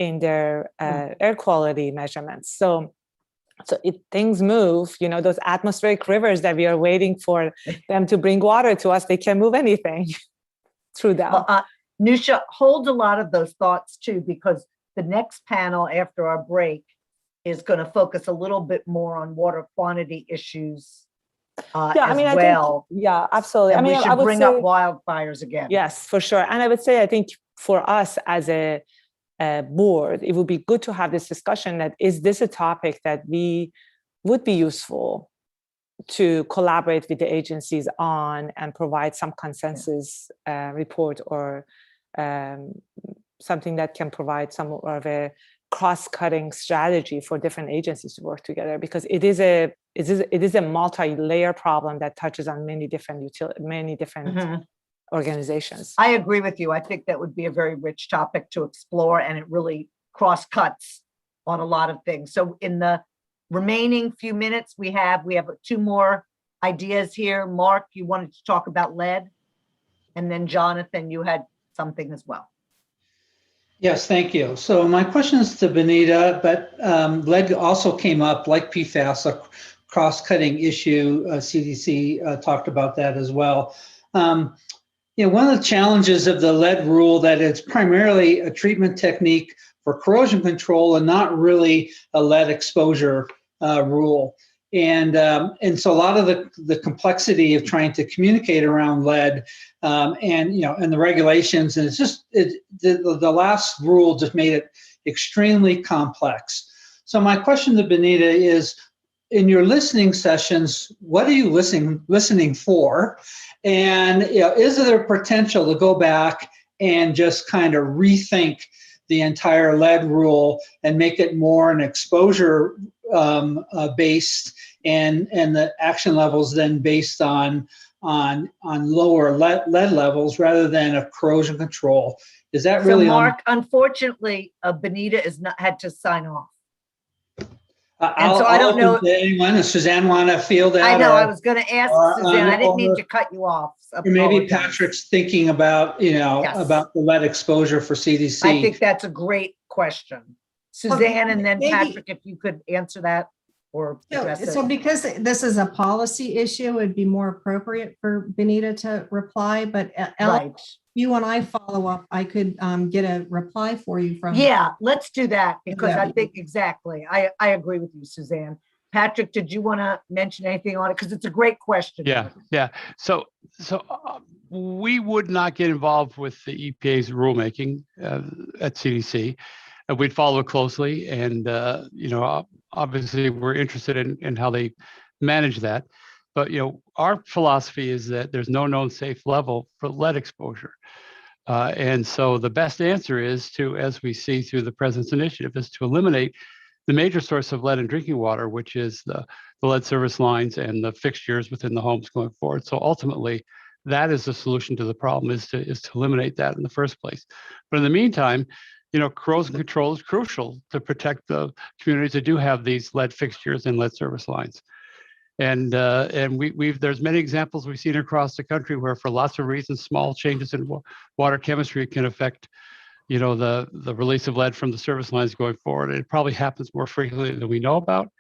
in their air quality measurements. So things move, those atmospheric rivers that we are waiting for them to bring water to us, they can move anything through them. Well, Nusha, hold a lot of those thoughts too, because the next panel after our break is going to focus a little bit more on water quantity issues as well. Yeah, absolutely. And we should bring up wildfires again. Yes, for sure. And I would say, I think for us as a board, it would be good to have this discussion that is this a topic that we would be useful to collaborate with the agencies on and provide some consensus report or something that can provide some of a cross-cutting strategy for different agencies to work together, because it is a multi-layer problem that touches on many different organizations. I agree with you. I think that would be a very rich topic to explore, and it really cross-cuts on a lot of things. So in the remaining few minutes we have 2 more ideas here. Mark, you wanted to talk about lead, and then Jonathan, you had something as well. Yes, thank you. So my question is to Benita, but lead also came up like PFAS, a cross-cutting issue. CDC talked about that as well. One of the challenges of the lead rule that it's primarily a treatment technique for corrosion control and not really a lead exposure rule. And so a lot of the complexity of trying to communicate around lead and the regulations, and it's just the last rule just made it extremely complex. So my question to Benita is, in your listening sessions, what are you listening for? And is there potential to go back and just kind of rethink the entire lead rule and make it more an exposure based and the action levels then based on lower lead levels rather than a corrosion control? Is that really? So Mark, unfortunately, Benita had to sign off. I don't know. Anyone? Does Suzanne want to field that? I know. I was going to ask Suzanne. I didn't mean to cut you off. Or maybe Patrick's thinking about about the lead exposure for CDC. I think that's a great question, Suzanne, and then Patrick, if you could answer that or address it. So because this is a policy issue, it'd be more appropriate for Benita to reply. But Ellen, you and I follow up, I could get a reply for you from. Yeah, let's do that, because I think exactly. I agree with you, Suzanne. Patrick, did you want to mention anything on it? Because it's a great question. Yeah. So we would not get involved with the EPA's rulemaking at CDC. We'd follow it closely, and obviously we're interested in how they manage that. But our philosophy is that there's no known safe level for lead exposure, and so the best answer is to, as we see through the President's initiative, is to eliminate the major source of lead in drinking water, which is the lead service lines and the fixtures within the homes going forward. So ultimately, that is the solution to the problem: is to eliminate that in the first place. But in the meantime, corrosion control is crucial to protect the communities that do have these lead fixtures and lead service lines. And there's many examples we've seen across the country where, for lots of reasons, small changes in water chemistry can affect, the release of lead from the service lines going forward. It probably happens more frequently than we know about,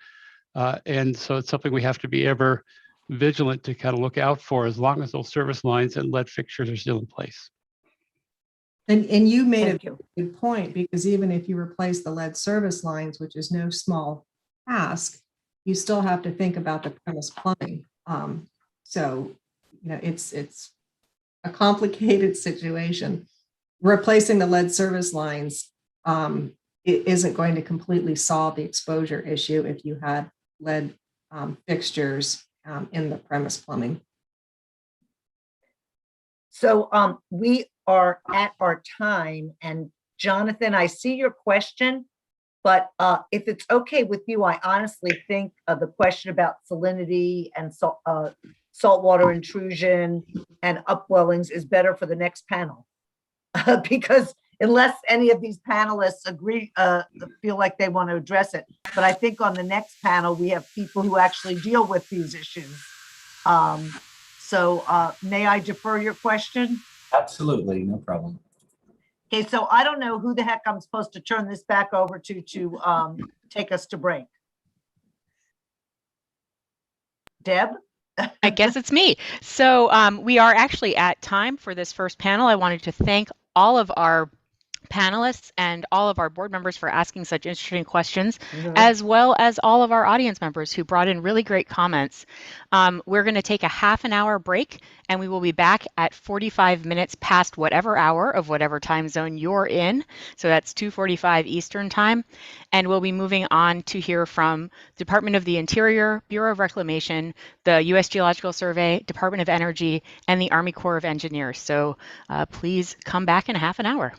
and so it's something we have to be ever vigilant to kind of look out for, as long as those service lines and lead fixtures are still in place. And you made a good point, because even if you replace the lead service lines, which is no small task, you still have to think about the premise plumbing. So, it's a complicated situation. Replacing the lead service lines it isn't going to completely solve the exposure issue if you had lead fixtures in the premise plumbing. So we are at our time, and Jonathan, I see your question, but if it's okay with you, I honestly think the question about salinity and saltwater intrusion and upwellings is better for the next panel. Because unless any of these panelists agree, feel like they want to address it. But I think on the next panel, we have people who actually deal with these issues. May I defer your question? Absolutely, no problem. Okay, so I don't know who the heck I'm supposed to turn this back over to take us to break. Deb? I guess it's me. So we are actually at time for this first panel. I wanted to thank all of our panelists and all of our board members for asking such interesting questions, as well as all of our audience members who brought in really great comments. We're going to take a half an hour break, and we will be back at 45 minutes past whatever hour of whatever time zone you're in. So that's 2:45 Eastern time. And we'll be moving on to hear from Department of the Interior, Bureau of Reclamation, the U.S. Geological Survey, Department of Energy, and the Army Corps of Engineers. So please come back in a half an hour.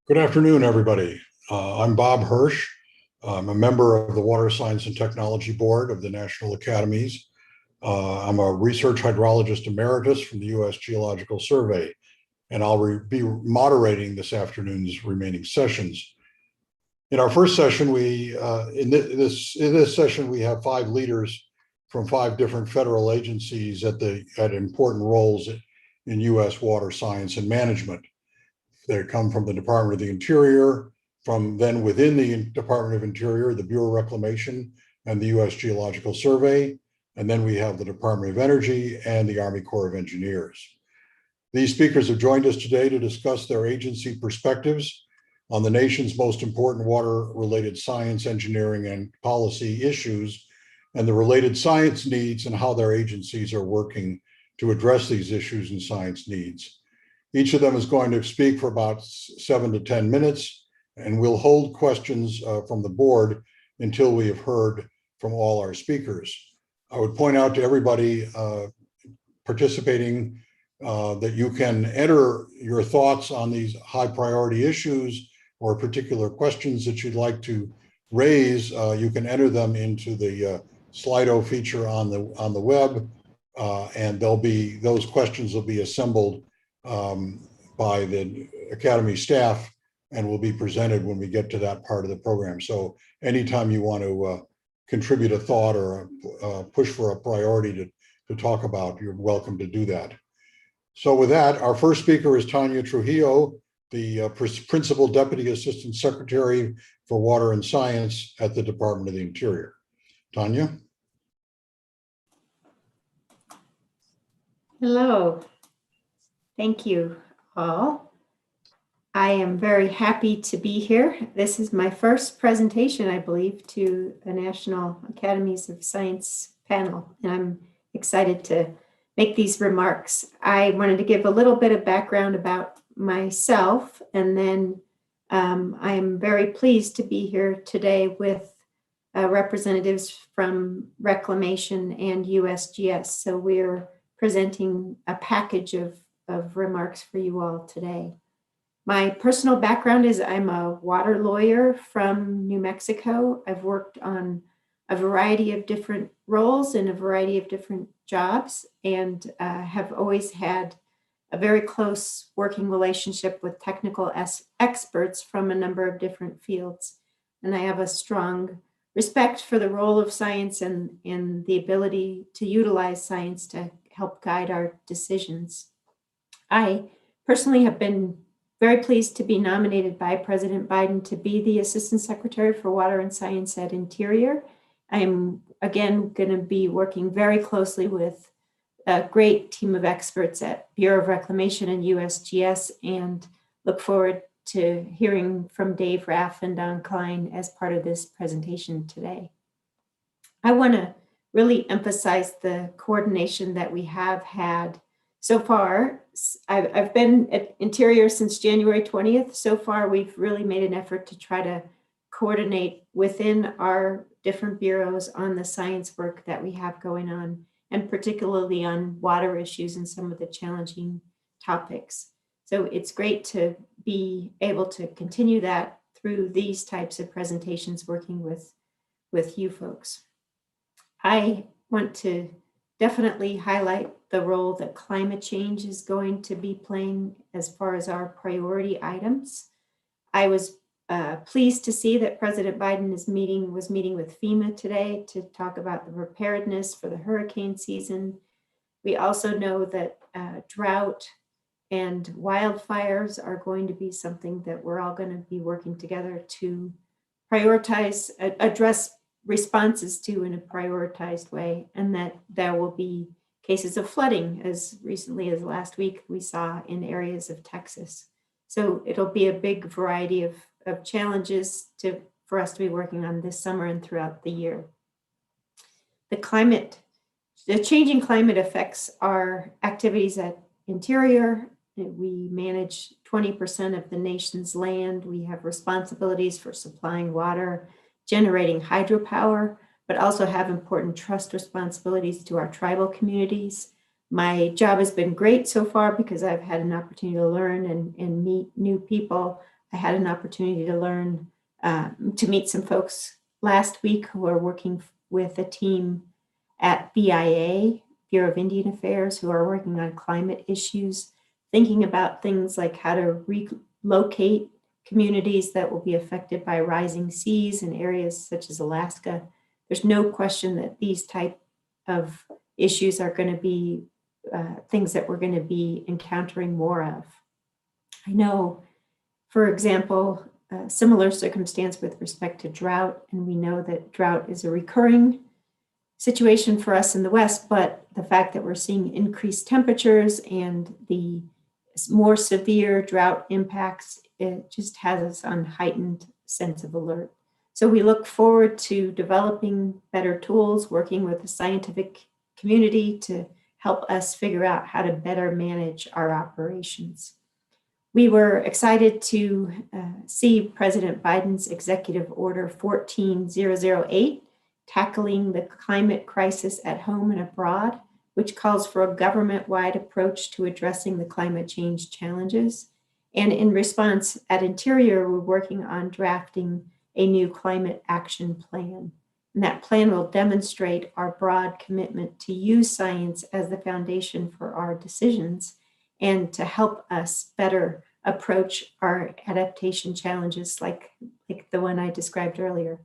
Good afternoon, everybody. I'm Bob Hirsch. I'm a member of the Water Science and Technology Board of the National Academies. I'm a research hydrologist emeritus from the U.S. Geological Survey, and I'll be moderating this afternoon's remaining sessions. In our first session, in this session, we have 5 leaders from 5 different federal agencies at important roles in U.S. water science and management. They come from the Department of the Interior, from then within the Department of Interior, the Bureau of Reclamation and the U.S. Geological Survey, and then we have the Department of Energy and the Army Corps of Engineers. These speakers have joined us today to discuss their agency perspectives on the nation's most important water-related science, engineering, and policy issues, and the related science needs and how their agencies are working to address these issues and science needs. Each of them is going to speak for about 7 to 10 minutes, and we'll hold questions from the board until we have heard from all our speakers. I would point out to everybody participating that you can enter your thoughts on these high priority issues or particular questions that you'd like to raise. You can enter them into the Slido feature on the web, and those questions will be assembled by the Academy staff and will be presented when we get to that part of the program. So anytime you want to contribute a thought or push for a priority to talk about, you're welcome to do that. So with that, our first speaker is Tanya Trujillo, the Principal Deputy Assistant Secretary for Water and Science at the Department of the Interior. Tanya? Hello. Thank you all. I am very happy to be here. This is my first presentation, I believe, to the National Academies of Science panel, and I'm excited to make these remarks. I wanted to give a little bit of background about myself, and then I am very pleased to be here today with representatives from Reclamation and USGS. So we're presenting a package of remarks for you all today. My personal background is I'm a water lawyer from New Mexico. I've worked on a variety of different roles in a variety of different jobs, and have always had a very close working relationship with technical experts from a number of different fields. And I have a strong respect for the role of science and the ability to utilize science to help guide our decisions. I personally have been very pleased to be nominated by President Biden to be the Assistant Secretary for Water and Science at Interior. I'm again going to be working very closely with a great team of experts at Bureau of Reclamation and USGS, and look forward to hearing from Dave Raff and Don Klein as part of this presentation today. I want to really emphasize the coordination that we have had so far. I've been at Interior since January 20th. So far, we've really made an effort to try to coordinate within our different bureaus on the science work that we have going on, and particularly on water issues and some of the challenging topics. So it's great to be able to continue that through these types of presentations, working with you folks. I want to definitely highlight the role that climate change is going to be playing as far as our priority items. I was pleased to see that President Biden was meeting with FEMA today to talk about the preparedness for the hurricane season. We also know that drought and wildfires are going to be something that we're all going to be working together to prioritize, address responses to in a prioritized way, and that there will be cases of flooding as recently as last week we saw in areas of Texas. So it'll be a big variety of challenges for us to be working on this summer and throughout the year. The changing climate affects our activities at Interior. We manage 20% of the nation's land. We have responsibilities for supplying water, generating hydropower, but also have important trust responsibilities to our tribal communities. My job has been great so far because I've had an opportunity to learn and meet new people I had an opportunity to learn, to meet some folks last week who are working with a team at BIA, Bureau of Indian Affairs, who are working on climate issues, thinking about things like how to relocate communities that will be affected by rising seas in areas such as Alaska. There's no question that these type of issues are going to be things that we're going to be encountering more of. I know, for example, a similar circumstance with respect to drought, and we know that drought is a recurring situation for us in the West, but the fact that we're seeing increased temperatures and the more severe drought impacts, it just has us on heightened sense of alert. So we look forward to developing better tools, working with the scientific community to help us figure out how to better manage our operations. We were excited to see President Biden's Executive Order 14008, Tackling the Climate Crisis at Home and Abroad, which calls for a government-wide approach to addressing the climate change challenges. And in response, at Interior, we're working on drafting a new climate action plan. And that plan will demonstrate our broad commitment to use science as the foundation for our decisions and to help us better approach our adaptation challenges like the one I described earlier.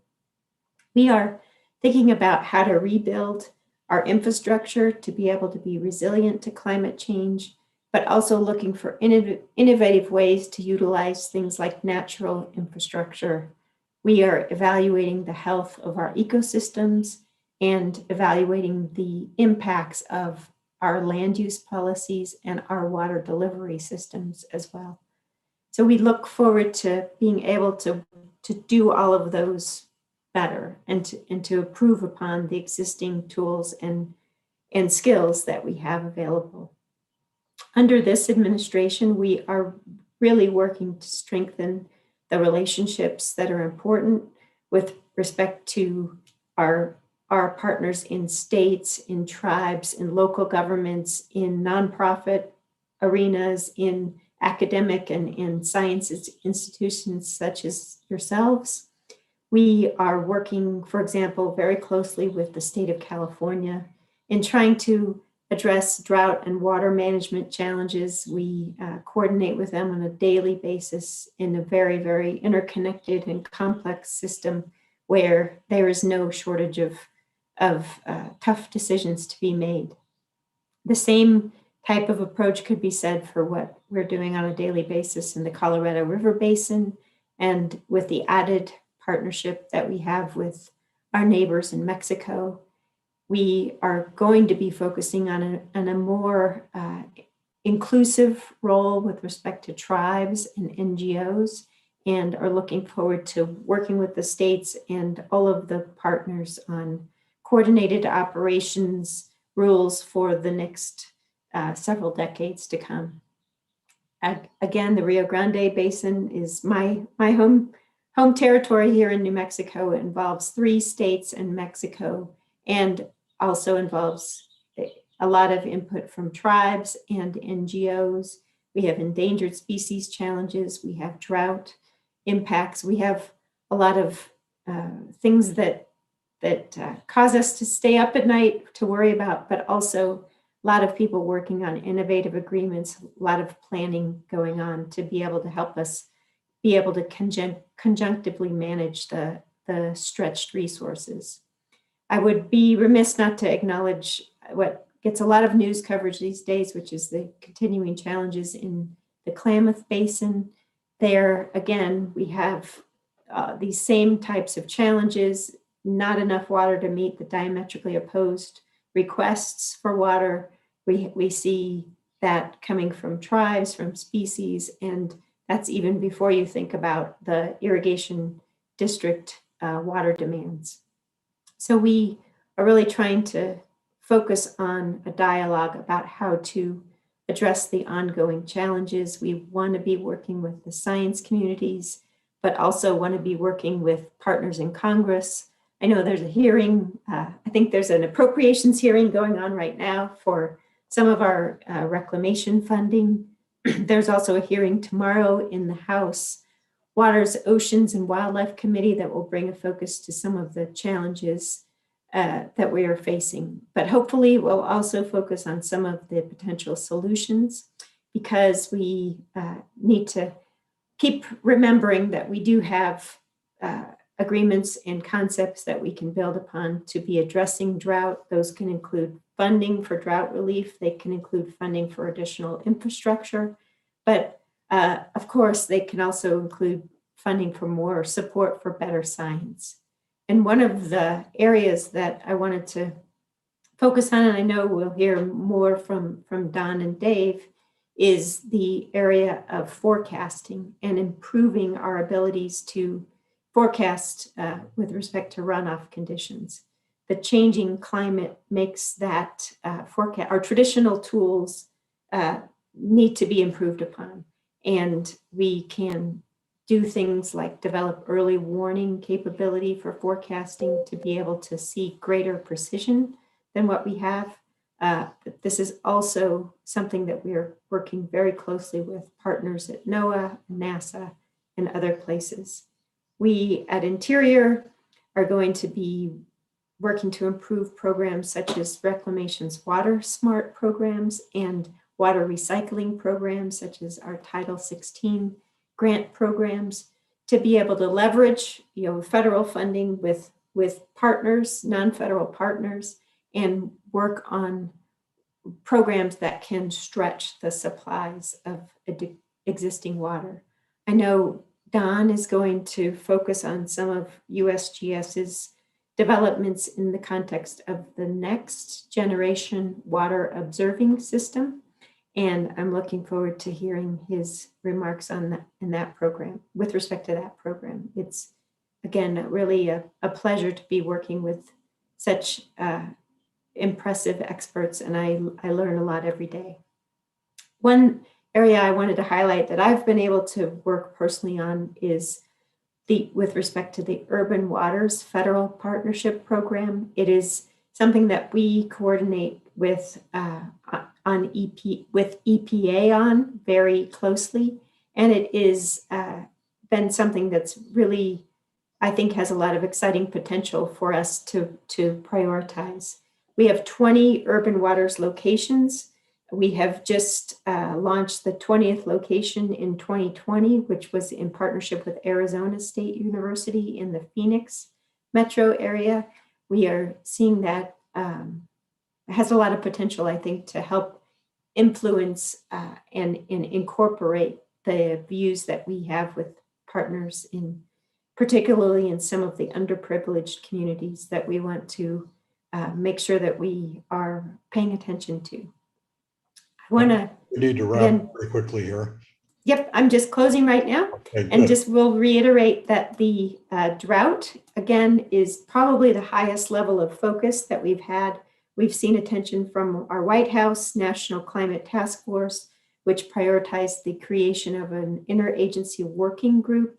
We are thinking about how to rebuild our infrastructure to be able to be resilient to climate change, but also looking for innovative ways to utilize things like natural infrastructure. We are evaluating the health of our ecosystems and evaluating the impacts of our land use policies and our water delivery systems as well. So we look forward to being able to do all of those better and to improve upon the existing tools and skills that we have available. Under this administration, we are really working to strengthen the relationships that are important with respect to our partners in states, in tribes, in local governments, in nonprofit arenas, in academic and in science institutions such as yourselves. We are working, for example, very closely with the state of California in trying to address drought and water management challenges. We coordinate with them on a daily basis in a very, very interconnected and complex system where there is no shortage of tough decisions to be made. The same type of approach could be said for what we're doing on a daily basis in the Colorado River Basin and with the added partnership that we have with our neighbors in Mexico. We are going to be focusing on a more inclusive role with respect to tribes and NGOs, and are looking forward to working with the states and all of the partners on coordinated operations rules for the next several decades to come. Again, the Rio Grande Basin is my home territory here in New Mexico. It involves 3 states and Mexico, and also involves a lot of input from tribes and NGOs. We have endangered species challenges. We have drought impacts. We have a lot of things that cause us to stay up at night to worry about, but also a lot of people working on innovative agreements, a lot of planning going on to be able to help us be able to conjunctively manage the stretched resources. I would be remiss not to acknowledge what gets a lot of news coverage these days, which is the continuing challenges in the Klamath Basin. There, again, we have these same types of challenges, not enough water to meet the diametrically opposed requests for water. We see that coming from tribes, from species, and that's even before you think about the irrigation district water demands. So we are really trying to focus on a dialogue about how to address the ongoing challenges. We want to be working with the science communities, but also want to be working with partners in Congress. I know there's a hearing, I think there's an appropriations hearing going on right now for some of our reclamation funding. There's also a hearing tomorrow in the House Waters, Oceans, and Wildlife Committee that will bring a focus to some of the challenges that we are facing. But hopefully we'll also focus on some of the potential solutions, because we need to keep remembering that we do have agreements and concepts that we can build upon to be addressing drought. Those can include funding for drought relief. They can include funding for additional infrastructure. But of course, they can also include funding for more support for better science. And one of the areas that I wanted to focus on, and I know we'll hear more from Don and Dave, is the area of forecasting and improving our abilities to forecast with respect to runoff conditions. The changing climate makes that forecast, our traditional tools need to be improved upon. And we can do things like develop early warning capability for forecasting to be able to see greater precision than what we have. But this is also something that we are working very closely with partners at NOAA, NASA, and other places. We at Interior are going to be working to improve programs such as Reclamation's Water Smart programs and water recycling programs such as our Title 16 grant programs, to be able to leverage federal funding with partners, non-federal partners, and work on programs that can stretch the supplies of existing water. I know Don is going to focus on some of USGS's developments in the context of the next generation water observing system. And I'm looking forward to hearing his remarks on that in that program, with respect to that program. It's, again, really a pleasure to be working with such impressive experts, and I learn a lot every day. One area I wanted to highlight that I've been able to work personally on is with respect to the Urban Waters Federal Partnership Program. It is something that we coordinate with EPA on very closely, and it is been something that's really, I think, has a lot of exciting potential for us to prioritize. We have 20 urban waters locations. We have just launched the 20th location in 2020, which was in partnership with Arizona State University in the Phoenix metro area. We are seeing that has a lot of potential, I think, to help influence and incorporate the views that we have with partners, particularly in some of the underprivileged communities that we want to make sure that we are paying attention to. We need to wrap very quickly here. Yep, I'm just closing right now. Okay, and good. just will reiterate that the drought, again, is probably the highest level of focus that we've had. We've seen attention from our White House National Climate Task Force, which prioritized the creation of an interagency working group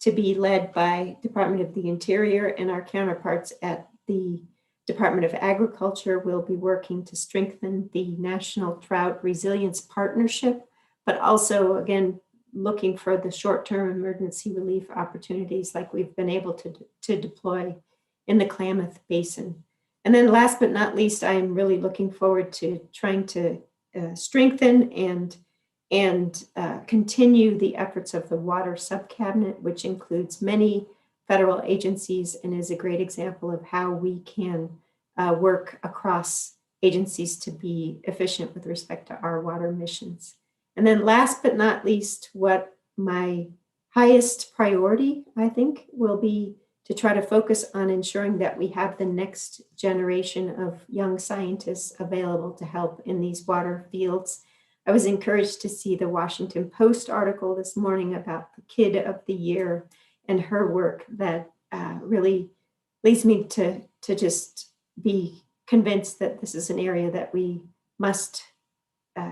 to be led by Department of the Interior, and our counterparts at the Department of Agriculture will be working to strengthen the National Drought Resilience Partnership, but also, again, looking for the short-term emergency relief opportunities like we've been able to deploy in the Klamath Basin. And then last but not least, I'm really looking forward to trying to strengthen and continue the efforts of the Water Subcabinet, which includes many federal agencies and is a great example of how we can work across agencies to be efficient with respect to our water missions. And then last but not least, what my highest priority, I think, will be to try to focus on ensuring that we have the next generation of young scientists available to help in these water fields. I was encouraged to see the Washington Post article this morning about the Kid of the Year and her work that really leads me to just be convinced that this is an area that we must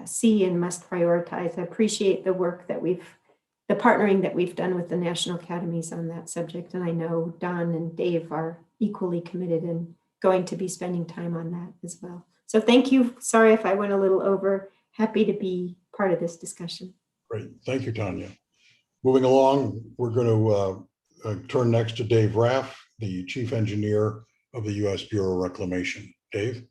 see and must prioritize. I appreciate the work that the partnering that we've done with the National Academies on that subject. And I know Don and Dave are equally committed and going to be spending time on that as well. So thank you. Sorry if I went a little over. Happy to be part of this discussion. Great. Thank you, Tanya. Moving along, we're going to turn next to Dave Raff, the Chief Engineer of the U.S. Bureau of Reclamation. Dave?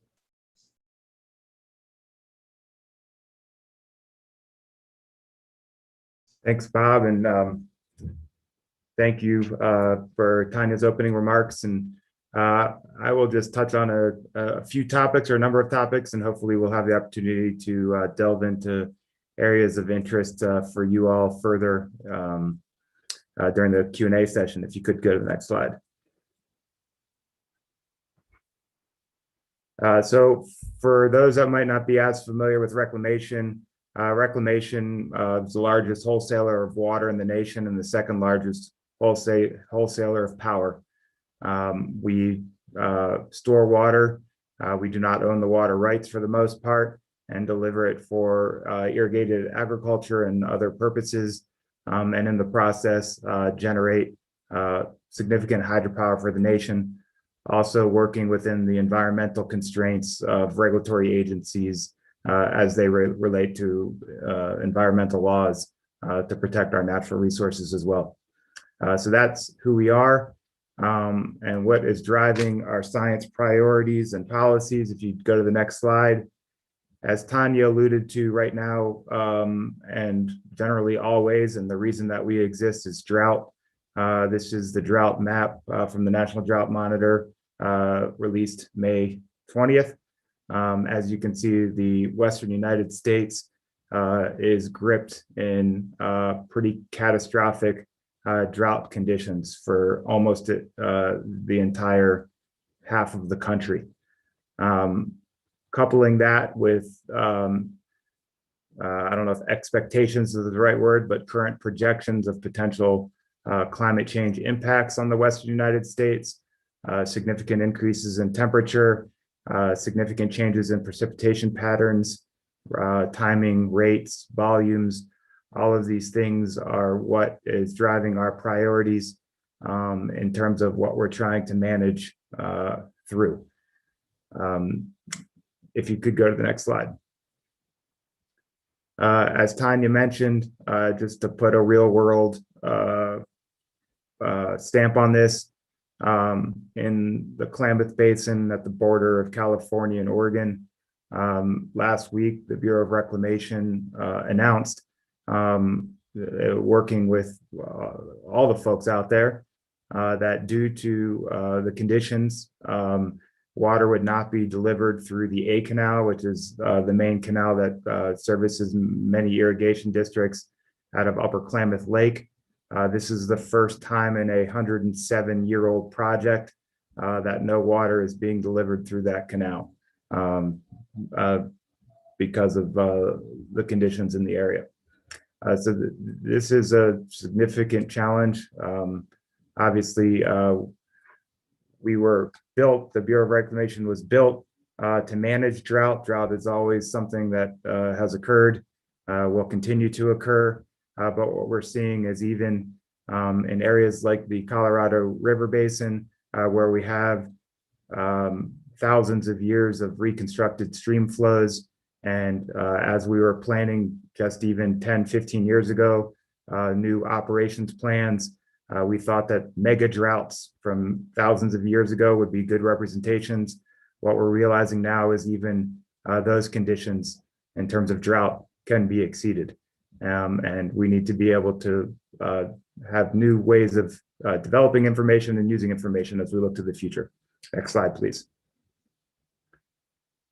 Thanks, Bob, and thank you for Tanya's opening remarks. And I will just touch on a few topics or a number of topics, and hopefully we'll have the opportunity to delve into areas of interest for you all further during the Q&A session. If you could go to the next slide. So for those that might not be as familiar with Reclamation, Reclamation is the largest wholesaler of water in the nation and the second largest wholesaler of power. We store water. We do not own the water rights for the most part and deliver it for irrigated agriculture and other purposes. And in the process, generate significant hydropower for the nation. Also working within the environmental constraints of regulatory agencies as they relate to environmental laws to protect our natural resources as well. So that's who we are and what is driving our science priorities and policies. If you go to the next slide, as Tanya alluded to right now, and generally always, and the reason that we exist is drought. This is the drought map from the National Drought Monitor, released May 20th. As you can see, the Western United States is gripped in pretty catastrophic drought conditions for almost the entire half of the country. Coupling that with, I don't know if expectations is the right word, but current projections of potential climate change impacts on the Western United States, significant increases in temperature, significant changes in precipitation patterns, timing, rates, volumes. All of these things are what is driving our priorities in terms of what we're trying to manage through. If you could go to the next slide. As Tanya mentioned, just to put a real world stamp on this, in the Klamath Basin at the border of California and Oregon, last week, the Bureau of Reclamation announced, working with all the folks out there, that due to the conditions, water would not be delivered through the A Canal, which is the main canal that services many irrigation districts out of Upper Klamath Lake. This is the first time in a 107-year-old project that no water is being delivered through that canal because of the conditions in the area. So this is a significant challenge. Obviously, we were built, the Bureau of Reclamation was built to manage drought. Drought is always something that has occurred, will continue to occur. But what we're seeing is even in areas like the Colorado River Basin, where we have thousands of years of reconstructed stream flows. And as we were planning just even 10, 15 years ago, new operations plans, we thought that mega droughts from thousands of years ago would be good representations. What we're realizing now is even those conditions in terms of drought can be exceeded. And we need to be able to have new ways of developing information and using information as we look to the future. Next slide, please.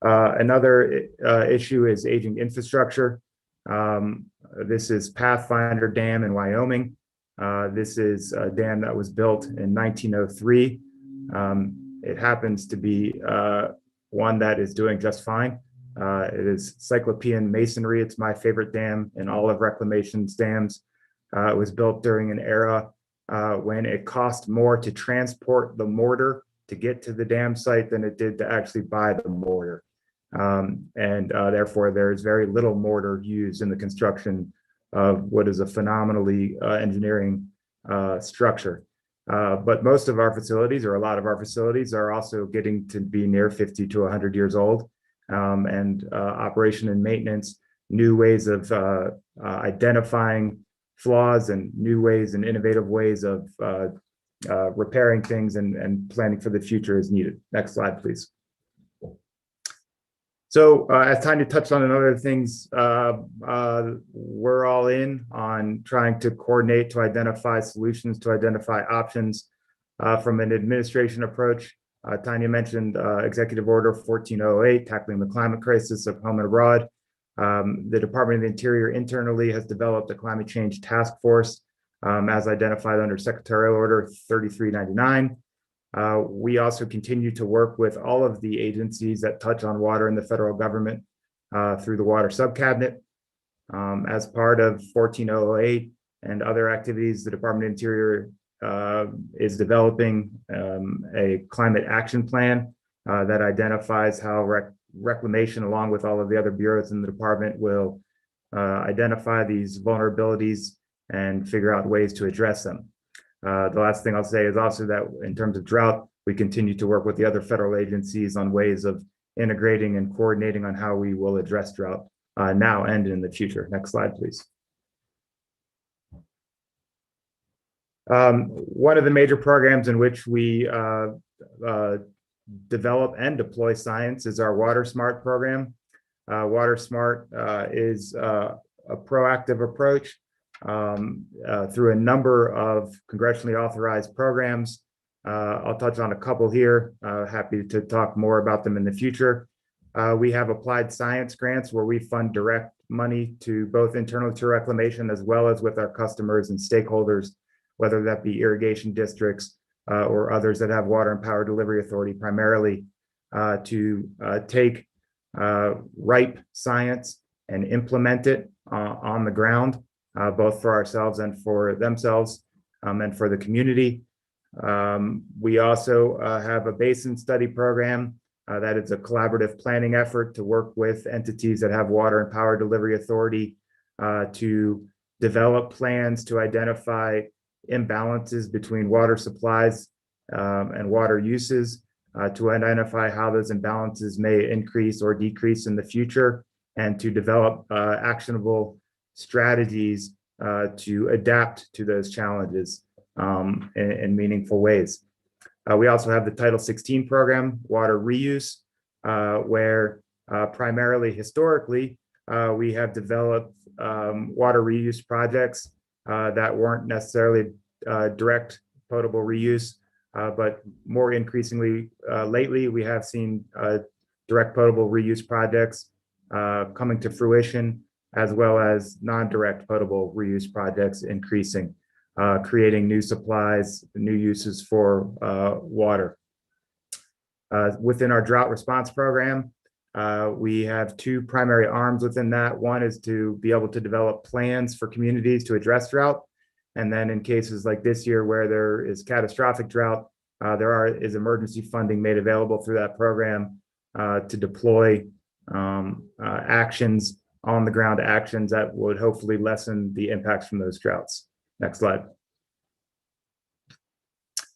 Another issue is aging infrastructure. This is Pathfinder Dam in Wyoming. This is a dam that was built in 1903. It happens to be one that is doing just fine. It is Cyclopean masonry. It's my favorite dam in all of Reclamation's dams. It was built during an era when it cost more to transport the mortar to get to the dam site than it did to actually buy the mortar. Therefore, there is very little mortar used in the construction of what is a phenomenally engineering structure. But most of our facilities, or a lot of our facilities, are also getting to be near 50 to 100 years old. Operation and maintenance, new ways of identifying flaws and new ways and innovative ways of repairing things and planning for the future as needed. Next slide, please. So as Tanya touched on and other things, we're all in on trying to coordinate to identify solutions, to identify options from an administration approach. Tanya mentioned Executive Order 1408, tackling the climate crisis of home and abroad. The Department of the Interior internally has developed a climate change task force as identified under Secretarial Order 3399. We also continue to work with all of the agencies that touch on water in the federal government through the Water Subcabinet. As part of 1408 and other activities, the Department of Interior is developing a climate action plan that identifies how reclamation, along with all of the other bureaus in the department, will identify these vulnerabilities and figure out ways to address them. The last thing I'll say is also that in terms of drought, we continue to work with the other federal agencies on ways of integrating and coordinating on how we will address drought now and in the future. Next slide, please. One of the major programs in which we develop and deploy science is our Water Smart program. Water Smart is a proactive approach through a number of congressionally authorized programs. I'll touch on a couple here. Happy to talk more about them in the future. We have applied science grants where we fund direct money to both internal to reclamation as well as with our customers and stakeholders, whether that be irrigation districts or others that have water and power delivery authority, primarily to take ripe science and implement it on the ground, both for ourselves and for themselves and for the community. We also have a basin study program that is a collaborative planning effort to work with entities that have water and power delivery authority to develop plans to identify imbalances between water supplies and water uses, to identify how those imbalances may increase or decrease in the future, and to develop actionable strategies to adapt to those challenges in meaningful ways. We also have the Title 16 program, water reuse, where primarily historically, we have developed water reuse projects that weren't necessarily direct potable reuse, but more increasingly lately, we have seen direct potable reuse projects coming to fruition, as well as non-direct potable reuse projects increasing, creating new supplies, new uses for water. Within our drought response program, we have two primary arms within that. One is to be able to develop plans for communities to address drought. And then in cases like this year where there is catastrophic drought, there is emergency funding made available through that program to deploy actions, on the ground actions that would hopefully lessen the impacts from those droughts. Next slide.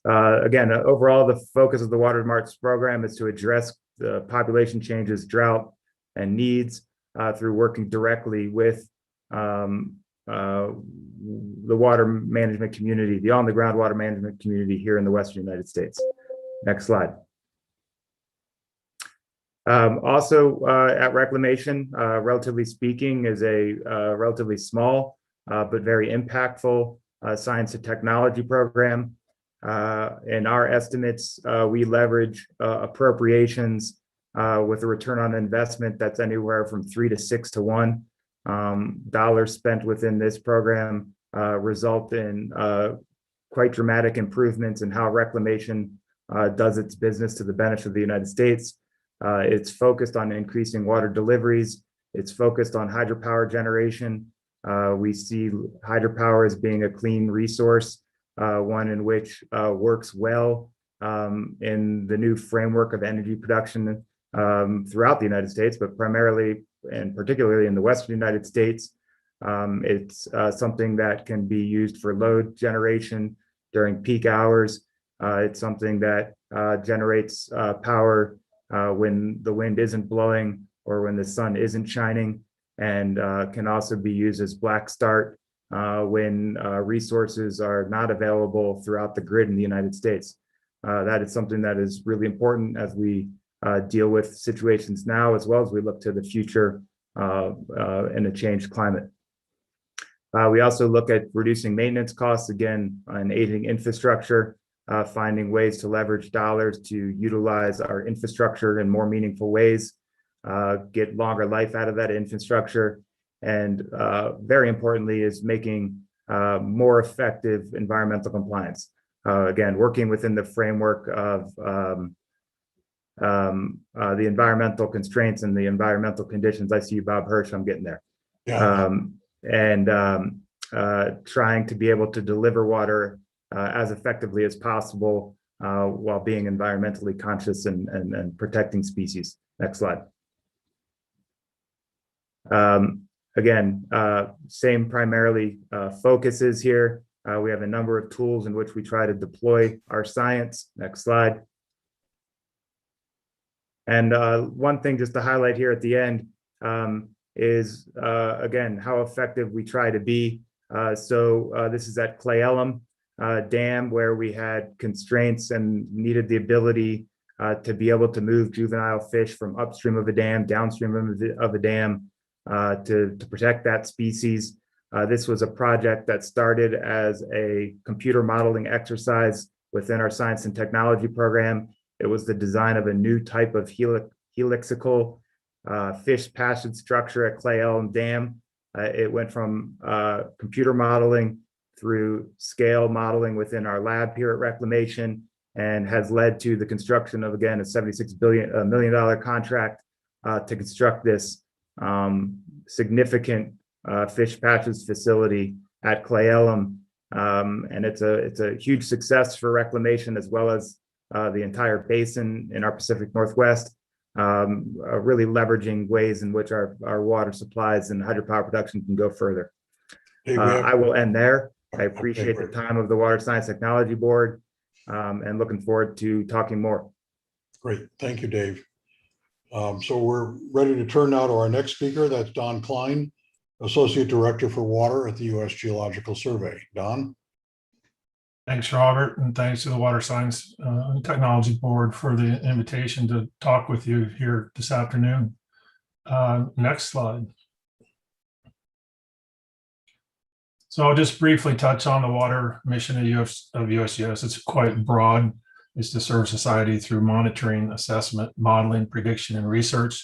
Again, overall, the focus of the Water Smarts program is to address the population changes, drought, and needs through working directly with the water management community, the on-the-ground water management community here in the Western United States. Next slide. Also at Reclamation, relatively speaking, is a relatively small but very impactful science and technology program. In our estimates, we leverage appropriations with a return on investment that's anywhere from 3 to 6 to 1. Dollars spent within this program result in quite dramatic improvements in how reclamation does its business to the benefit of the United States. It's focused on increasing water deliveries. It's focused on hydropower generation. We see hydropower as being a clean resource, one in which works well in the new framework of energy production throughout the United States, but primarily and particularly in the Western United States. It's something that can be used for load generation during peak hours. It's something that generates power when the wind isn't blowing or when the sun isn't shining, and can also be used as black start when resources are not available throughout the grid in the United States. That is something that is really important as we deal with situations now, as well as we look to the future in a changed climate. We also look at reducing maintenance costs, again, and aging infrastructure, finding ways to leverage dollars to utilize our infrastructure in more meaningful ways, get longer life out of that infrastructure, and very importantly is making more effective environmental compliance. Again, working within the framework of the environmental constraints and the environmental conditions. I see you, Bob Hirsch, I'm getting there. Yeah. Trying to be able to deliver water as effectively as possible while being environmentally conscious and protecting species. Next slide. Again, same primarily focuses here. We have a number of tools in which we try to deploy our science. Next slide. And one thing just to highlight here at the end is, again, how effective we try to be. This is at Clay Elum Dam, where we had constraints and needed the ability to be able to move juvenile fish from upstream of a dam, downstream of a dam to protect that species. This was a project that started as a computer modeling exercise within our science and technology program. It was the design of a new type of helixical fish passage structure at Clay Elum Dam. It went from computer modeling through scale modeling within our lab here at Reclamation, and has led to the construction of, again, a $76 million contract to construct this significant fish patches facility at Clay Elum. And it's a huge success for Reclamation, as well as the entire basin in our Pacific Northwest, really leveraging ways in which our water supplies and hydropower production can go further. Hey, I will end there. I Okay, appreciate the great. time of the Water Science Technology Board, and looking forward to talking more. Great, thank you, Dave. So we're ready to turn now to our next speaker. That's Don Klein, Associate Director for Water at the U.S. Geological Survey. Don? Thanks, Robert, and thanks to the Water Science and Technology Board for the invitation to talk with you here this afternoon. Next slide. So I'll just briefly touch on the water mission of USGS. It's quite broad. It's to serve society through monitoring, assessment, modeling, prediction, and research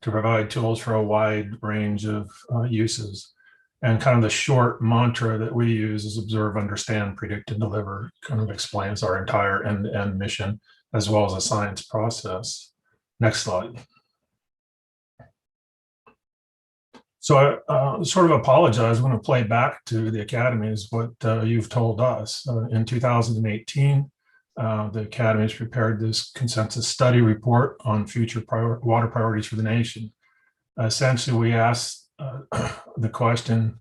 to provide tools for a wide range of uses. And kind of the short mantra that we use is observe, understand, predict, and deliver. Kind of explains our entire end-to-end mission, as well as a science process. Next slide. So I sort of apologize. I'm going to play back to the academies what you've told us. In 2018, the academies prepared this consensus study report on future water priorities for the nation. Essentially, we asked the question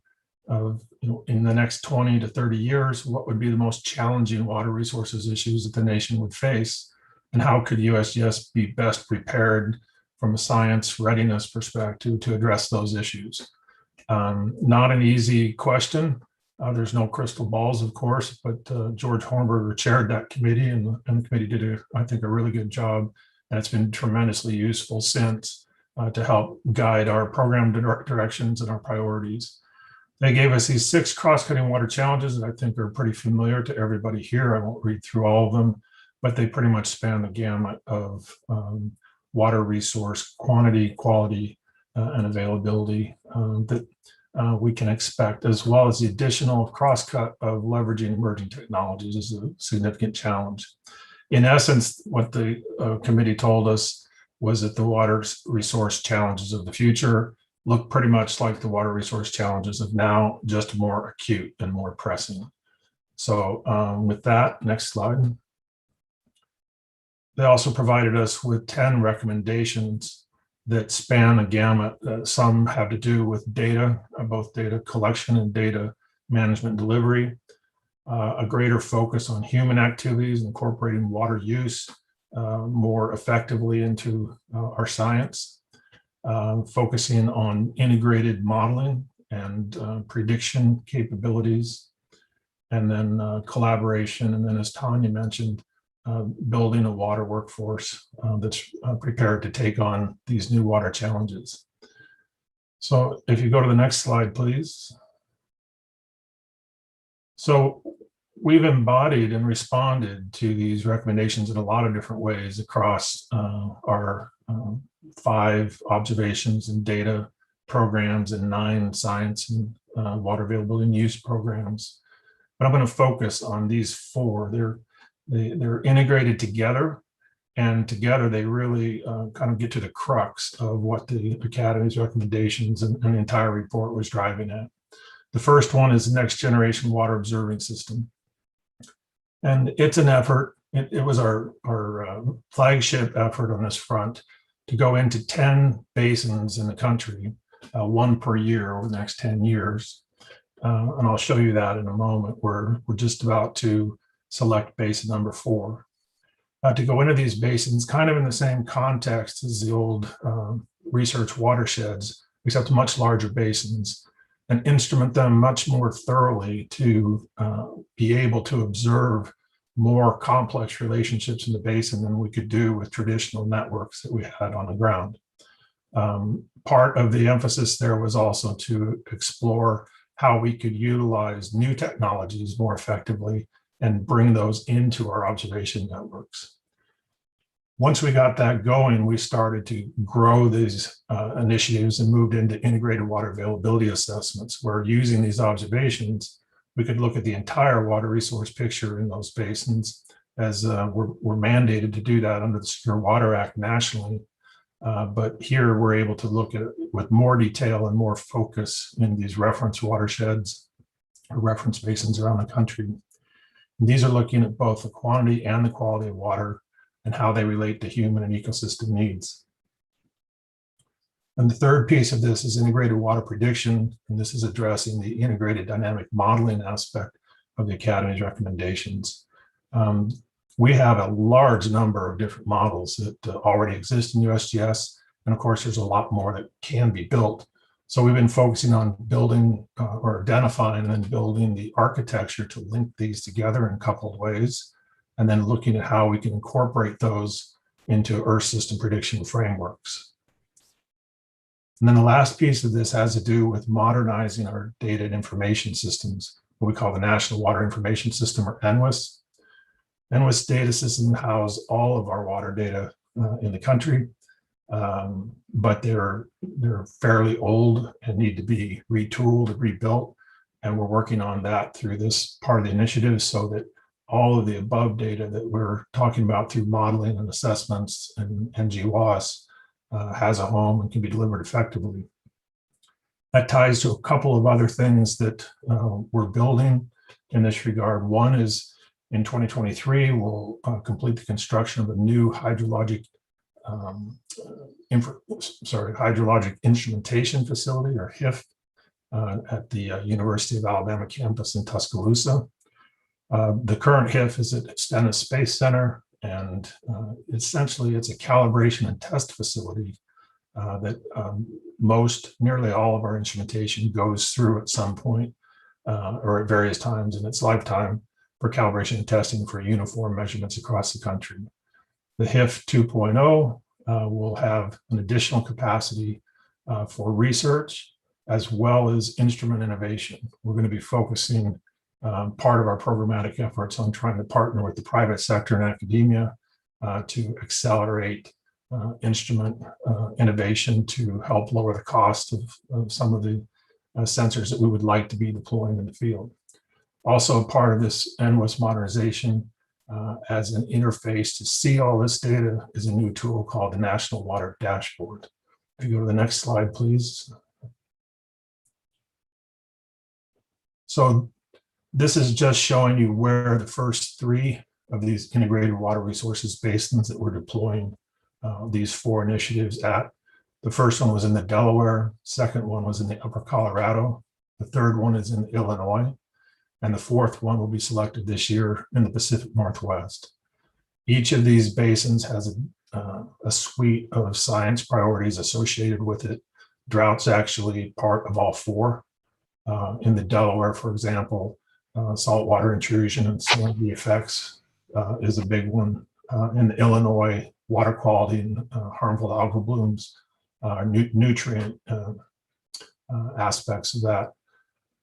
of, in the next 20 to 30 years, what would be the most challenging water resources issues that the nation would face, and how could USGS be best prepared from a science readiness perspective to address those issues? Not an easy question. There's no crystal balls, of course, but George Hornberger chaired that committee, and the committee did, I think, a really good job, and it's been tremendously useful since to help guide our program directions and our priorities. They gave us these 6 cross-cutting water challenges that I think are pretty familiar to everybody here. I won't read through all of them, but they pretty much span the gamut of water resource quantity, quality, and availability that we can expect, as well as the additional cross-cut of leveraging emerging technologies is a significant challenge. In essence, what the committee told us was that the water resource challenges of the future look pretty much like the water resource challenges of now, just more acute and more pressing. So with that, next slide. They also provided us with 10 recommendations that span a gamut. Some have to do with data, both data collection and data management delivery, a greater focus on human activities, incorporating water use more effectively into our science, focusing on integrated modeling and prediction capabilities, and then collaboration. And then, as Tanya mentioned, building a water workforce that's prepared to take on these new water challenges. So if you go to the next slide, please. So we've embodied and responded to these recommendations in a lot of different ways across our 5 observations and data programs and 9 science and water availability and use programs. But I'm going to focus on these 4. They're integrated together, and together they really kind of get to the crux of what the Academy's recommendations and the entire report was driving at. The first one is the Next Generation Water Observing System. And it's an effort, it was our flagship effort on this front, to go into 10 basins in the country, 1 per year over the next 10 years. And I'll show you that in a moment. We're just about to select basin number 4. To go into these basins kind of in the same context as the old research watersheds, except much larger basins, and instrument them much more thoroughly to be able to observe more complex relationships in the basin than we could do with traditional networks that we had on the ground. Part of the emphasis there was also to explore how we could utilize new technologies more effectively and bring those into our observation networks. Once we got that going, we started to grow these initiatives and moved into integrated water availability assessments, where using these observations, we could look at the entire water resource picture in those basins, as we're mandated to do that under the Secure Water Act nationally. But here we're able to look at it with more detail and more focus in these reference watersheds or reference basins around the country. And these are looking at both the quantity and the quality of water and how they relate to human and ecosystem needs. And the third piece of this is integrated water prediction, and this is addressing the integrated dynamic modeling aspect of the Academy's recommendations. We have a large number of different models that already exist in USGS, and of course there's a lot more that can be built. So we've been focusing on building or identifying and then building the architecture to link these together in coupled ways, and then looking at how we can incorporate those into Earth system prediction frameworks. And then the last piece of this has to do with modernizing our data and information systems, what we call the National Water Information System, or NWIS. NWIS data system houses all of our water data in the country, but they're fairly old and need to be retooled and rebuilt. And we're working on that through this part of the initiative, so that all of the above data that we're talking about through modeling and assessments and GWAS has a home and can be delivered effectively. That ties to a couple of other things that we're building in this regard. One is in 2023, we'll complete the construction of a new hydrologic instrumentation facility, or HIF, at the University of Alabama campus in Tuscaloosa. The current HIF is at Stennis Space Center, and essentially it's a calibration and test facility that nearly all of our instrumentation goes through at some point or at various times in its lifetime for calibration and testing for uniform measurements across the country. The HIF 2.0 will have an additional capacity for research as well as instrument innovation. We're going to be focusing part of our programmatic efforts on trying to partner with the private sector and academia to accelerate instrument innovation to help lower the cost of some of the sensors that we would like to be deploying in the field. Also, part of this NWIS modernization as an interface to see all this data is a new tool called the National Water Dashboard. If you go to the next slide, please. So this is just showing you where the first 3 of these integrated water resources basins that we're deploying these 4 initiatives at. The first one was in the Delaware, second one was in the Upper Colorado, the third one is in Illinois, and the 4th one will be selected this year in the Pacific Northwest. Each of these basins has a suite of science priorities associated with it. Drought's actually part of all 4. In the Delaware, for example, saltwater intrusion and salinity effects is a big one. In Illinois, water quality and harmful algal blooms, nutrient aspects of that.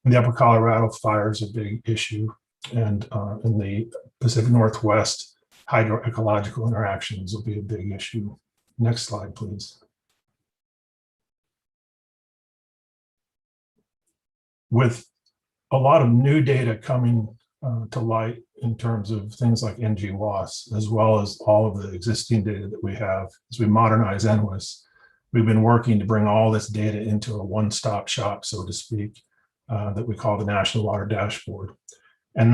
In the Upper Colorado, fire is a big issue. And in the Pacific Northwest, hydroecological interactions will be a big issue. Next slide, please. With a lot of new data coming to light in terms of things like NGWAS, as well as all of the existing data that we have as we modernize NWIS, we've been working to bring all this data into a one-stop shop, so to speak, that we call the National Water Dashboard. And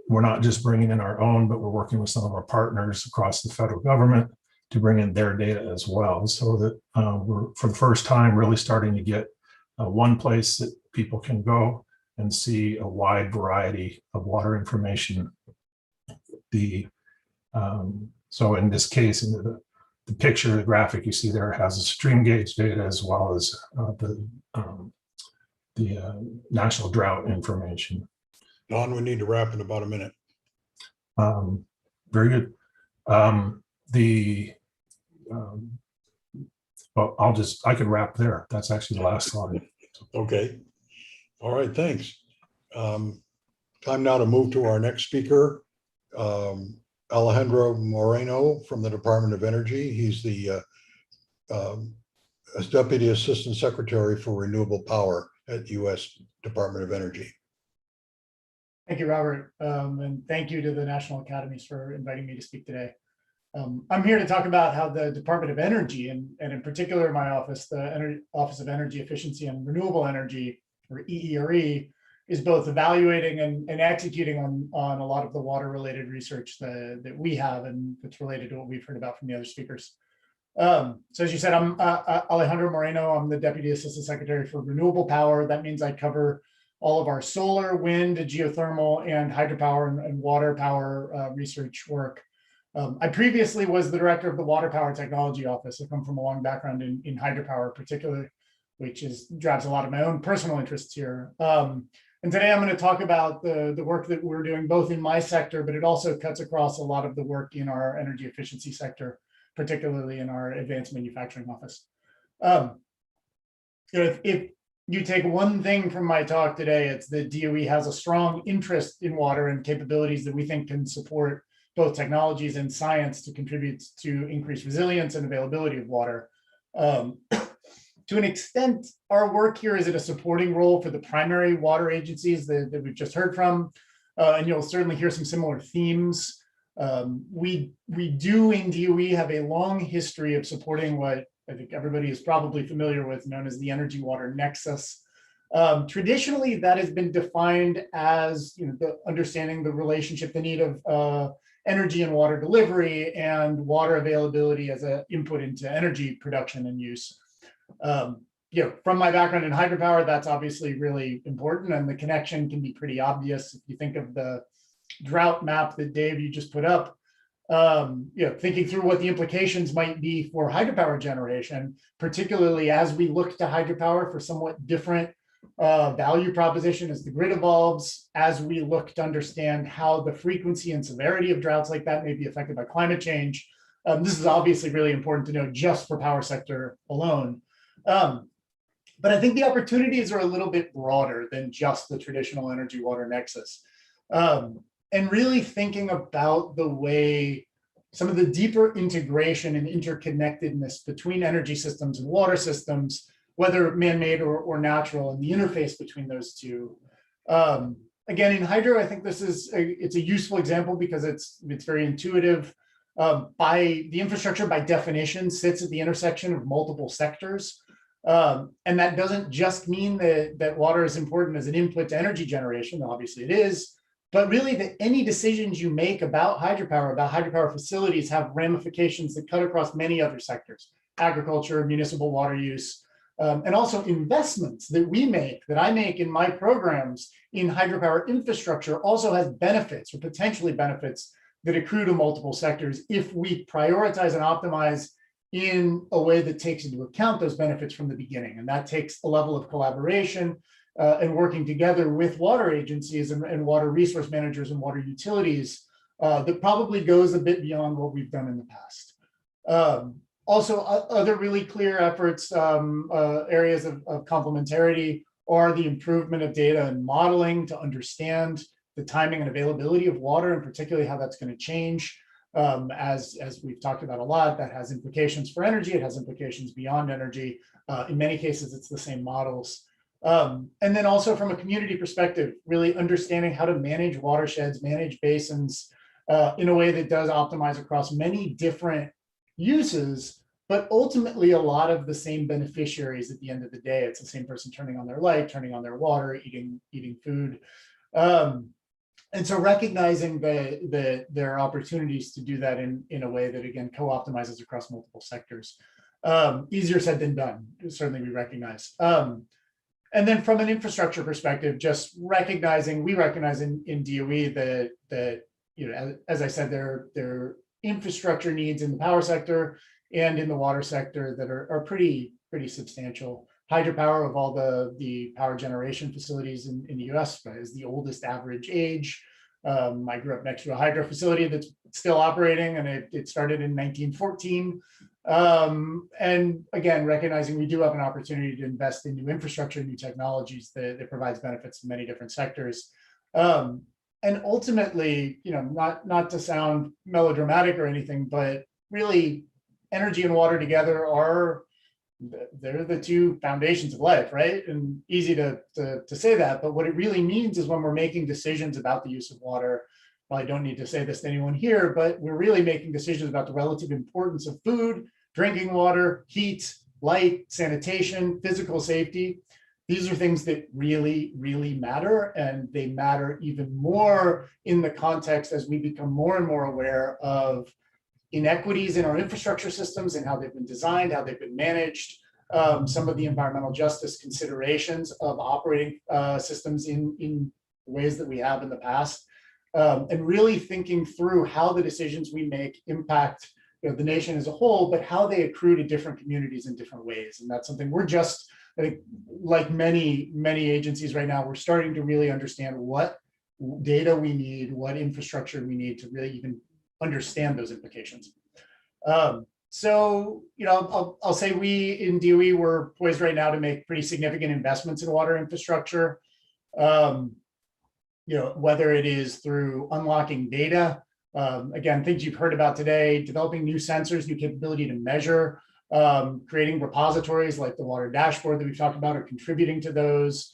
we're not just bringing in our own, but we're working with some of our partners across the federal government to bring in their data as well, so that we're, for the first time, really starting to get one place that people can go and see a wide variety of water information. So in this case, in the picture, the graphic you see there has a stream gauge data as well as the national drought information. Don, we need to wrap in about a minute. Very good. Well, I could wrap there. That's actually the last slide. Okay. All right, thanks. Time now to move to our next speaker, Alejandro Moreno from the Department of Energy. He's the Deputy Assistant Secretary for Renewable Power at U.S. Department of Energy. Thank you, Robert, and thank you to the National Academies for inviting me to speak today. I'm here to talk about how the Department of Energy, and in particular my office, the Office of Energy Efficiency and Renewable Energy, or EERE, is both evaluating and executing on a lot of the water-related research that we have and that's related to what we've heard about from the other speakers. So as you said, I'm Alejandro Moreno. I'm the Deputy Assistant Secretary for Renewable Power. That means I cover all of our solar, wind, geothermal, and hydropower and water power research work. I previously was the director of the Water Power Technology Office. I come from a long background in hydropower, particularly, which drives a lot of my own personal interests here. And today I'm going to talk about the work that we're doing both in my sector, but it also cuts across a lot of the work in our energy efficiency sector, particularly in our advanced manufacturing office. If you take one thing from my talk today, it's that DOE has a strong interest in water and capabilities that we think can support both technologies and science to contribute to increased resilience and availability of water. To an extent, our work here is in a supporting role for the primary water agencies that we've just heard from, and you'll certainly hear some similar themes. We do in DOE have a long history of supporting what I think everybody is probably familiar with, known as the energy water nexus. Traditionally, that has been defined as the understanding the relationship, the need of energy and water delivery and water availability as an input into energy production and use. From my background in hydropower, that's obviously really important, and the connection can be pretty obvious if you think of the drought map that Dave, you just put up. Thinking through what the implications might be for hydropower generation, particularly as we look to hydropower for somewhat different value proposition as the grid evolves, as we look to understand how the frequency and severity of droughts like that may be affected by climate change. This is obviously really important to know just for power sector alone. But I think the opportunities are a little bit broader than just the traditional energy water nexus. And really thinking about the way some of the deeper integration and interconnectedness between energy systems and water systems, whether man-made or natural, and the interface between those two. Again, in hydro, I think it's a useful example because it's very intuitive. The infrastructure by definition sits at the intersection of multiple sectors. And that doesn't just mean that water is important as an input to energy generation, obviously it is, but really that any decisions you make about hydropower facilities have ramifications that cut across many other sectors, agriculture, municipal water use, and also investments that I make in my programs in hydropower infrastructure also has benefits or potentially benefits that accrue to multiple sectors if we prioritize and optimize in a way that takes into account those benefits from the beginning. And that takes a level of collaboration and working together with water agencies and water resource managers and water utilities that probably goes a bit beyond what we've done in the past. Also, other really clear efforts, areas of complementarity are the improvement of data and modeling to understand the timing and availability of water, and particularly how that's going to change. As we've talked about a lot, that has implications for energy. It has implications beyond energy. In many cases, it's the same models. And then also from a community perspective, really understanding how to manage watersheds, manage basins in a way that does optimize across many different uses, but ultimately a lot of the same beneficiaries at the end of the day. It's the same person turning on their light, turning on their water, eating food. And so recognizing that there are opportunities to do that in a way that, again, co-optimizes across multiple sectors. Easier said than done, certainly we recognize. And then from an infrastructure perspective, just we recognize in DOE that you know, as I said, there are infrastructure needs in the power sector and in the water sector that are pretty substantial. Hydropower, of all the power generation facilities in the US, is the oldest average age. I grew up next to a hydro facility that's still operating, and it started in 1914. And again, recognizing we do have an opportunity to invest in new infrastructure, new technologies that provides benefits in many different sectors. And ultimately, you know, not to sound melodramatic or anything, but really energy and water together they're the two foundations of life, right? And easy to say that, but what it really means is when we're making decisions about the use of water, well, I don't need to say this to anyone here, but we're really making decisions about the relative importance of food, drinking water, heat, light, sanitation, physical safety. These are things that really, really matter, and they matter even more in the context as we become more and more aware of inequities in our infrastructure systems and how they've been designed, how they've been managed, some of the environmental justice considerations of operating systems in ways that we have in the past, and really thinking through how the decisions we make impact, you know, the nation as a whole, but how they accrue to different communities in different ways. And that's something we're just, I think, like many agencies right now, we're starting to really understand what data we need, what infrastructure we need to really even understand those implications. So, you know, I'll say we in DOE, we're poised right now to make pretty significant investments in water infrastructure. You know, whether it is through unlocking data, again, things you've heard about today, developing new sensors, new capability to measure, creating repositories like the water dashboard that we've talked about, are contributing to those,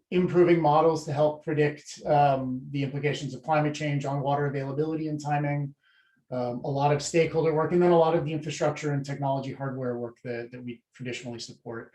improving models to help predict the implications of climate change on water availability and timing, a lot of stakeholder work, and then a lot of the infrastructure and technology hardware work that we traditionally support.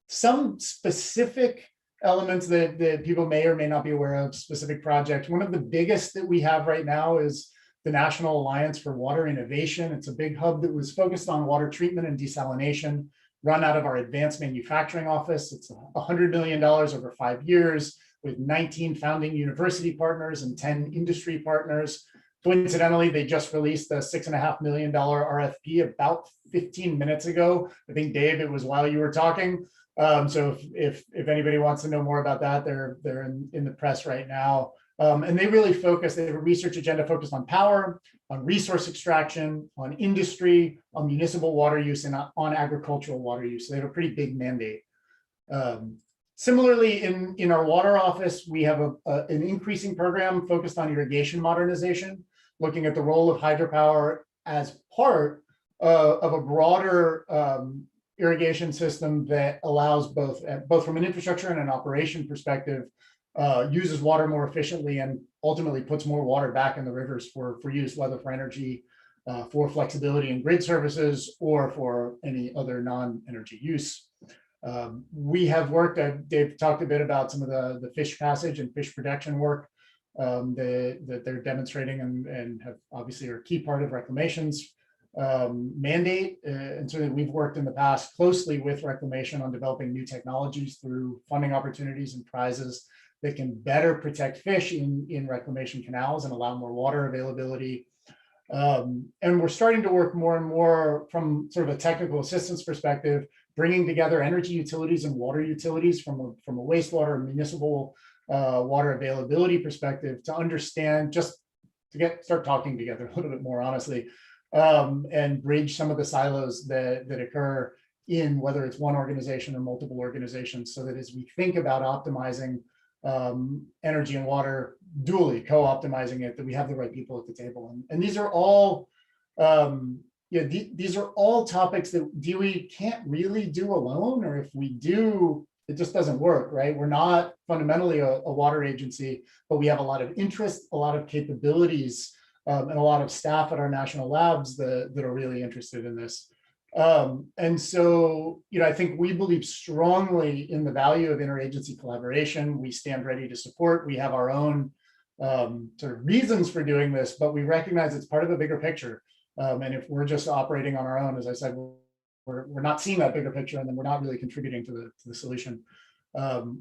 Some specific elements that people may or may not be aware of, specific projects. One of the biggest that we have right now is the National Alliance for Water Innovation. It's a big hub that was focused on water treatment and desalination, run out of our advanced manufacturing office. It's $100 million over 5 years with 19 founding university partners and 10 industry partners. Coincidentally, they just released a $6.5 million RFP about 15 minutes ago. I think, Dave, it was while you were talking. So if anybody wants to know more about that, they're in the press right now. And they really focus, they have a research agenda focused on power, on resource extraction, on industry, on municipal water use, and on agricultural water use. So they have a pretty big mandate. Similarly, in our water office, we have an increasing program focused on irrigation modernization, looking at the role of hydropower as part of a broader irrigation system that allows both from an infrastructure and an operation perspective, uses water more efficiently and ultimately puts more water back in the rivers for use, whether for energy, for flexibility in grid services, or for any other non-energy use. We have worked, Dave talked a bit about some of the fish passage and fish protection work that they're demonstrating and have obviously are a key part of Reclamation's mandate. And certainly we've worked in the past closely with Reclamation on developing new technologies through funding opportunities and prizes that can better protect fish in reclamation canals and allow more water availability. And we're starting to work more and more from sort of a technical assistance perspective bringing together energy utilities and water utilities from a wastewater and municipal water availability perspective to understand, just to start talking together a little bit more honestly, and bridge some of the silos that occur in whether it's one organization or multiple organizations, so that as we think about optimizing energy and water dually, co-optimizing it, that we have the right people at the table. And these are all these are all topics that DOE can't really do alone, or if we do, it just doesn't work, right? We're not fundamentally a water agency, but we have a lot of interest, a lot of capabilities, and a lot of staff at our national labs that are really interested in this. And so, I think we believe strongly in the value of interagency collaboration. We stand ready to support. We have our own sort of reasons for doing this, but we recognize it's part of a bigger picture. And if we're just operating on our own, as I said, we're not seeing that bigger picture, and then we're not really contributing to the solution.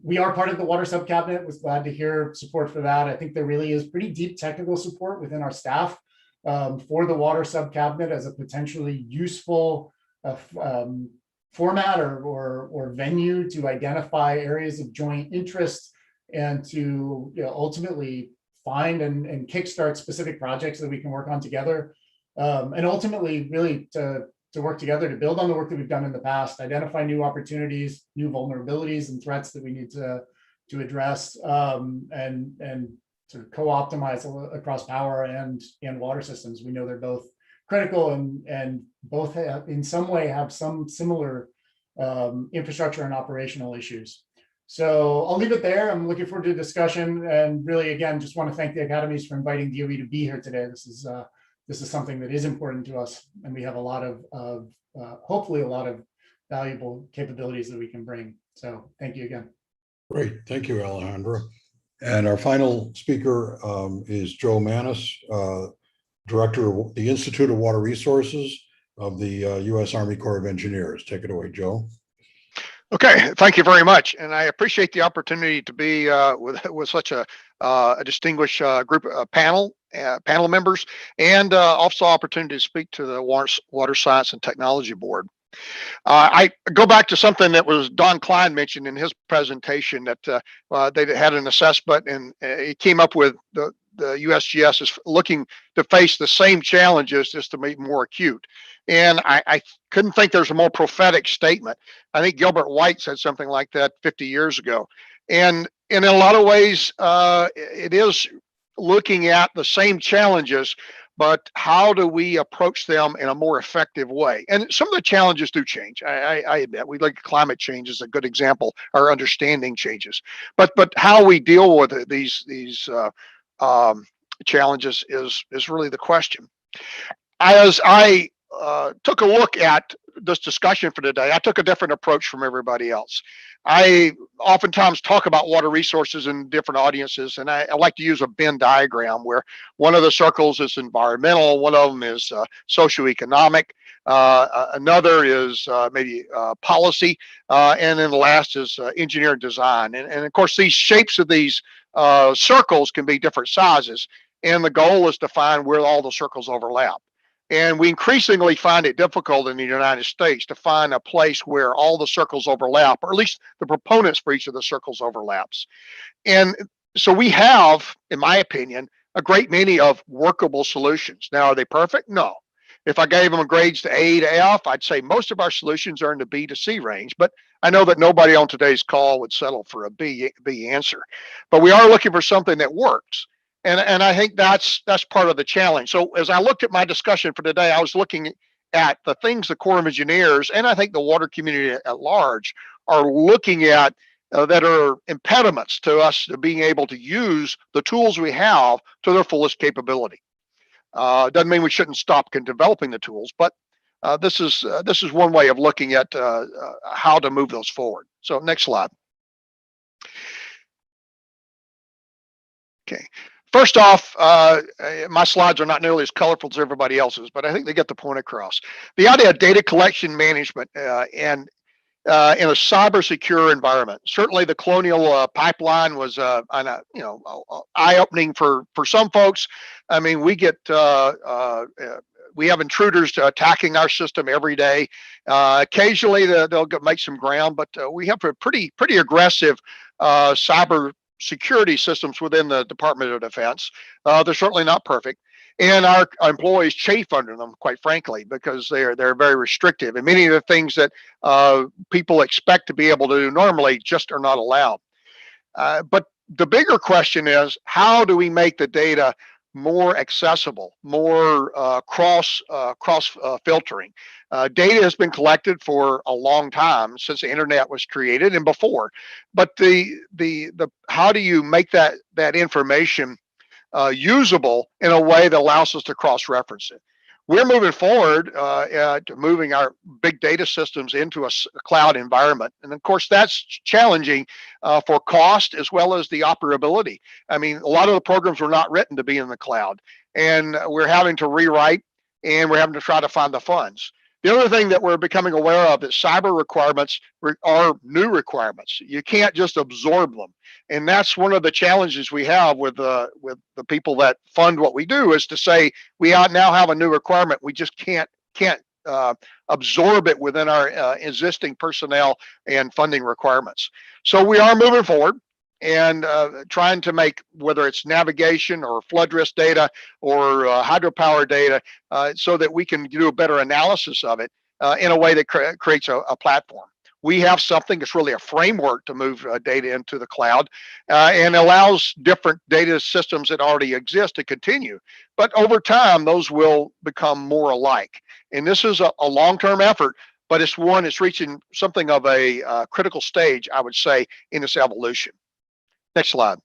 We are part of the water subcabinet. Was glad to hear support for that. I think there really is pretty deep technical support within our staff for the water subcabinet as a potentially useful format or venue to identify areas of joint interest and to ultimately find and kickstart specific projects that we can work on together. And ultimately really to work together to build on the work that we've done in the past, identify new opportunities, new vulnerabilities and threats that we need to address, and sort of co-optimize across power and water systems. We know they're both critical and both have, in some way, have some similar infrastructure and operational issues. So I'll leave it there. I'm looking forward to the discussion, and really, again, just want to thank the academies for inviting DOE to be here today. This is something that is important to us, and we have a lot of hopefully a lot of valuable capabilities that we can bring. So thank you again. Great, thank you, Alejandro. And our final speaker is Joe Manis, Director of the Institute of Water Resources of the U.S. Army Corps of Engineers. Take it away, Joe. Okay, thank you very much, and I appreciate the opportunity to be with such a distinguished group of panel members, and also opportunity to speak to the Water Science and Technology Board. I go back to something that was Don Klein mentioned in his presentation, that they had an assessment, and he came up with the USGS is looking to face the same challenges, just to make more acute. And I couldn't think there's a more prophetic statement. I think Gilbert White said something like that 50 years ago. And in a lot of ways, it is looking at the same challenges, but how do we approach them in a more effective way? And some of the challenges do change. I admit, we look at climate change as a good example. Our understanding changes, but how we deal with these challenges is really the question. As I took a look at this discussion for today, I took a different approach from everybody else. I oftentimes talk about water resources in different audiences, and I like to use a Venn diagram where one of the circles is environmental, one of them is socioeconomic, another is maybe policy, and then the last is engineering design. And of course, these shapes of these circles can be different sizes, and the goal is to find where all the circles overlap. And we increasingly find it difficult in the United States to find a place where all the circles overlap, or at least the proponents for each of the circles overlaps. And so we have, in my opinion, a great many of workable solutions. Now, are they perfect? No. If I gave them grades to A to F, I'd say most of our solutions are in the B to C range, but I know that nobody on today's call would settle for a B answer. But we are looking for something that works. And I think that's part of the challenge. So as I looked at my discussion for today, I was looking at the things the Corps of Engineers, and I think the water community at large, are looking at that are impediments to us being able to use the tools we have to their fullest capability. Doesn't mean we shouldn't stop developing the tools, but this is one way of looking at how to move those forward. So next slide. Okay. First off, my slides are not nearly as colorful as everybody else's, but I think they get the point across. The idea of data collection management and in a cyber secure environment. Certainly the Colonial pipeline was eye-opening for some folks. I mean, we get we have intruders attacking our system every day. Occasionally they'll make some ground, but we have a pretty aggressive cyber security systems within the Department of Defense. They're certainly not perfect. And our employees chafe under them, quite frankly, because they're very restrictive. And many of the things that people expect to be able to do normally just are not allowed. But the bigger question is, how do we make the data more accessible, more cross filtering? Data has been collected for a long time, since the internet was created and before. But the how do you make that information usable in a way that allows us to cross-reference it? We're moving forward to moving our big data systems into a cloud environment. And of course, that's challenging for cost as well as the operability. I mean, a lot of the programs were not written to be in the cloud, and we're having to rewrite, and we're having to try to find the funds. The other thing that we're becoming aware of is cyber requirements are new requirements. You can't just absorb them. And that's one of the challenges we have with the people that fund what we do, is to say we now have a new requirement. We just can't absorb it within our existing personnel and funding requirements. So we are moving forward and trying to make, whether it's navigation or flood risk data or hydropower data, so that we can do a better analysis of it in a way that creates a platform. We have something that's really a framework to move data into the cloud and allows different data systems that already exist to continue. But over time, those will become more alike. And this is a long-term effort, but it's one that's reaching something of a critical stage, I would say, in its evolution. Next slide.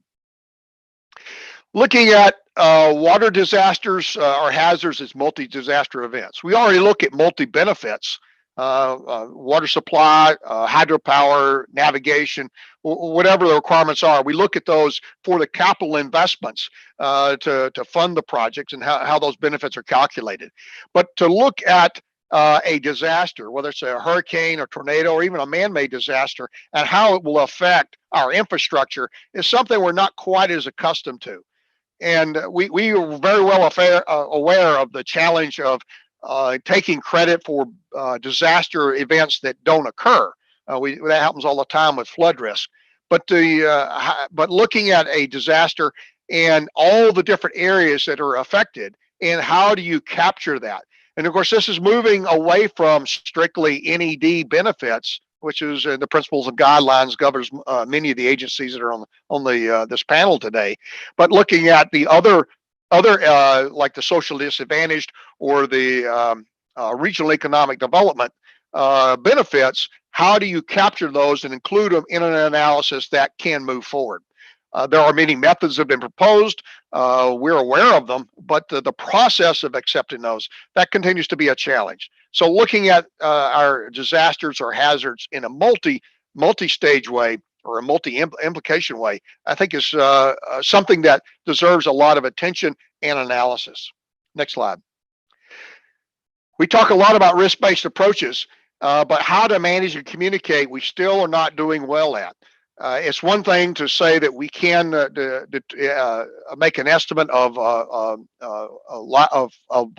Looking at water disasters or hazards as multi-disaster events. We already look at multi-benefits, water supply, hydropower, navigation, whatever the requirements are. We look at those for the capital investments to fund the projects and how those benefits are calculated. But to look at a disaster, whether it's a hurricane or tornado or even a man-made disaster, and how it will affect our infrastructure, is something we're not quite as accustomed to. And we are very well aware of the challenge of taking credit for disaster events that don't occur. That happens all the time with flood risk. But looking at a disaster and all the different areas that are affected, and how do you capture that? And of course, this is moving away from strictly NED benefits, which is the principles and guidelines governs many of the agencies that are on this panel today. But looking at the other like the social disadvantaged or the regional economic development benefits, how do you capture those and include them in an analysis that can move forward? There are many methods that have been proposed. We're aware of them, but the process of accepting those, that continues to be a challenge. So looking at our disasters or hazards in a multi-stage way or a multi-implication way, I think is something that deserves a lot of attention and analysis. Next slide. We talk a lot about risk-based approaches, but how to manage and communicate, we still are not doing well at. It's one thing to say that we can make an estimate of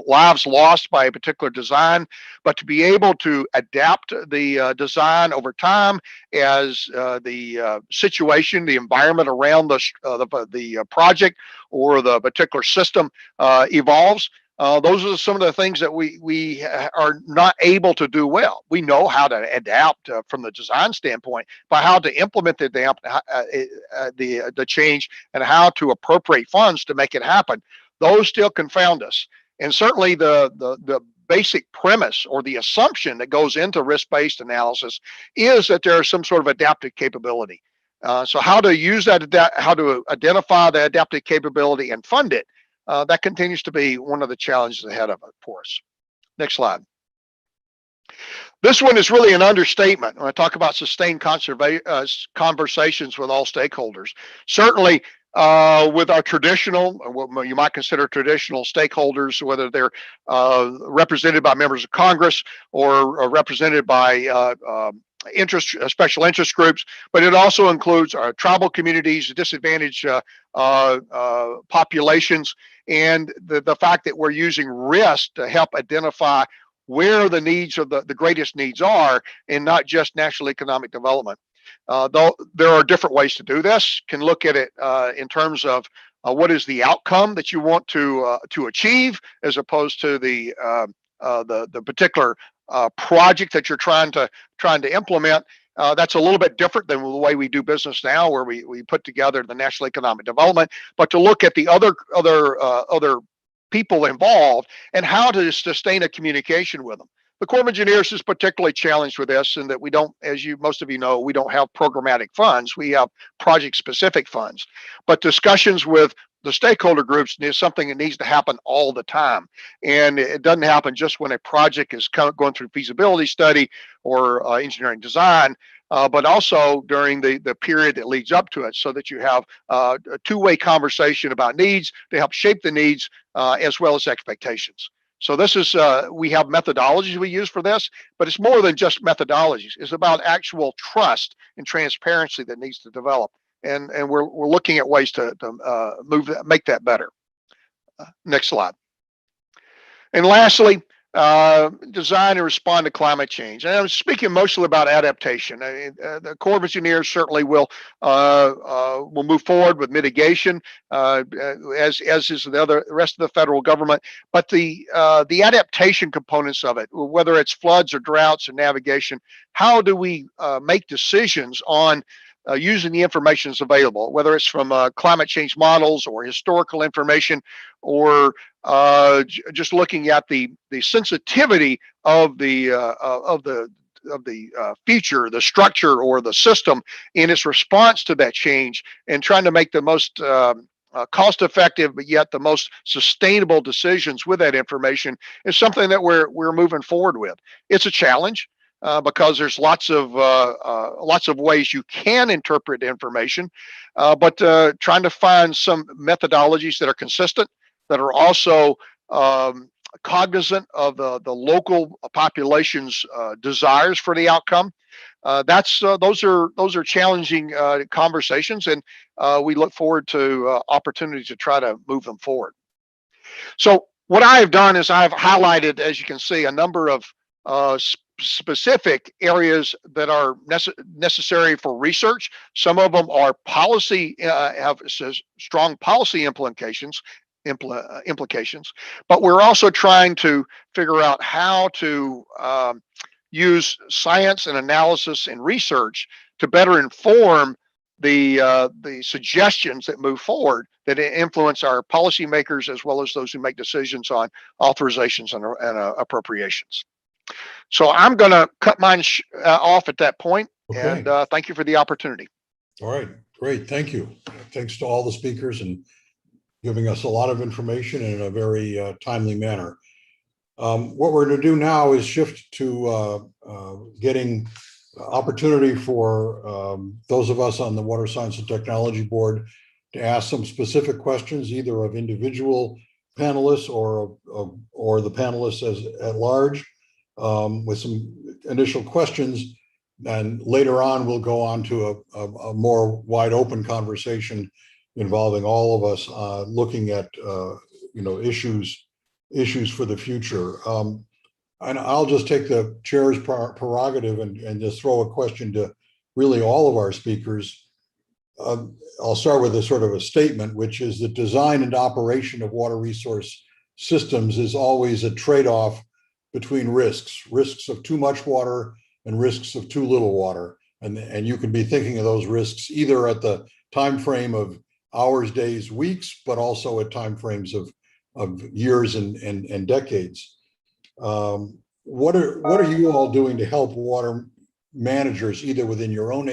lives lost by a particular design, but to be able to adapt the design over time as the situation, the environment around the project or the particular system evolves. Those are some of the things that we are not able to do well. We know how to adapt from the design standpoint, but how to implement the change and how to appropriate funds to make it happen. Those still confound us. And certainly the basic premise or the assumption that goes into risk-based analysis is that there is some sort of adaptive capability. So how to use that, how to identify the adaptive capability and fund it, that continues to be one of the challenges ahead of it for us. Next slide. This one is really an understatement when I talk about sustained conversations with all stakeholders. Certainly with our traditional, what you might consider traditional stakeholders, whether they're represented by members of Congress or represented by special interest groups, but it also includes tribal communities, disadvantaged populations, and the fact that we're using risk to help identify where the needs of the greatest needs are, and not just national economic development. Though there are different ways to do this. Can look at it in terms of what is the outcome that you want to achieve, as opposed to the particular project that you're trying to implement. That's a little bit different than the way we do business now, where we put together the national economic development, but to look at the other people involved and how to sustain a communication with them. The Corps of Engineers is particularly challenged with this, in that we don't, as most of you know, we don't have programmatic funds. We have project-specific funds. But discussions with the stakeholder groups is something that needs to happen all the time. And it doesn't happen just when a project is going through feasibility study or engineering design, but also during the period that leads up to it, so that you have a two-way conversation about needs to help shape the needs as well as expectations. So this is, we have methodologies we use for this, but it's more than just methodologies. It's about actual trust and transparency that needs to develop. And we're looking at ways to make that better. Next slide. And lastly, design and respond to climate change. And I'm speaking mostly about adaptation. The Corps of Engineers certainly will move forward with mitigation, as is the rest of the federal government. But the adaptation components of it, whether it's floods or droughts or navigation, how do we make decisions on using the information that's available, whether it's from climate change models or historical information, or just looking at the sensitivity of the feature, the structure, or the system in its response to that change, and trying to make the most cost-effective but yet the most sustainable decisions with that information is something that we're moving forward with. It's a challenge. Because there's lots of ways you can interpret information, but trying to find some methodologies that are consistent, that are also cognizant of the local population's desires for the outcome. Those are challenging conversations, and we look forward to opportunities to try to move them forward. So what I have done is I've highlighted, as you can see, a number of specific areas that are necessary for research. Some of them are policy, have strong policy implications, but we're also trying to figure out how to use science and analysis and research to better inform the suggestions that move forward, that influence our policymakers as well as those who make decisions on authorizations and appropriations. So I'm going to cut mine off at that point. Okay. And thank you for the opportunity. All right, great, thank you. Thanks to all the speakers and giving us a lot of information in a very timely manner. What we're going to do now is shift to getting opportunity for those of us on the Water Science and Technology Board to ask some specific questions, either of individual panelists or the panelists at large, with some initial questions. And later on, we'll go on to a more wide open conversation involving all of us, looking at issues for the future. And I'll just take the chair's prerogative and just throw a question to really all of our speakers. I'll start with a sort of a statement, which is the design and operation of water resource systems is always a trade-off between risks of too much water and risks of too little water. And you can be thinking of those risks either at the time frame of hours, days, weeks, but also at time frames of years and decades. What are you all doing to help water managers, either within your own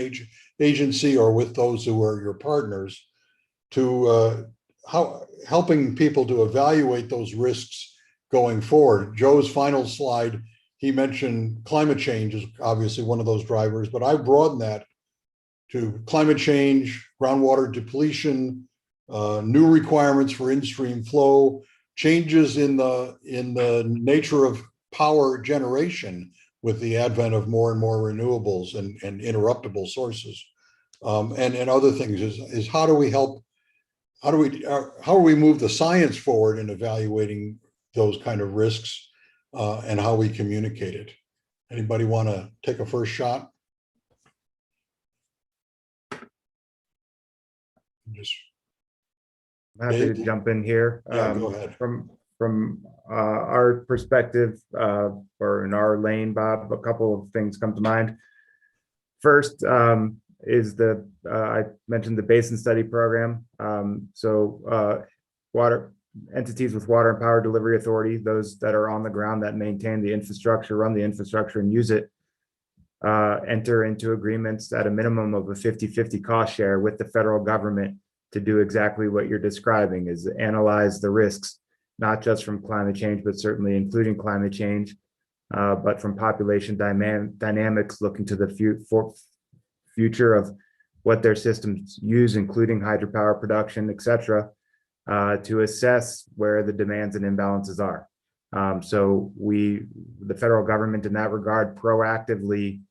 agency or with those who are your partners, to helping people to evaluate those risks going forward? Joe's final slide, he mentioned climate change is obviously one of those drivers, but I broaden that to climate change, groundwater depletion, new requirements for in-stream flow, changes in the nature of power generation, with the advent of more and more renewables and interruptible sources. And other things is how do we help, how do we move the science forward in evaluating those kind of risks and how we communicate it? Anybody want to take a first shot? Just I'm happy to jump in here. Yeah, go ahead. From our perspective, or in our lane, Bob, a couple of things come to mind. First is I mentioned the basin study program. Water entities with water and power delivery authority, those that are on the ground that maintain the infrastructure, run the infrastructure and use it, enter into agreements at a minimum of a 50-50 cost share with the federal government to do exactly what you're describing, is analyze the risks, not just from climate change, but certainly including climate change, but from population dynamics, looking to the future of what their systems use, including hydropower production, et cetera, to assess where the demands and imbalances are. So the federal government in that regard proactively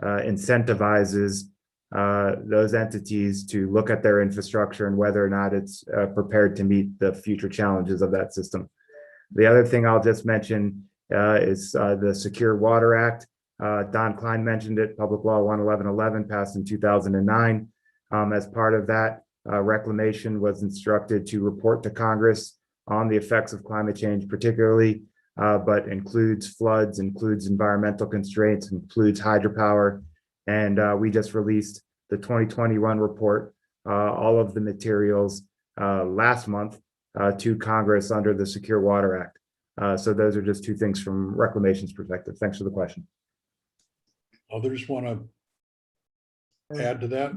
incentivizes those entities to look at their infrastructure and whether or not it's prepared to meet the future challenges of that system. The other thing I'll just mention is the Secure Water Act. Don Klein mentioned it, Public Law 11111, passed in 2009. As part of that, Reclamation was instructed to report to Congress on the effects of climate change, particularly, but includes floods, includes environmental constraints, includes hydropower. And we just released the 2021 report, all of the materials last month to Congress under the Secure Water Act. So those are just two things from Reclamation's perspective. Thanks for the question. Others want to add to that?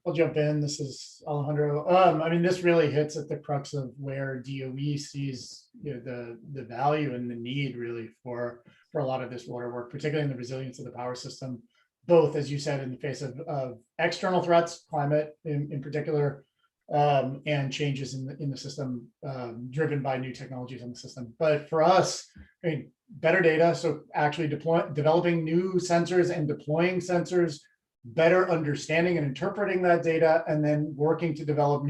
I'll jump in. This is Alejandro. I mean, this really hits at the crux of where DOE sees, you know, the value and the need really for a lot of this water work, particularly in the resilience of the power system, both, as you said, in the face of external threats, climate in particular, and changes in the system driven by new technologies in the system. But for us, I mean, better data, so actually developing new sensors and deploying sensors, better understanding and interpreting that data, and then working to develop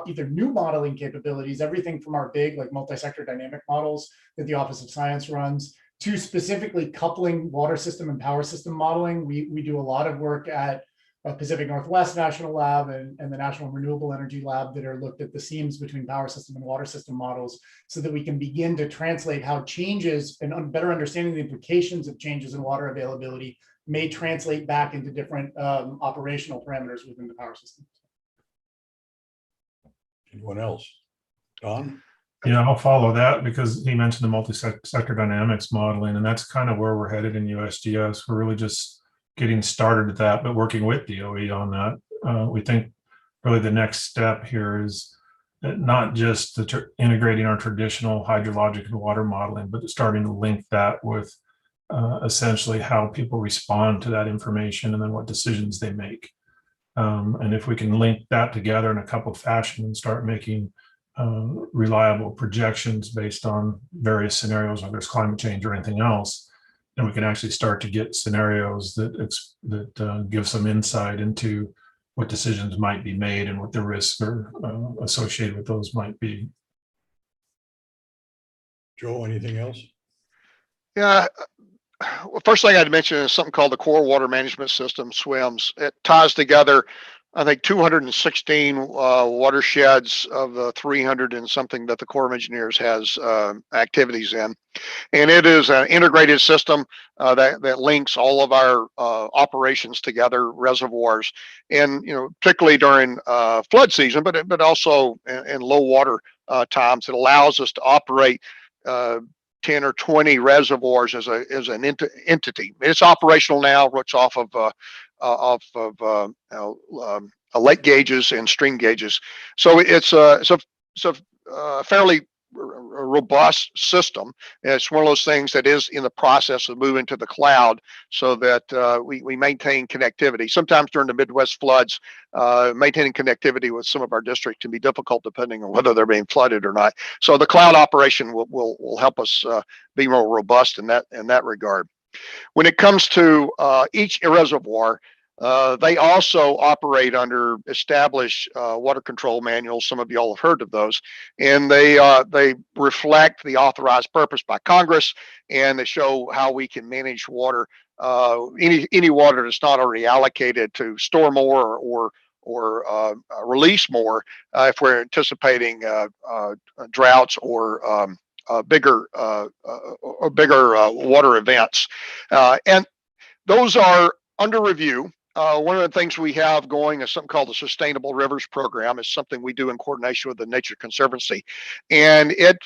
either new modeling capabilities, everything from our big like multi-sector dynamic models that the Office of Science runs, to specifically coupling water system and power system modeling. We do a lot of work at Pacific Northwest National Lab and the National Renewable Energy Lab that are looked at the seams between power system and water system models, so that we can begin to translate how changes and better understanding the implications of changes in water availability may translate back into different operational parameters within the power system. Anyone else? Don? Yeah, I'll follow that because he mentioned the multi-sector dynamics modeling, and that's kind of where we're headed in USGS. We're really just getting started at that, but working with DOE on that. We think really the next step here is not just integrating our traditional hydrologic and water modeling, but starting to link that with essentially how people respond to that information and then what decisions they make. And if we can link that together in a coupled fashion and start making reliable projections based on various scenarios, whether it's climate change or anything else, then we can actually start to get scenarios that give some insight into what decisions might be made and what the risks are associated with those might be. Joe, anything else? Yeah. Well, first thing I'd mention is something called the Core Water Management System, SWIMS. It ties together, I think, 216 watersheds of the 300 and something that the Corps of Engineers has activities in. And it is an integrated system that links all of our operations together, reservoirs, and, you know, particularly during flood season, but also in low water times. It allows us to operate 10 or 20 reservoirs as an entity. It's operational now. It's off of lake gauges and stream gauges. So it's a fairly robust system. It's one of those things that is in the process of moving to the cloud, so that we maintain connectivity. Sometimes during the Midwest floods, maintaining connectivity with some of our districts can be difficult depending on whether they're being flooded or not. So the cloud operation will help us be more robust in that regard. When it comes to each reservoir, they also operate under established water control manuals. Some of y'all have heard of those, and they reflect the authorized purpose by Congress, and they show how we can manage water, any water that's not already allocated, to store more or release more if we're anticipating droughts or bigger water events, and those are under review. One of the things we have going is something called the Sustainable Rivers Program. It's something we do in coordination with the Nature Conservancy, and it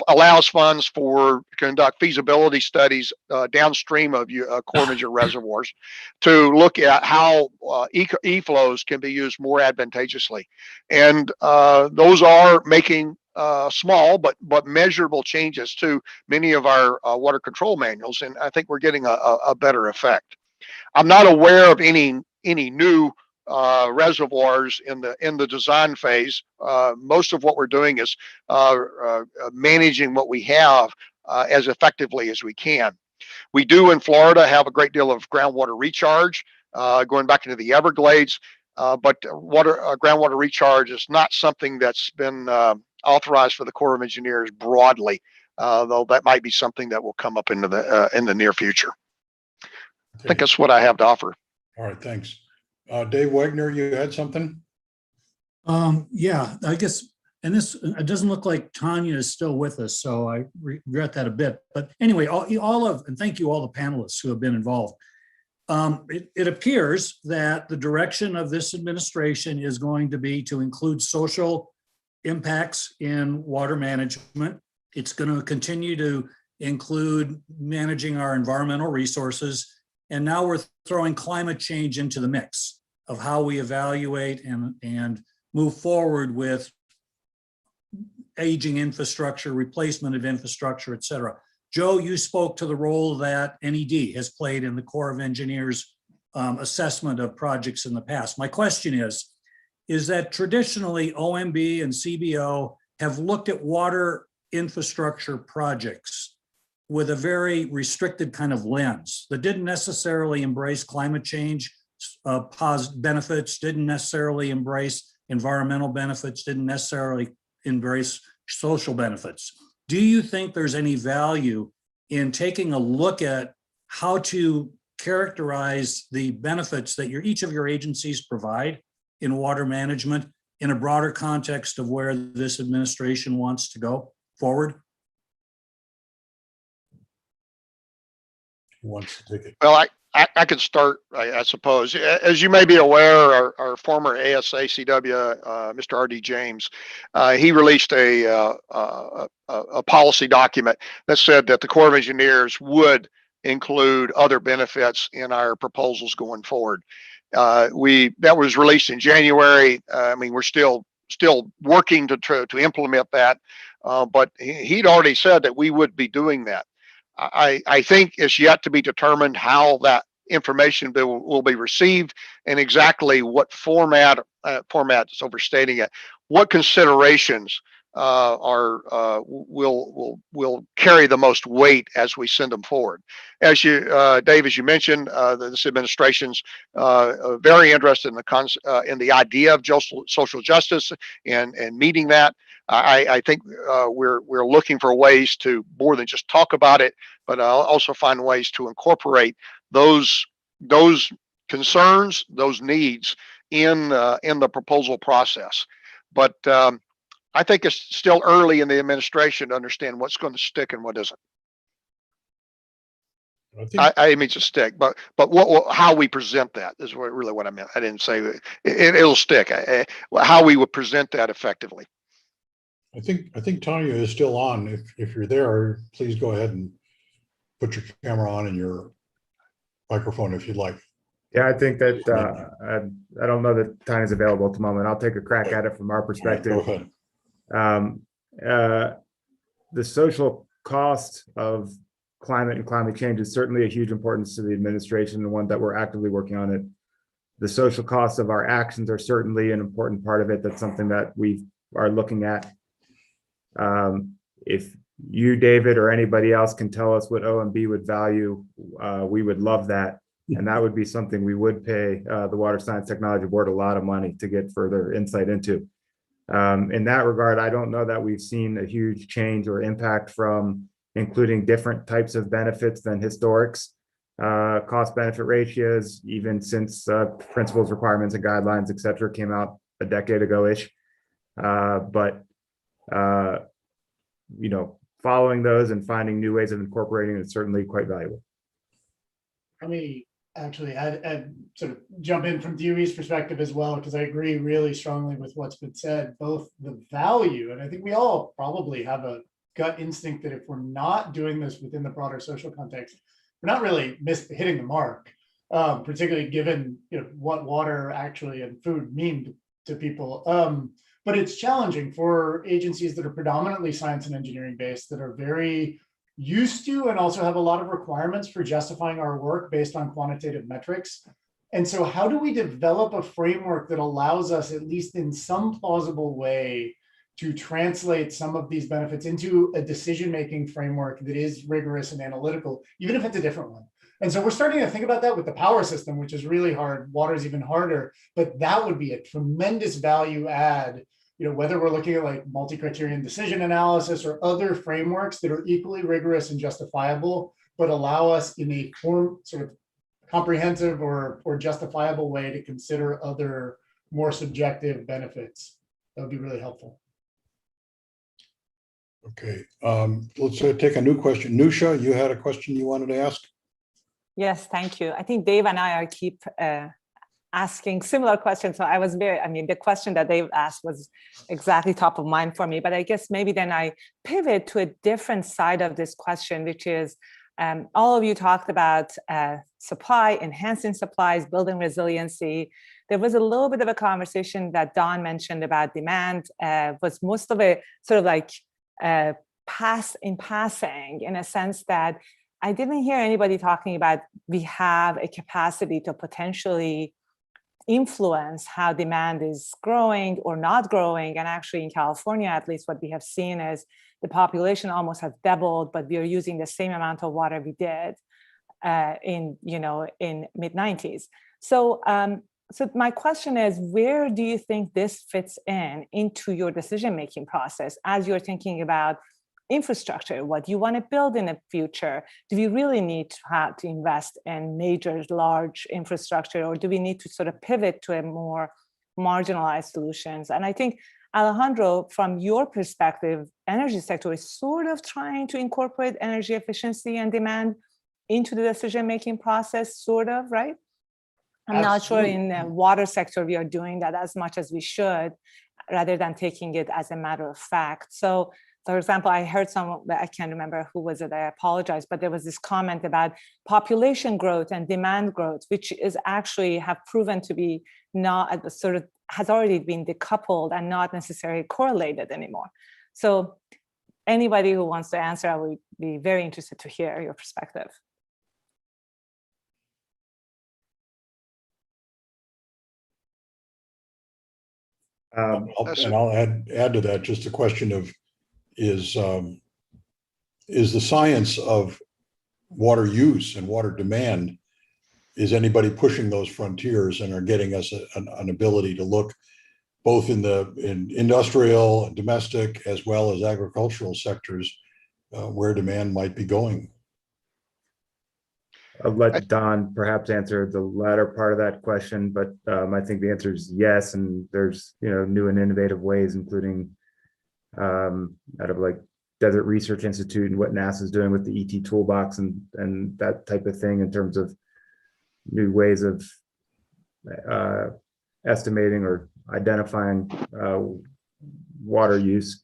allows funds for conduct feasibility studies downstream of Corps of Engineer reservoirs to look at how e-flows can be used more advantageously, and those are making small but measurable changes to many of our water control manuals, and I think we're getting a better effect. I'm not aware of any new reservoirs in the design phase. Most of what we're doing is managing what we have as effectively as we can. We do in Florida have a great deal of groundwater recharge going back into the Everglades, but groundwater recharge is not something that's been authorized for the Corps of Engineers broadly, though that might be something that will come up in the near future. I think that's what I have to offer. All right, thanks. Dave Wagner, you had something? Yeah, I guess, and it doesn't look like Tanya is still with us, so I regret that a bit. But anyway, and thank you all the panelists who have been involved. It appears that the direction of this administration is going to be to include social impacts in water management. It's going to continue to include managing our environmental resources. And now we're throwing climate change into the mix of how we evaluate and move forward with aging infrastructure, replacement of infrastructure, et cetera. Joe, you spoke to the role that NED has played in the Corps of Engineers assessment of projects in the past. My question is that traditionally OMB and CBO have looked at water infrastructure projects with a very restricted kind of lens that didn't necessarily embrace climate change benefits, didn't necessarily embrace environmental benefits, didn't necessarily embrace social benefits. Do you think there's any value in taking a look at how to characterize the benefits that each of your agencies provide in water management in a broader context of where this administration wants to go forward? Who wants to take it? Well, I could start, I suppose. As you may be aware, our former ASA-CW, Mr. R.D. James, he released a policy document that said that the Corps of Engineers would include other benefits in our proposals going forward. That was released in January. I mean, we're still working to implement that, but he'd already said that we would be doing that. I think it's yet to be determined how that information will be received and exactly what format is overstating it. What considerations will carry the most weight as we send them forward. As you, Dave, as you mentioned, this administration's very interested in the idea of social justice and meeting that. I think we're looking for ways to more than just talk about it, but also find ways to incorporate those concerns, those needs in the proposal process. But I think it's still early in the administration to understand what's going to stick and what isn't. I mean to stick, but how we present that is really what I meant. I didn't say it'll stick. How we would present that effectively. I think Tanya is still on. If you're there, please go ahead and put your camera on and your microphone if you'd like. Yeah, I think that I don't know that Tanya's available at the moment. I'll take a crack at it from our perspective. Go ahead. The social cost of climate and climate change is certainly a huge importance to the administration and one that we're actively working on it. The social costs of our actions are certainly an important part of it. That's something that we are looking at. If you, David, or anybody else can tell us what OMB would value, we would love that. And that would be something we would pay the Water Science Technology Board a lot of money to get further insight into. In that regard, I don't know that we've seen a huge change or impact from including different types of benefits than historics, cost benefit ratios, even since principles, requirements, and guidelines, et cetera, came out a decade ago-ish. But you know, following those and finding new ways of incorporating it is certainly quite valuable. Let me actually add sort of jump in from DOE's perspective as well, because I agree really strongly with what's been said, both the value, and I think we all probably have a gut instinct that if we're not doing this within the broader social context, we're not really hitting the mark, particularly given, you know, what water actually and food mean to people. But it's challenging for agencies that are predominantly science and engineering based, that are very used to and also have a lot of requirements for justifying our work based on quantitative metrics. And so how do we develop a framework that allows us, at least in some plausible way, to translate some of these benefits into a decision-making framework that is rigorous and analytical, even if it's a different one? And so we're starting to think about that with the power system, which is really hard. Water is even harder, but that would be a tremendous value add. You know, whether we're looking at like multi-criterion decision analysis or other frameworks that are equally rigorous and justifiable, but allow us in a form sort of comprehensive or justifiable way to consider other more subjective benefits. That would be really helpful. Okay, let's take a new question. Nusha, you had a question you wanted to ask? Yes, thank you. I think Dave and I keep asking similar questions. So I was the question that Dave asked was exactly top of mind for me, but I guess maybe then I pivot to a different side of this question, which is all of you talked about supply, enhancing supplies, building resiliency. There was a little bit of a conversation that Don mentioned about demand, was most of it sort of like passing, in a sense that I didn't hear anybody talking about we have a capacity to potentially influence how demand is growing or not growing. And actually in California, at least what we have seen is the population almost has doubled, but we are using the same amount of water we did in mid-90s. So my question is, where do you think this fits into your decision-making process as you're thinking about infrastructure, what you want to build in the future? Do we really need to have to invest in major, large infrastructure, or do we need to sort of pivot to a more marginalized solutions? And I think, Alejandro, from your perspective, energy sector is sort of trying to incorporate energy efficiency and demand into the decision-making process, sort of, right? I'm not sure in the water sector we are doing that as much as we should, rather than taking it as a matter of fact. So, for example, I heard I can't remember who was it, I apologize, but there was this comment about population growth and demand growth, which is actually have proven to be not sort of has already been decoupled and not necessarily correlated anymore. So anybody who wants to answer, I would be very interested to hear your perspective. I'll add to that just a question of, is the science of water use and water demand, is anybody pushing those frontiers and are getting us an ability to look both in industrial, domestic, as well as agricultural sectors where demand might be going? I'll let Don perhaps answer the latter part of that question, but I think the answer is yes. And there's new and innovative ways, including out of like Desert Research Institute and what NASA is doing with the ET toolbox and that type of thing in terms of new ways of estimating or identifying water use.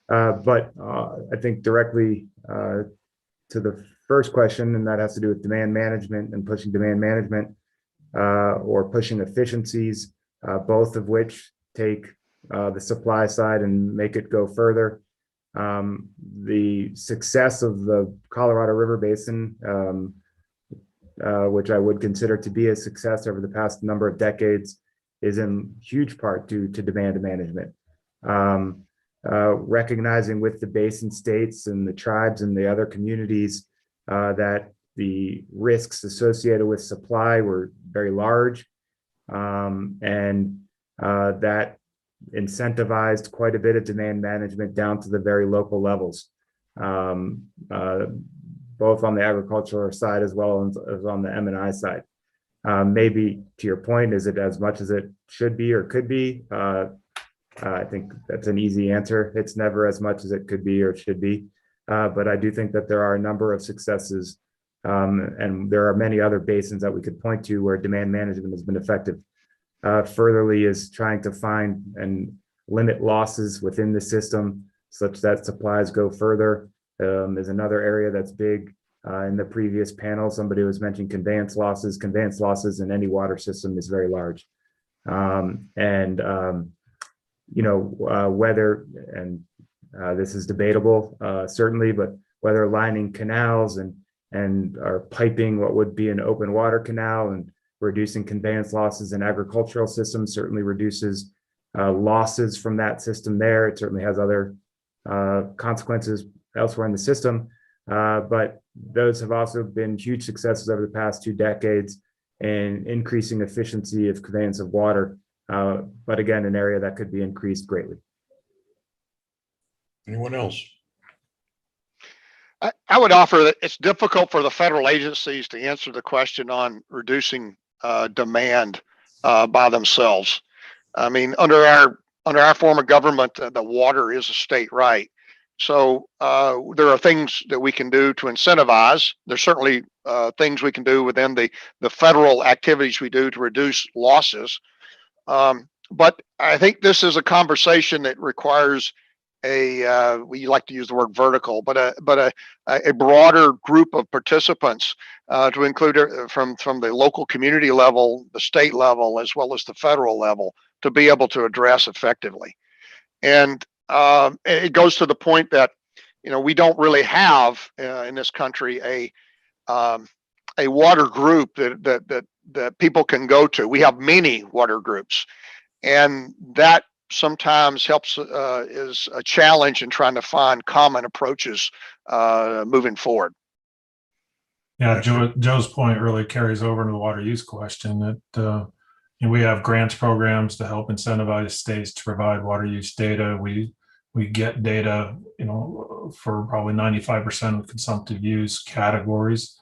But I think directly to the first question, and that has to do with demand management and pushing demand management or pushing efficiencies, both of which take the supply side and make it go further. The success of the Colorado River Basin, which I would consider to be a success over the past number of decades, is in huge part due to demand management. recognizing with the basin states and the tribes and the other communities that the risks associated with supply were very large, and that incentivized quite a bit of demand management down to the very local levels, both on the agricultural side as well as on the M&I side. Maybe to your point, is it as much as it should be or could be? I think that's an easy answer. It's never as much as it could be or should be. But I do think that there are a number of successes, and there are many other basins that we could point to where demand management has been effective. Furtherly is trying to find and limit losses within the system such that supplies go further. Is another area that's big. In the previous panel, somebody was mentioning conveyance losses. Conveyance losses in any water system is very large. Whether, and this is debatable, certainly, but whether lining canals and or piping what would be an open water canal and reducing conveyance losses in agricultural systems certainly reduces losses from that system there. It certainly has other consequences elsewhere in the system, but those have also been huge successes over the past 2 decades in increasing efficiency of conveyance of water. But again, an area that could be increased greatly. Anyone else? I would offer that it's difficult for the federal agencies to answer the question on reducing demand by themselves. I mean, under our form of government, the water is a state right. So there are things that we can do to incentivize. There's certainly things we can do within the federal activities we do to reduce losses. But I think this is a conversation that requires we like to use the word vertical, but a broader group of participants to include from the local community level, the state level, as well as the federal level, to be able to address effectively. And it goes to the point that we don't really have in this country a water group that people can go to. We have many water groups, and that sometimes helps is a challenge in trying to find common approaches moving forward. Yeah, Joe's point really carries over into the water use question that we have grants programs to help incentivize states to provide water use data. We get data, for probably 95% of consumptive use categories,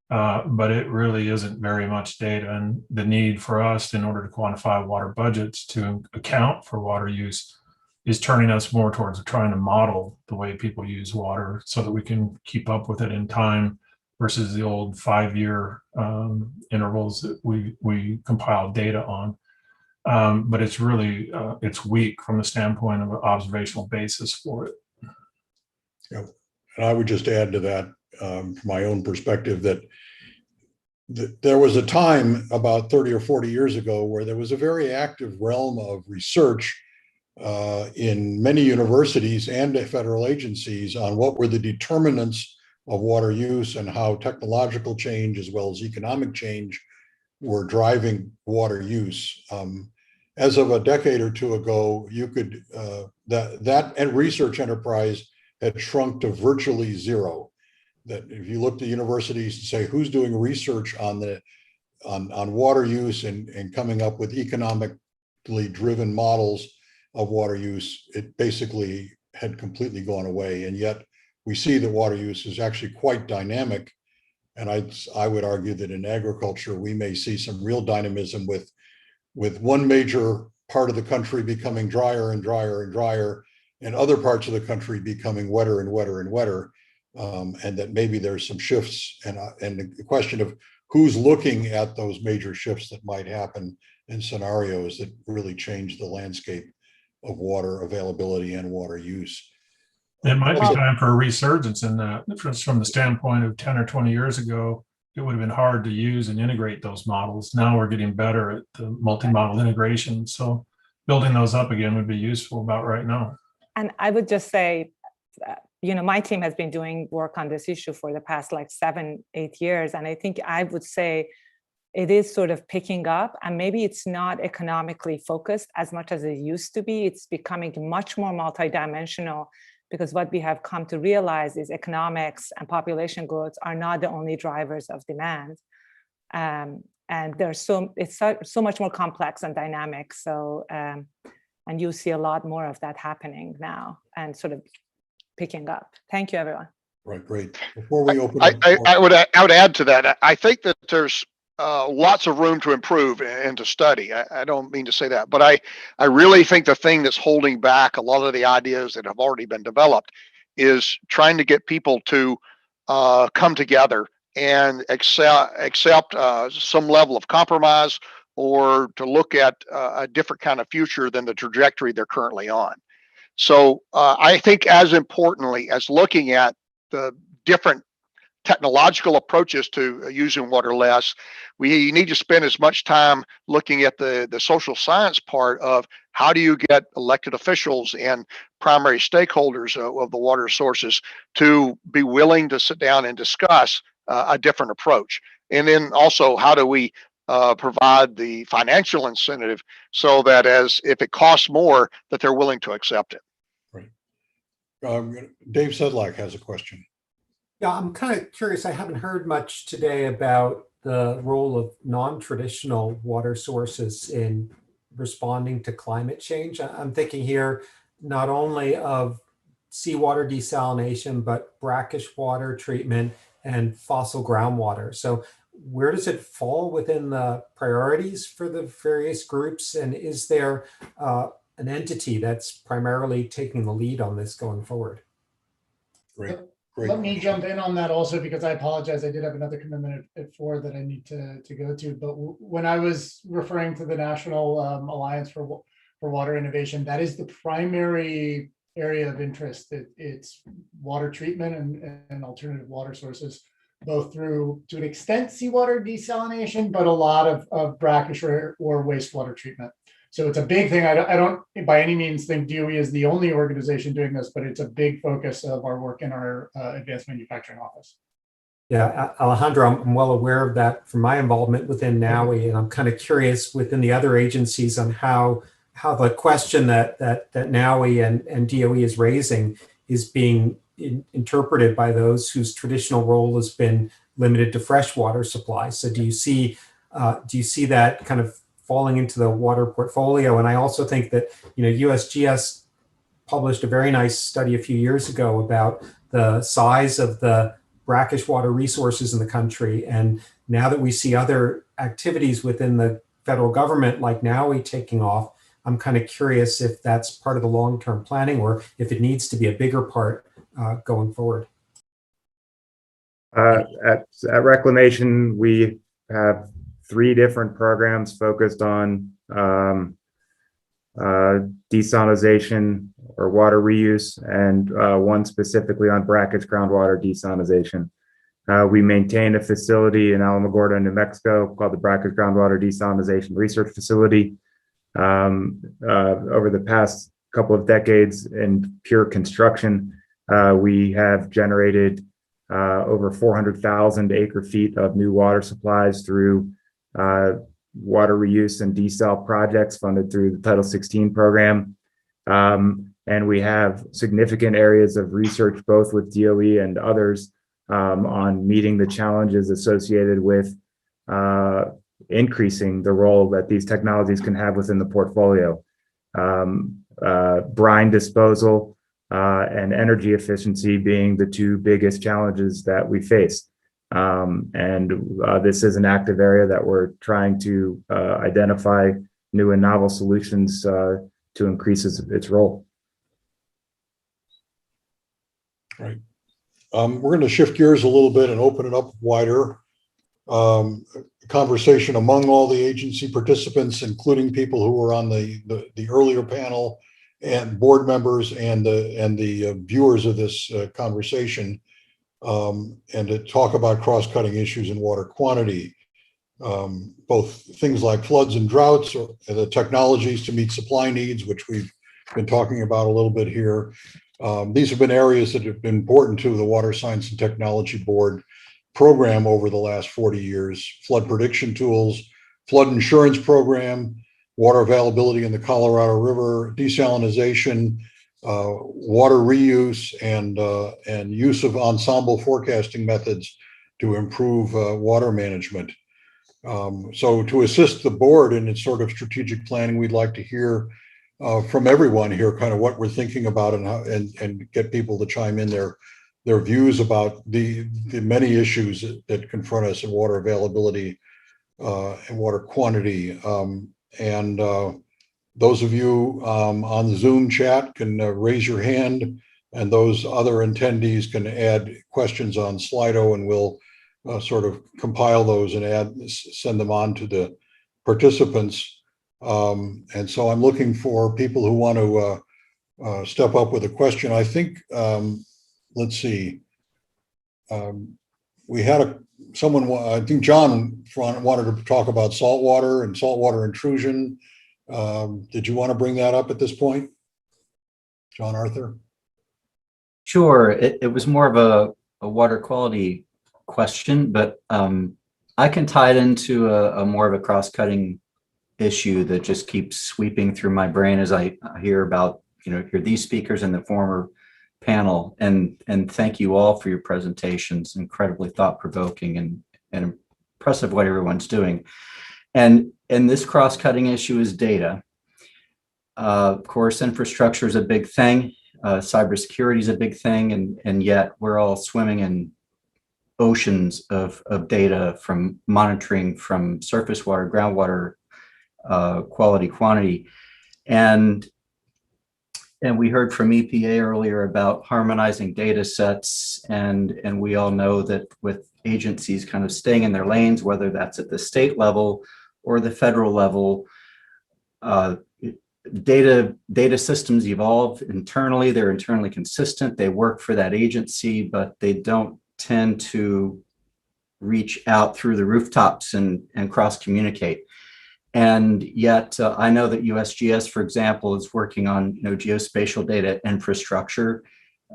but it really isn't very much data. And the need for us, in order to quantify water budgets to account for water use, is turning us more towards trying to model the way people use water so that we can keep up with it in time versus the old 5-year intervals that we compile data on. But it's really, it's weak from the standpoint of an observational basis for it. Yeah. And I would just add to that, from my own perspective, that there was a time about 30 or 40 years ago where there was a very active realm of research in many universities and federal agencies on what were the determinants of water use and how technological change as well as economic change were driving water use. As of a decade or two ago, you could that research enterprise had shrunk to virtually zero. That if you looked at universities and say who's doing research on water use and coming up with economically driven models of water use, it basically had completely gone away. And yet we see that water use is actually quite dynamic. And I would argue that in agriculture, we may see some real dynamism with one major part of the country becoming drier and drier and drier, and other parts of the country becoming wetter and wetter and wetter. And that maybe there's some shifts, and the question of who's looking at those major shifts that might happen in scenarios that really change the landscape of water availability and water use. It might be time for a resurgence in that. From the standpoint of 10 or 20 years ago, it would have been hard to use and integrate those models. Now we're getting better at the multi-model integration. So building those up again would be useful about right now. And I would just say, my team has been doing work on this issue for the past 7-8 years. And I think I would say it is sort of picking up, and maybe it's not economically focused as much as it used to be. It's becoming much more multidimensional, because what we have come to realize is economics and population growth are not the only drivers of demand. And it's so much more complex and dynamic. So, and you see a lot more of that happening now and sort of picking up. Thank you, everyone. Right, great. Before we open, I would add to that. I think that there's lots of room to improve and to study. I don't mean to say that, but I really think the thing that's holding back a lot of the ideas that have already been developed is trying to get people to come together and accept some level of compromise, or to look at a different kind of future than the trajectory they're currently on. So I think as importantly as looking at the different technological approaches to using water less, we need to spend as much time looking at the social science part of how do you get elected officials and primary stakeholders of the water sources to be willing to sit down and discuss a different approach. And then also, how do we provide the financial incentive so that if it costs more, that they're willing to accept it. Dave Sedlak has a question. Yeah, I'm kind of curious. I haven't heard much today about the role of non-traditional water sources in responding to climate change. I'm thinking here not only of seawater desalination, but brackish water treatment and fossil groundwater. So where does it fall within the priorities for the various groups? And is there an entity that's primarily taking the lead on this going forward? Great. Let me jump in on that also, because I apologize. I did have another commitment at 4 that I need to go to. But when I was referring to the National Alliance for Water Innovation, that is the primary area of interest. It's water treatment and alternative water sources, both through, to an extent, seawater desalination, but a lot of brackish or wastewater treatment. So it's a big thing. I don't by any means think DOE is the only organization doing this, but it's a big focus of our work in our advanced manufacturing office. Yeah, Alejandro, I'm well aware of that from my involvement within NAWI, and I'm kind of curious within the other agencies on how the question that NAWI and DOE is raising is being interpreted by those whose traditional role has been limited to freshwater supply. So do you see that kind of falling into the water portfolio? And I also think that, USGS published a very nice study a few years ago about the size of the brackish water resources in the country. And now that we see other activities within the federal government, like NAWI, taking off, I'm kind of curious if that's part of the long-term planning or if it needs to be a bigger part going forward. At Reclamation, we have 3 different programs focused on desalination or water reuse, and one specifically on brackish groundwater desalination. We maintain a facility in Alamogordo, New Mexico, called the Brackish Groundwater Desalination Research Facility. Over the past couple of decades in pure construction, we have generated over 400,000 acre feet of new water supplies through water reuse and desal projects funded through the Title 16 program. And we have significant areas of research, both with DOE and others, on meeting the challenges associated with increasing the role that these technologies can have within the portfolio. Brine disposal and energy efficiency being the 2 biggest challenges that we face. This is an active area that we're trying to identify new and novel solutions to increase its role. Right. We're going to shift gears a little bit and open it up wider. Conversation among all the agency participants, including people who were on the earlier panel, and board members and the viewers of this conversation, and to talk about cross-cutting issues in water quantity, both things like floods and droughts, or the technologies to meet supply needs, which we've been talking about a little bit here. These have been areas that have been important to the Water Science and Technology Board program over the last 40 years: flood prediction tools, flood insurance program, water availability in the Colorado River, desalinization, water reuse, and use of ensemble forecasting methods to improve water management. So to assist the board in its sort of strategic planning, we'd like to hear from everyone here kind of what we're thinking about, and how, and get people to chime in their views about the many issues that confront us in water availability and water quantity. Those of you on the Zoom chat can raise your hand, and those other attendees can add questions on Slido, and we'll sort of compile those and send them on to the participants. And so I'm looking for people who want to step up with a question. I think, let's see, we had someone, I think John wanted to talk about saltwater and saltwater intrusion. Did you want to bring that up at this point, John Arthur? Sure. It was more of a water quality question, but I can tie it into a more of a cross-cutting issue that just keeps sweeping through my brain as I hear about, hear these speakers and the former panel. And thank you all for your presentations, incredibly thought-provoking and impressive what everyone's doing. And this cross-cutting issue is data. Of course, infrastructure is a big thing. Cybersecurity is a big thing, and yet we're all swimming in oceans of data, from monitoring from surface water, groundwater, quality, quantity. And we heard from EPA earlier about harmonizing data sets, and we all know that with agencies kind of staying in their lanes, whether that's at the state level or the federal level, data systems evolve internally. They're internally consistent. They work for that agency, but they don't tend to reach out through the rooftops and cross-communicate. And yet I know that USGS, for example, is working on geospatial data infrastructure.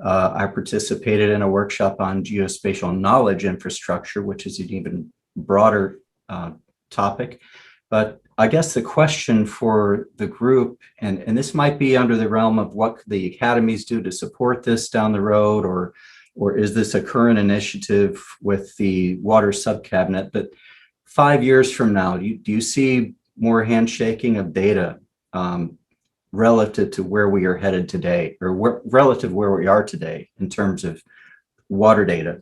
I participated in a workshop on geospatial knowledge infrastructure, which is an even broader topic. But I guess the question for the group, and this might be under the realm of what the academies do to support this down the road, or is this a current initiative with the water subcabinet? But 5 years from now, do you see more handshaking of data relative to where we are headed today, or relative where we are today in terms of water data?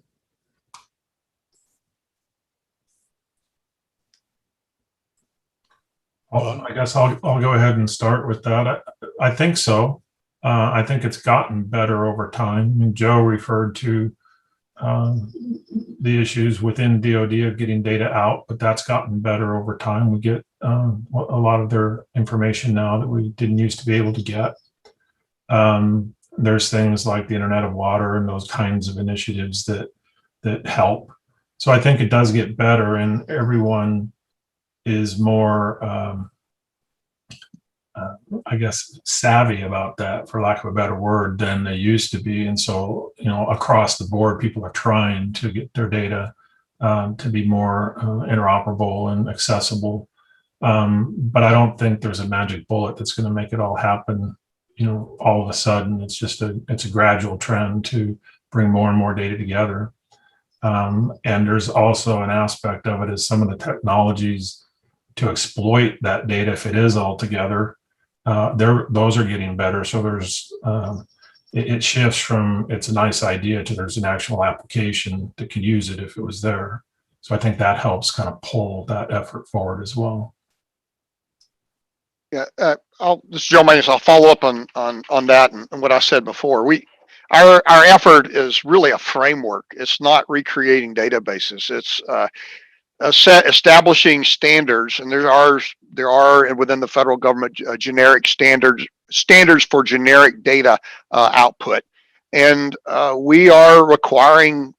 I guess I'll go ahead and start with that. I think so. I think it's gotten better over time. I mean, Joe referred to the issues within DoD of getting data out, but that's gotten better over time. We get a lot of their information now that we didn't used to be able to get. There's things like the Internet of Water and those kinds of initiatives that help. So I think it does get better, and everyone is more, I guess, savvy about that, for lack of a better word, than they used to be. And so, across the board, people are trying to get their data to be more interoperable and accessible. But I don't think there's a magic bullet that's going to make it all happen, all of a sudden. It's just it's a gradual trend to bring more and more data together. And there's also an aspect of it is some of the technologies to exploit that data, if it is all together, those are getting better. So there's it shifts from it's a nice idea to there's an actual application that could use it if it was there. So I think that helps kind of pull that effort forward as well. Yeah, this is Joe Mangus. I'll follow up on that and what I said before. Our effort is really a framework. It's not recreating databases. It's establishing standards, and there are within the federal government generic standards for generic data output, and we are requiring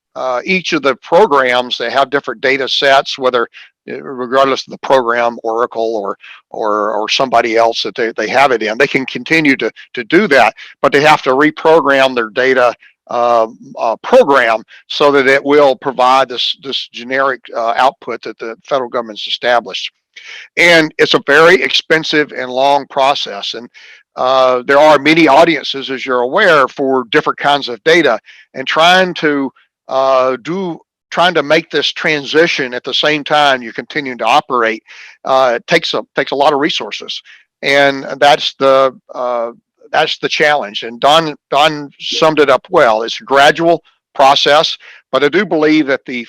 each of the programs that have different data sets, whether regardless of the program, Oracle or somebody else that they have it in, they can continue to do that, but they have to reprogram their data program so that it will provide this generic output that the federal government's established. And it's a very expensive and long process. And there are many audiences, as you're aware, for different kinds of data, and trying to make this transition at the same time you continue to operate takes a lot of resources, and that's the challenge. And Don summed it up well. It's a gradual process, but I do believe that the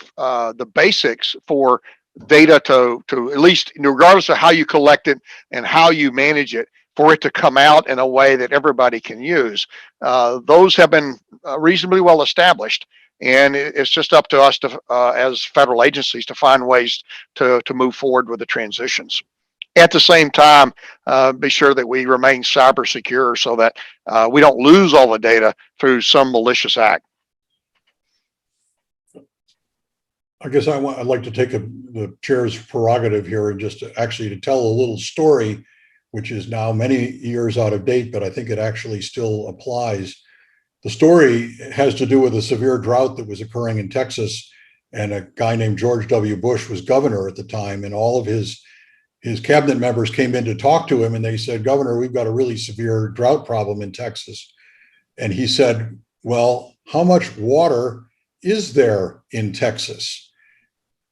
basics for data to at least, regardless of how you collect it and how you manage it, for it to come out in a way that everybody can use, those have been reasonably well established. And it's just up to us to, as federal agencies, to find ways to move forward with the transitions. At the same time, be sure that we remain cyber secure so that we don't lose all the data through some malicious act. I guess I'd like to take the chair's prerogative here and just to tell a little story, which is now many years out of date, but I think it actually still applies. The story has to do with a severe drought that was occurring in Texas, and a guy named George W. Bush was governor at the time, and all of his cabinet members came in to talk to him, and they said, "Governor, we've got a really severe drought problem in Texas." And he said, "Well, how much water is there in Texas?"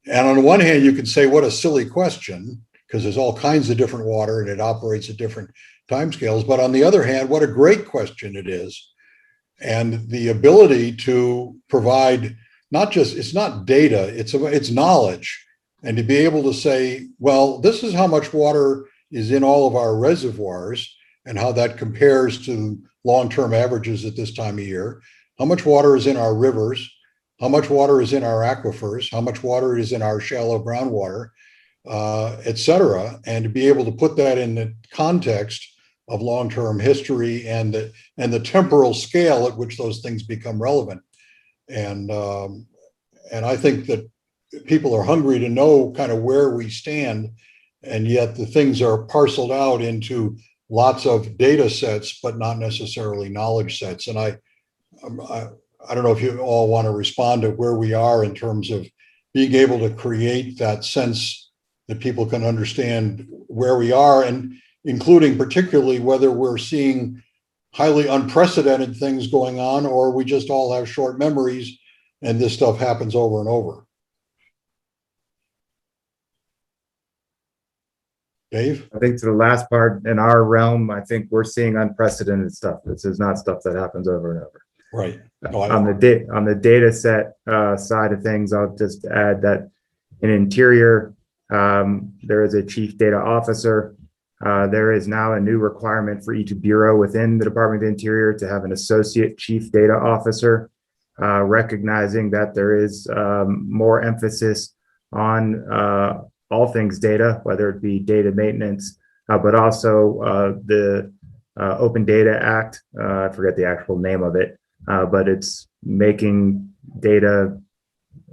And on the one hand, you can say, what a silly question, because there's all kinds of different water and it operates at different timescales. But on the other hand, what a great question it is. And the ability to provide it's not data, it's knowledge. And to be able to say, well, this is how much water is in all of our reservoirs and how that compares to long-term averages at this time of year. How much water is in our rivers? How much water is in our aquifers, how much water is in our shallow groundwater, et cetera, and to be able to put that in the context of long-term history and the temporal scale at which those things become relevant. And I think that people are hungry to know kind of where we stand, and yet the things are parceled out into lots of data sets, but not necessarily knowledge sets. And I don't know if you all want to respond to where we are in terms of being able to create that sense that people can understand where we are, and including particularly whether we're seeing highly unprecedented things going on, or we just all have short memories and this stuff happens over and over. Dave? I think to the last part, in our realm, I think we're seeing unprecedented stuff. This is not stuff that happens over and over. Right. On the data set side of things, I'll just add that in Interior, there is a chief data officer. There is now a new requirement for each bureau within the Department of the Interior to have an associate chief data officer, recognizing that there is more emphasis on all things data, whether it be data maintenance, but also the Open Data Act. I forget the actual name of it. But it's making data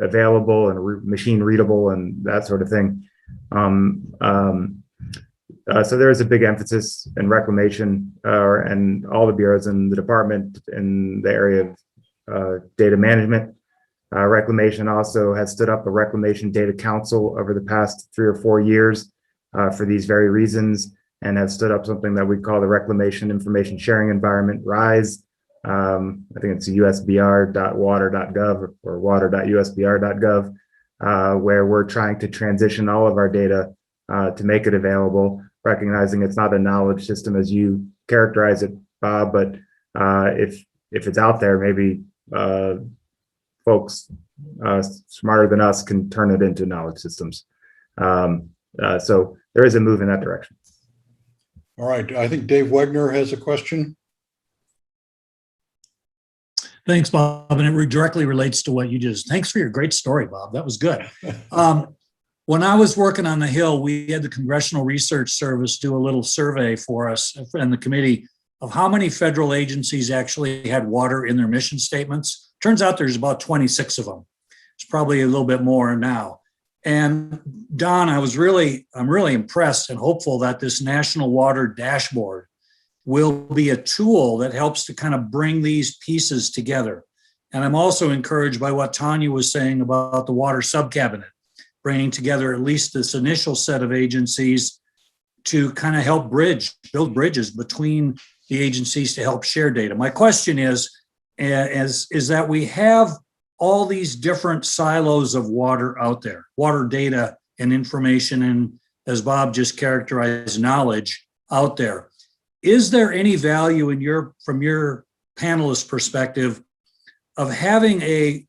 available and machine readable and that sort of thing. So there is a big emphasis in reclamation and all the bureaus in the department in the area of data management. Reclamation also has stood up a Reclamation Data Council over the past 3 or 4 years for these very reasons, and have stood up something that we call the Reclamation Information Sharing Environment, RISE. I think it's usbr.water.gov or water.usbr.gov, where we're trying to transition all of our data to make it available, recognizing it's not a knowledge system as you characterize it, Bob, but if it's out there, maybe folks smarter than us can turn it into knowledge systems. So there is a move in that direction. All right, I think Dave Wegner has a question. Thanks, Bob. And it directly relates to what you just, thanks for your great story, Bob. That was good. When I was working on the Hill, we had the Congressional Research Service do a little survey for us and the committee of how many federal agencies actually had water in their mission statements. Turns out there's about 26 of them. It's probably a little bit more now. And Don, I'm really impressed and hopeful that this National Water Dashboard will be a tool that helps to kind of bring these pieces together. And I'm also encouraged by what Tanya was saying about the water subcabinet, bringing together at least this initial set of agencies to kind of help build bridges between the agencies to help share data. My question is that we have all these different silos of water out there, water data and information, and as Bob just characterized, knowledge out there. Is there any value from your panelist perspective of having a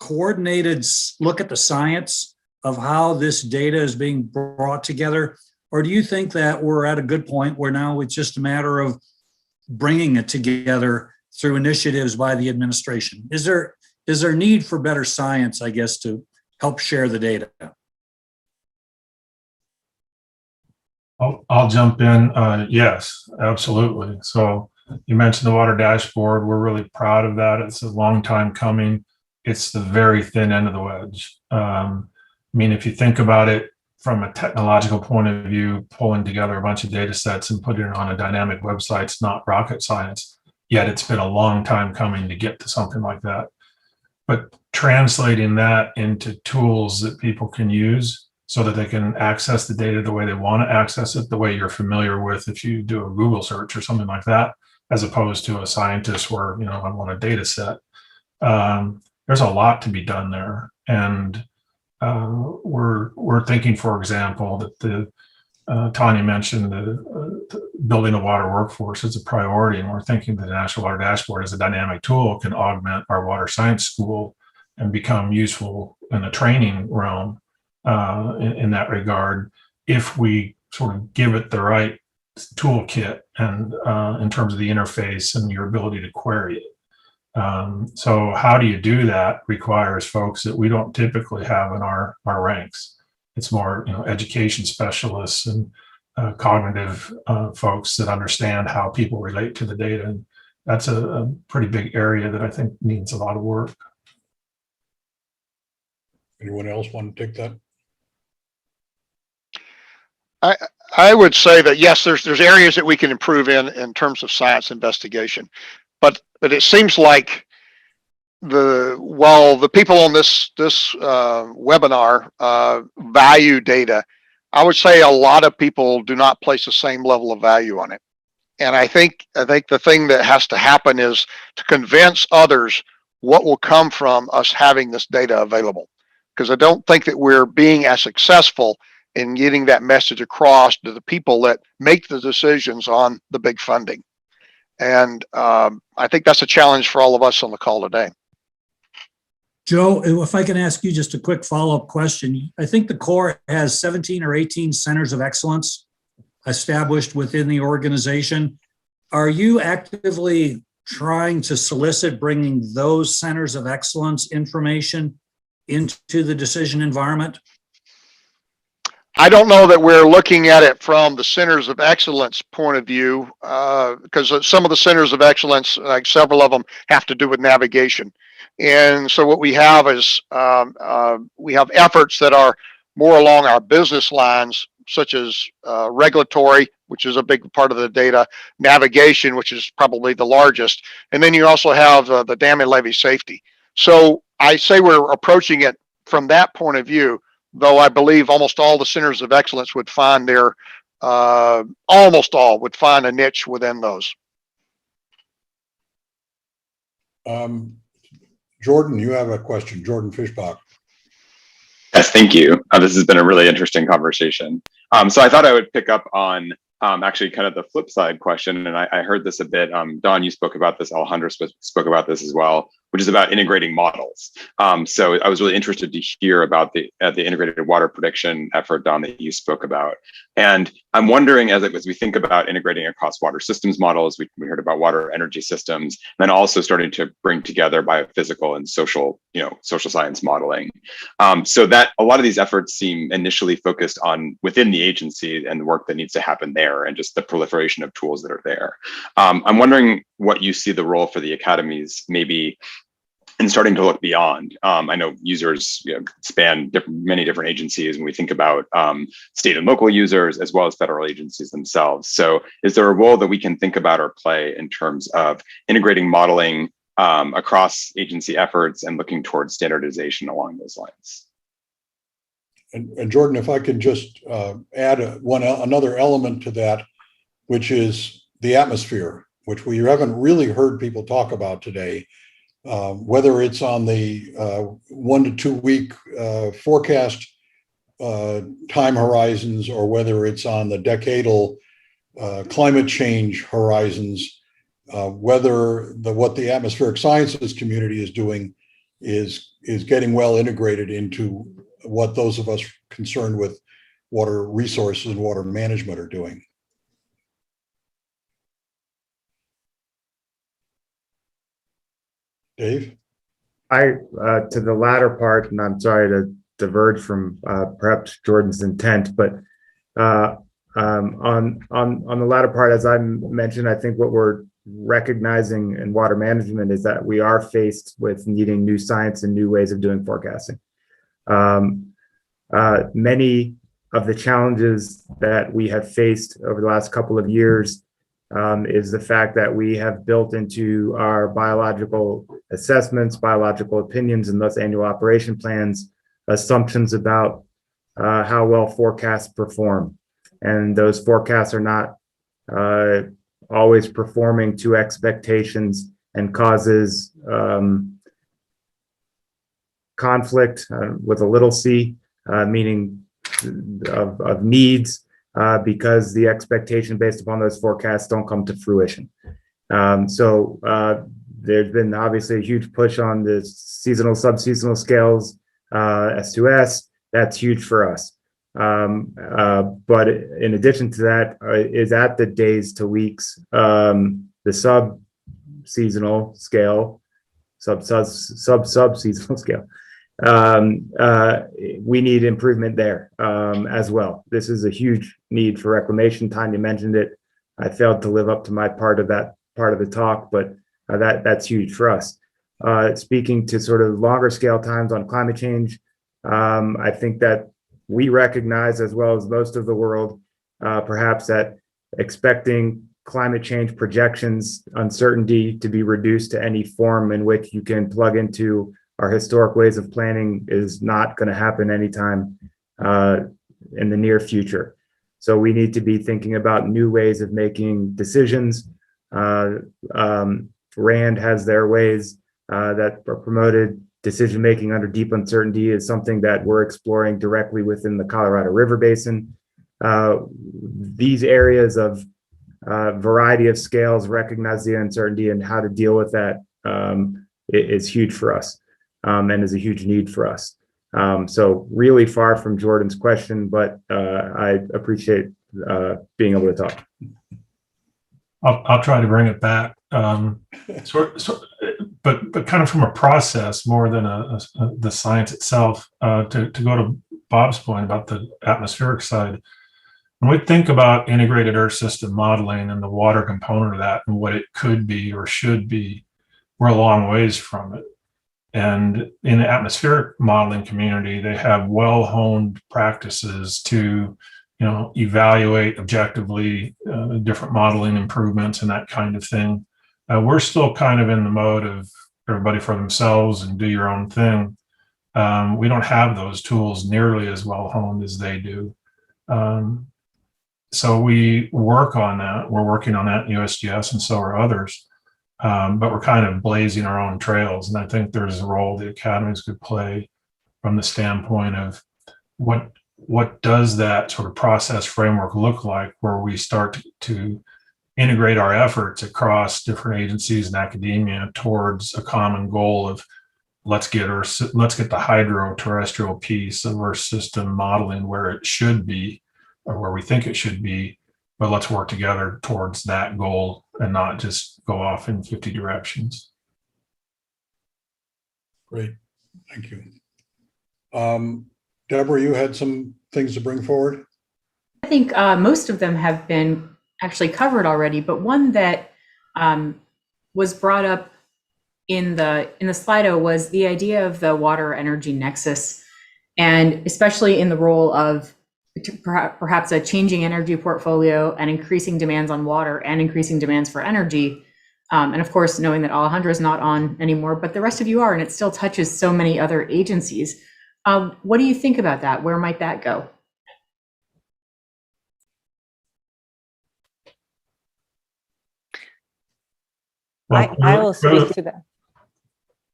coordinated look at the science of how this data is being brought together? Or do you think that we're at a good point where now it's just a matter of bringing it together through initiatives by the administration? Is there need for better science, I guess, to help share the data? I'll jump in. Yes, absolutely. So you mentioned the water dashboard. We're really proud of that. It's a long time coming. It's the very thin end of the wedge. I mean, if you think about it from a technological point of view, pulling together a bunch of data sets and putting it on a dynamic website, it's not rocket science. Yet it's been a long time coming to get to something like that. But translating that into tools that people can use so that they can access the data the way they want to access it, the way you're familiar with if you do a Google search or something like that, as opposed to a scientist where, you know, I want a data set. There's a lot to be done there. And we're thinking, for example, that Tanya mentioned the building a water workforce is a priority, and we're thinking the National Water Dashboard as a dynamic tool can augment our water science school and become useful in the training realm in that regard, if we sort of give it the right toolkit and in terms of the interface and your ability to query it. So how do you do that requires folks that we don't typically have in our ranks. It's more, you know, education specialists and cognitive folks that understand how people relate to the data. And that's a pretty big area that I think needs a lot of work. Anyone else want to take that? I would say that yes, there's areas that we can improve in terms of science investigation, but it seems like while the people on this webinar value data, I would say a lot of people do not place the same level of value on it. And I think the thing that has to happen is to convince others what will come from us having this data available, because I don't think that we're being as successful in getting that message across to the people that make the decisions on the big funding. And I think that's a challenge for all of us on the call today. Joe, if I can ask you just a quick follow-up question. I think the Corps has 17 or 18 centers of excellence established within the organization. Are you actively trying to solicit bringing those centers of excellence information into the decision environment? I don't know that we're looking at it from the centers of excellence point of view, because some of the centers of excellence, like several of them, have to do with navigation. And so what we have is we have efforts that are more along our business lines, such as regulatory, which is a big part of the data, navigation, which is probably the largest, and then you also have the dam and levee safety. So I say we're approaching it from that point of view, though I believe almost all the centers of excellence would find almost all would find a niche within those. Jordan, you have a question. Jordan Fishbach. Yes, thank you. This has been a really interesting conversation. So I thought I would pick up on actually kind of the flip side question, and I heard this a bit. Don, you spoke about this. Alejandro spoke about this as well, which is about integrating models. So I was really interested to hear about the integrated water prediction effort, Don, that you spoke about. And I'm wondering, as we think about integrating across water systems models, we heard about water energy systems, and then also starting to bring together biophysical and social science modeling. So that a lot of these efforts seem initially focused on within the agency and the work that needs to happen there, and just the proliferation of tools that are there. I'm wondering what you see the role for the academies maybe and starting to look beyond. I know users span many different agencies when we think about state and local users as well as federal agencies themselves. So is there a role that we can think about or play in terms of integrating modeling across agency efforts and looking towards standardization along those lines. And Jordan, if I could just add another element to that, which is the atmosphere, which we haven't really heard people talk about today, whether it's on the 1 to 2 week forecast time horizons, or whether it's on the decadal climate change horizons, whether what the atmospheric sciences community is doing is getting well integrated into what those of us concerned with water resources and water management are doing. Dave? To the latter part, and I'm sorry to diverge from perhaps Jordan's intent, but on the latter part, as I mentioned, I think what we're recognizing in water management is that we are faced with needing new science and new ways of doing forecasting. Many of the challenges that we have faced over the last couple of years is the fact that we have built into our biological assessments, biological opinions, and thus annual operation plans, assumptions about how well forecasts perform. And those forecasts are not always performing to expectations, and causes conflict with a little c, meaning of needs, because the expectation based upon those forecasts don't come to fruition. So there's been obviously a huge push on the seasonal, sub-seasonal scales, S2S. That's huge for us. But in addition to that, is at the days to weeks, the sub-seasonal scale, sub-seasonal scale. We need improvement there as well. This is a huge need for reclamation. Tanya mentioned it. I failed to live up to my part of the talk, but that's huge for us. Speaking to sort of longer scale times on climate change, I think that we recognize, as well as most of the world, perhaps, that expecting climate change projections uncertainty to be reduced to any form in which you can plug into our historic ways of planning is not going to happen anytime in the near future. So we need to be thinking about new ways of making decisions. RAND has their ways that are promoted. Decision-making under deep uncertainty is something that we're exploring directly within the Colorado River Basin. These areas of variety of scales recognize the uncertainty, and how to deal with that is huge for us, and is a huge need for us. So really far from Jordan's question, but I appreciate being able to talk. I'll try to bring it back, but kind of from a process more than the science itself. To go to Bob's point about the atmospheric side, when we think about integrated Earth system modeling and the water component of that and what it could be or should be, we're a long ways from it. And in the atmospheric modeling community, they have well-honed practices to, evaluate objectively different modeling improvements and that kind of thing. We're still kind of in the mode of everybody for themselves and do your own thing. We don't have those tools nearly as well honed as they do. So we work on that. We're working on that in USGS, and so are others. But we're kind of blazing our own trails. And I think there's a role the academies could play from the standpoint of what does that sort of process framework look like, where we start to integrate our efforts across different agencies and academia towards a common goal of let's get the hydro-terrestrial piece of our system modeling where it should be, or where we think it should be, but let's work together towards that goal and not just go off in 50 directions. Great, thank you. Deborah, you had some things to bring forward? I think most of them have been actually covered already, but one that was brought up in the Slido was the idea of the water energy nexus, and especially in the role of perhaps a changing energy portfolio and increasing demands on water and increasing demands for energy. And of course, knowing that Alejandra is not on anymore, but the rest of you are, and it still touches so many other agencies. What do you think about that? Where might that go? Well, I will speak to that.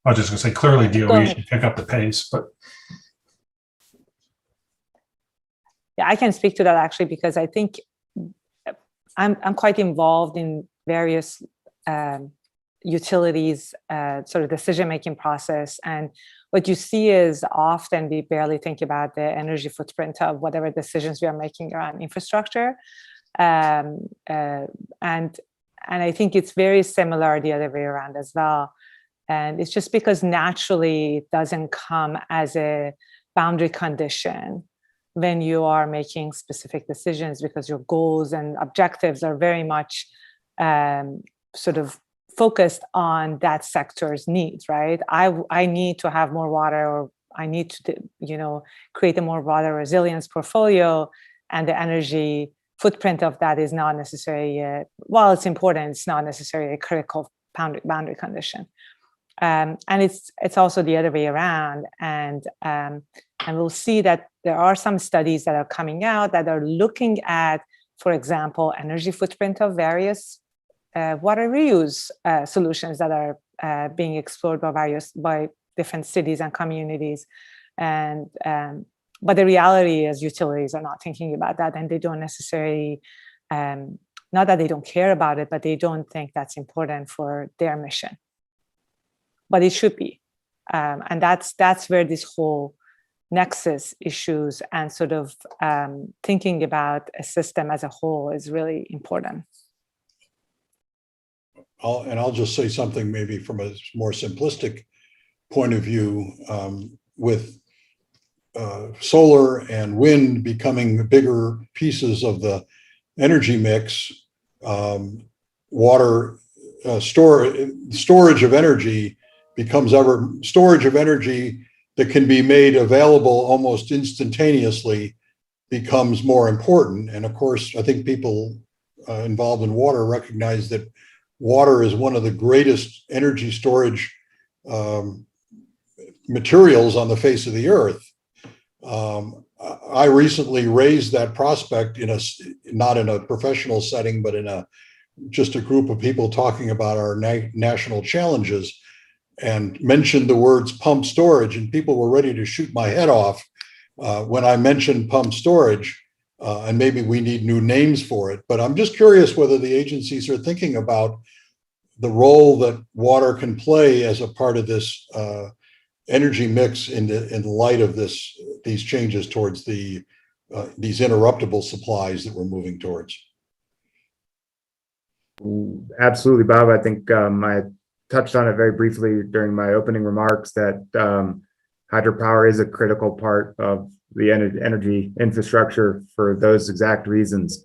I was just going to say, clearly Go DOE ahead. should pick up the pace, but Yeah, I can speak to that actually, because I think I'm quite involved in various utilities sort of decision-making process. And what you see is often we barely think about the energy footprint of whatever decisions we are making around infrastructure. And I think it's very similar the other way around as well. And it's just because naturally it doesn't come as a boundary condition when you are making specific decisions, because your goals and objectives are very much sort of focused on that sector's needs, right? I need to have more water, or I need to, create a more water resilience portfolio, and the energy footprint of that is not necessarily, while it's important, it's not necessarily a critical boundary condition. And it's also the other way around. And we'll see that there are some studies that are coming out that are looking at, for example, energy footprint of various water reuse solutions that are being explored by different cities and communities. And but the reality is utilities are not thinking about that, and they don't necessarily, not that they don't care about it, but they don't think that's important for their mission. But it should be. And that's where this whole nexus issues and sort of thinking about a system as a whole is really important. I'll just say something maybe from a more simplistic point of view, with solar and wind becoming bigger pieces of the energy mix, water storage of energy becomes storage of energy that can be made available almost instantaneously becomes more important. And of course, I think people involved in water recognize that water is one of the greatest energy storage materials on the face of the earth. I recently raised that prospect not in a professional setting, but in just a group of people talking about our national challenges, and mentioned the words pump storage, and people were ready to shoot my head off when I mentioned pump storage, and maybe we need new names for it. But I'm just curious whether the agencies are thinking about the role that water can play as a part of this energy mix in light of these changes towards these interruptible supplies that we're moving towards. Absolutely, Bob. I think I touched on it very briefly during my opening remarks that hydropower is a critical part of the energy infrastructure for those exact reasons.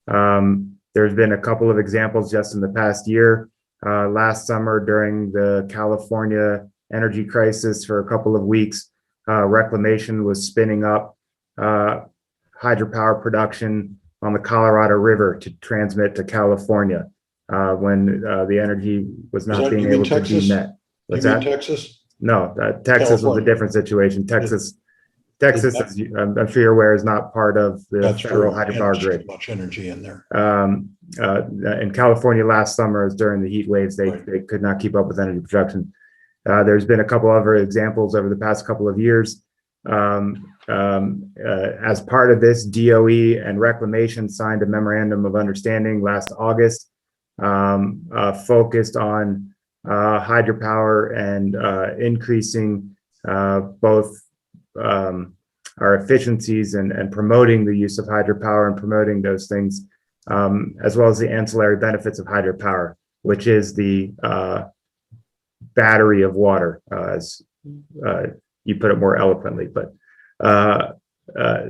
There's been a couple of examples just in the past year. Last summer during the California energy crisis for a couple of weeks, Reclamation was spinning up hydropower production on the Colorado River to transmit to California when the energy was not being able to be met. What's that? Texas? No, Texas was a different situation. Texas, as I'm sure you're aware, is not part of the federal hydropower grid. Much energy in there. In California last summer, during the heat waves, they could not keep up with energy production. There's been a couple other examples over the past couple of years. As part of this, DOE and Reclamation signed a memorandum of understanding last August, focused on hydropower and increasing both our efficiencies and promoting the use of hydropower and promoting those things, as well as the ancillary benefits of hydropower, which is the battery of water, as you put it more eloquently. But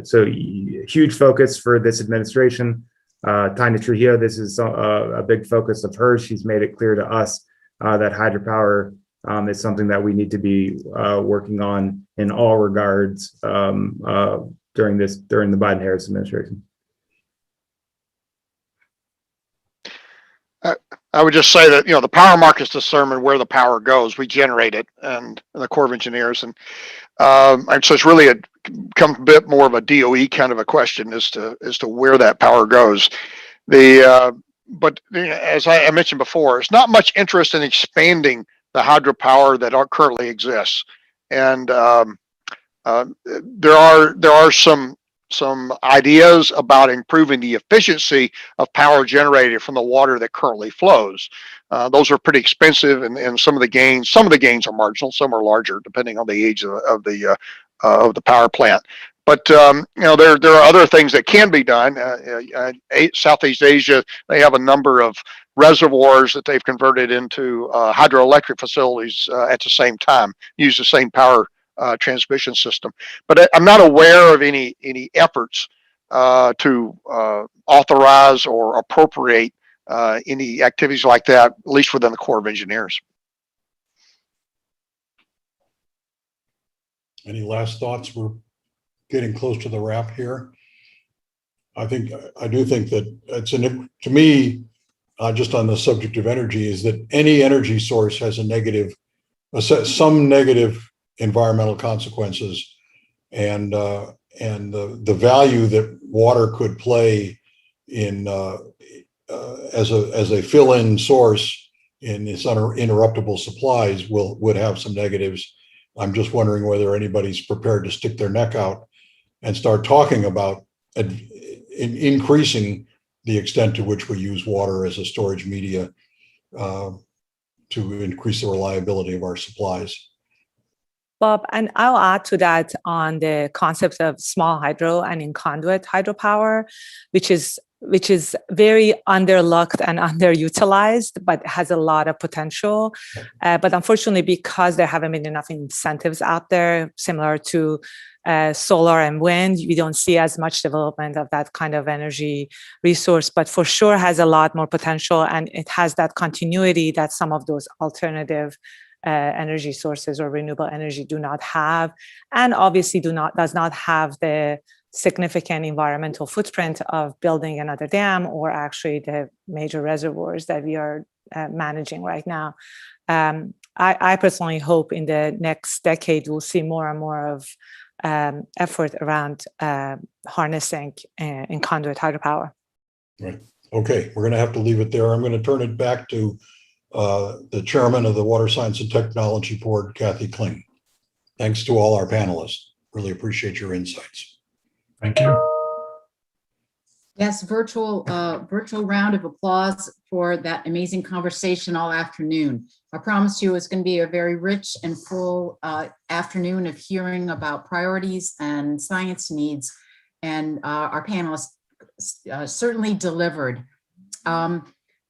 so huge focus for this administration. Tanya Trujillo, this is a big focus of hers. She's made it clear to us that hydropower is something that we need to be working on in all regards during the Biden-Harris administration. I would just say that, the power markets determine where the power goes. We generate it, and the Corps of Engineers, and so it's really become a bit more of a DOE kind of a question as to where that power goes. But as I mentioned before, it's not much interest in expanding the hydropower that currently exists, and there are some ideas about improving the efficiency of power generated from the water that currently flows. Those are pretty expensive, and some of the gains are marginal, some are larger, depending on the age of the power plant. But there are other things that can be done. Southeast Asia, they have a number of reservoirs that they've converted into hydroelectric facilities at the same time, use the same power transmission system. But I'm not aware of any efforts to authorize or appropriate any activities like that, at least within the Corps of Engineers. Any last thoughts? We're getting close to the wrap here. I do think that to me, just on the subject of energy, is that any energy source has some negative environmental consequences, and the value that water could play in as a fill-in source in its uninterruptible supplies would have some negatives. I'm just wondering whether anybody's prepared to stick their neck out and start talking about increasing the extent to which we use water as a storage media to increase the reliability of our supplies. Bob, and I'll add to that on the concept of small hydro and in conduit hydropower, which is very underlooked and underutilized, but has a lot of potential. But unfortunately, because there haven't been enough incentives out there, similar to solar and wind, we don't see as much development of that kind of energy resource, but for sure has a lot more potential, and it has that continuity that some of those alternative energy sources or renewable energy do not have, and obviously does not have the significant environmental footprint of building another dam or actually the major reservoirs that we are managing right now. I personally hope in the next decade we'll see more and more of effort around harnessing in conduit hydropower. Right. Okay, we're going to have to leave it there. I'm going to turn it back to the chairman of the Water Science and Technology Board, Kathy Kling. Thanks to all our panelists. Really appreciate your insights. Thank you. Yes, virtual round of applause for that amazing conversation all afternoon. I promise you it's going to be a very rich and full afternoon of hearing about priorities and science needs, and our panelists certainly delivered. I'm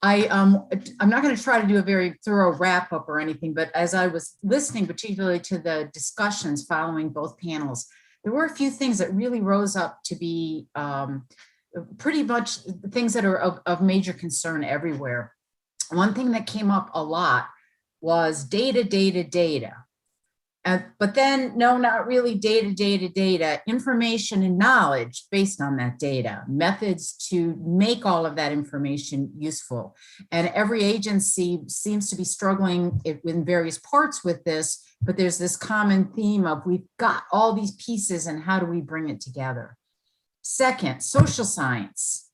not going to try to do a very thorough wrap up or anything, but as I was listening, particularly to the discussions following both panels, there were a few things that really rose up to be pretty much things that are of major concern everywhere. One thing that came up a lot was data. But then, no, not really data, information and knowledge based on that data, methods to make all of that information useful. And every agency seems to be struggling in various parts with this, but there's this common theme of we've got all these pieces and how do we bring it together? Second, social science.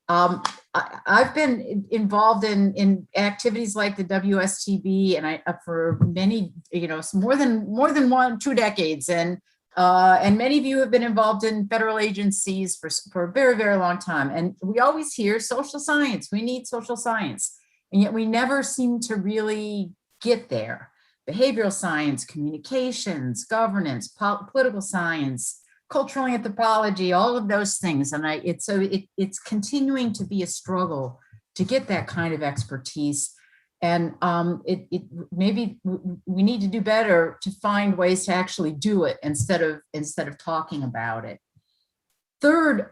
I've been involved in activities like the WSTB, and for many, more than 2 decades, and many of you have been involved in federal agencies for a very, very long time. And we always hear social science. We need social science, and yet we never seem to really get there. Behavioral science, communications, governance, political science, cultural anthropology, all of those things. And it's continuing to be a struggle to get that kind of expertise. And maybe we need to do better to find ways to actually do it instead of talking about it. Third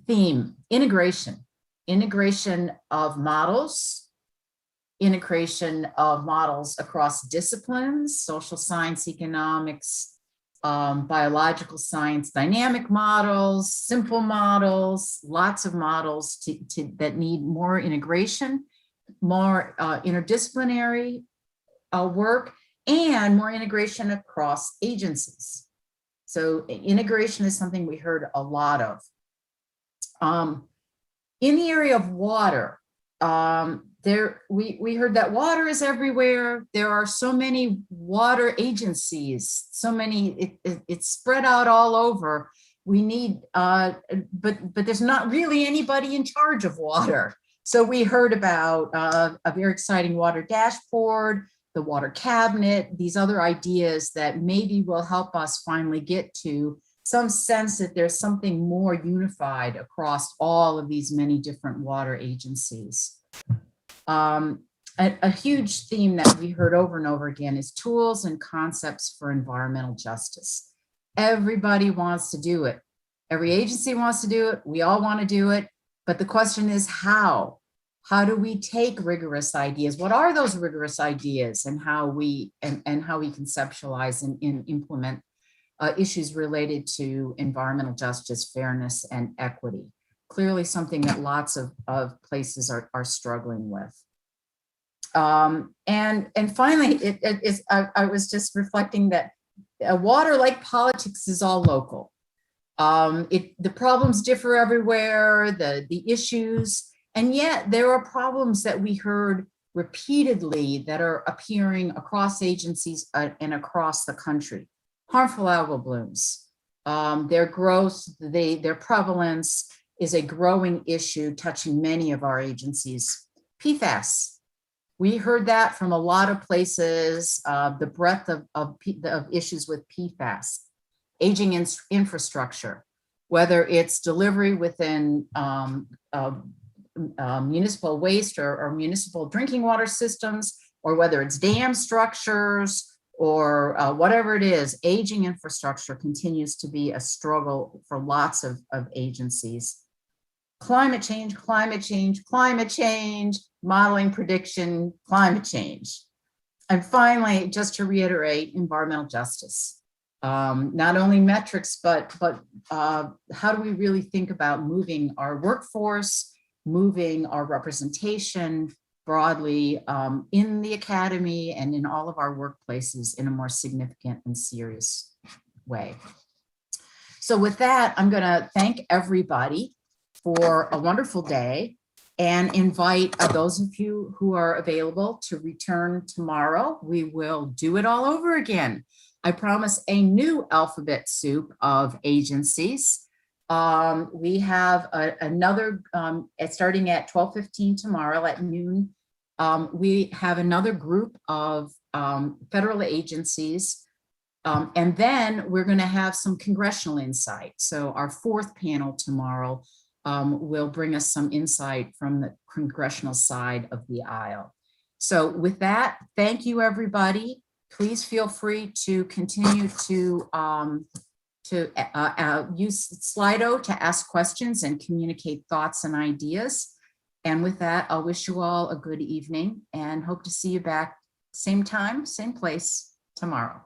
theme, integration of models, across disciplines, social science, economics, biological science, dynamic models, simple models, lots of models that need more integration more interdisciplinary work and more integration across agencies. So integration is something we heard a lot of. In the area of water, we heard that water is everywhere. There are so many water agencies, so many, it's spread out all over. We need, but there's not really anybody in charge of water. So we heard about a very exciting water dashboard, the water cabinet, these other ideas that maybe will help us finally get to some sense that there's something more unified across all of these many different water agencies. A huge theme that we heard over and over again is tools and concepts for environmental justice. Everybody wants to do it. Every agency wants to do it. We all want to do it. But the question is how? How do we take rigorous ideas? What are those rigorous ideas, and how we conceptualize and implement issues related to environmental justice, fairness, and equity? Clearly something that lots of places are struggling with. And finally, I was just reflecting that water, like politics, is all local. The problems differ everywhere, the issues, and yet there are problems that we heard repeatedly that are appearing across agencies and across the country. Harmful algal blooms, their growth, their prevalence is a growing issue touching many of our agencies. PFAS, we heard that from a lot of places, the breadth of issues with PFAS. Aging infrastructure, whether it's delivery within municipal waste or municipal drinking water systems, or whether it's dam structures or whatever it is, aging infrastructure continues to be a struggle for lots of agencies. Climate change, climate change, climate change, modeling prediction, climate change. And finally, just to reiterate, environmental justice. Not only metrics, but how do we really think about moving our workforce, moving our representation broadly in the academy and in all of our workplaces in a more significant and serious way. So with that, I'm going to thank everybody for a wonderful day and invite those of you who are available to return tomorrow. We will do it all over again. I promise a new alphabet soup of agencies. We have another, starting at 12:15 tomorrow at noon, we have another group of federal agencies, and then we're going to have some congressional insight. So our fourth panel tomorrow will bring us some insight from the congressional side of the aisle. So with that, thank you, everybody. Please feel free to continue to use Slido to ask questions and communicate thoughts and ideas. And with that, I'll wish you all a good evening and hope to see you back same time, same place tomorrow.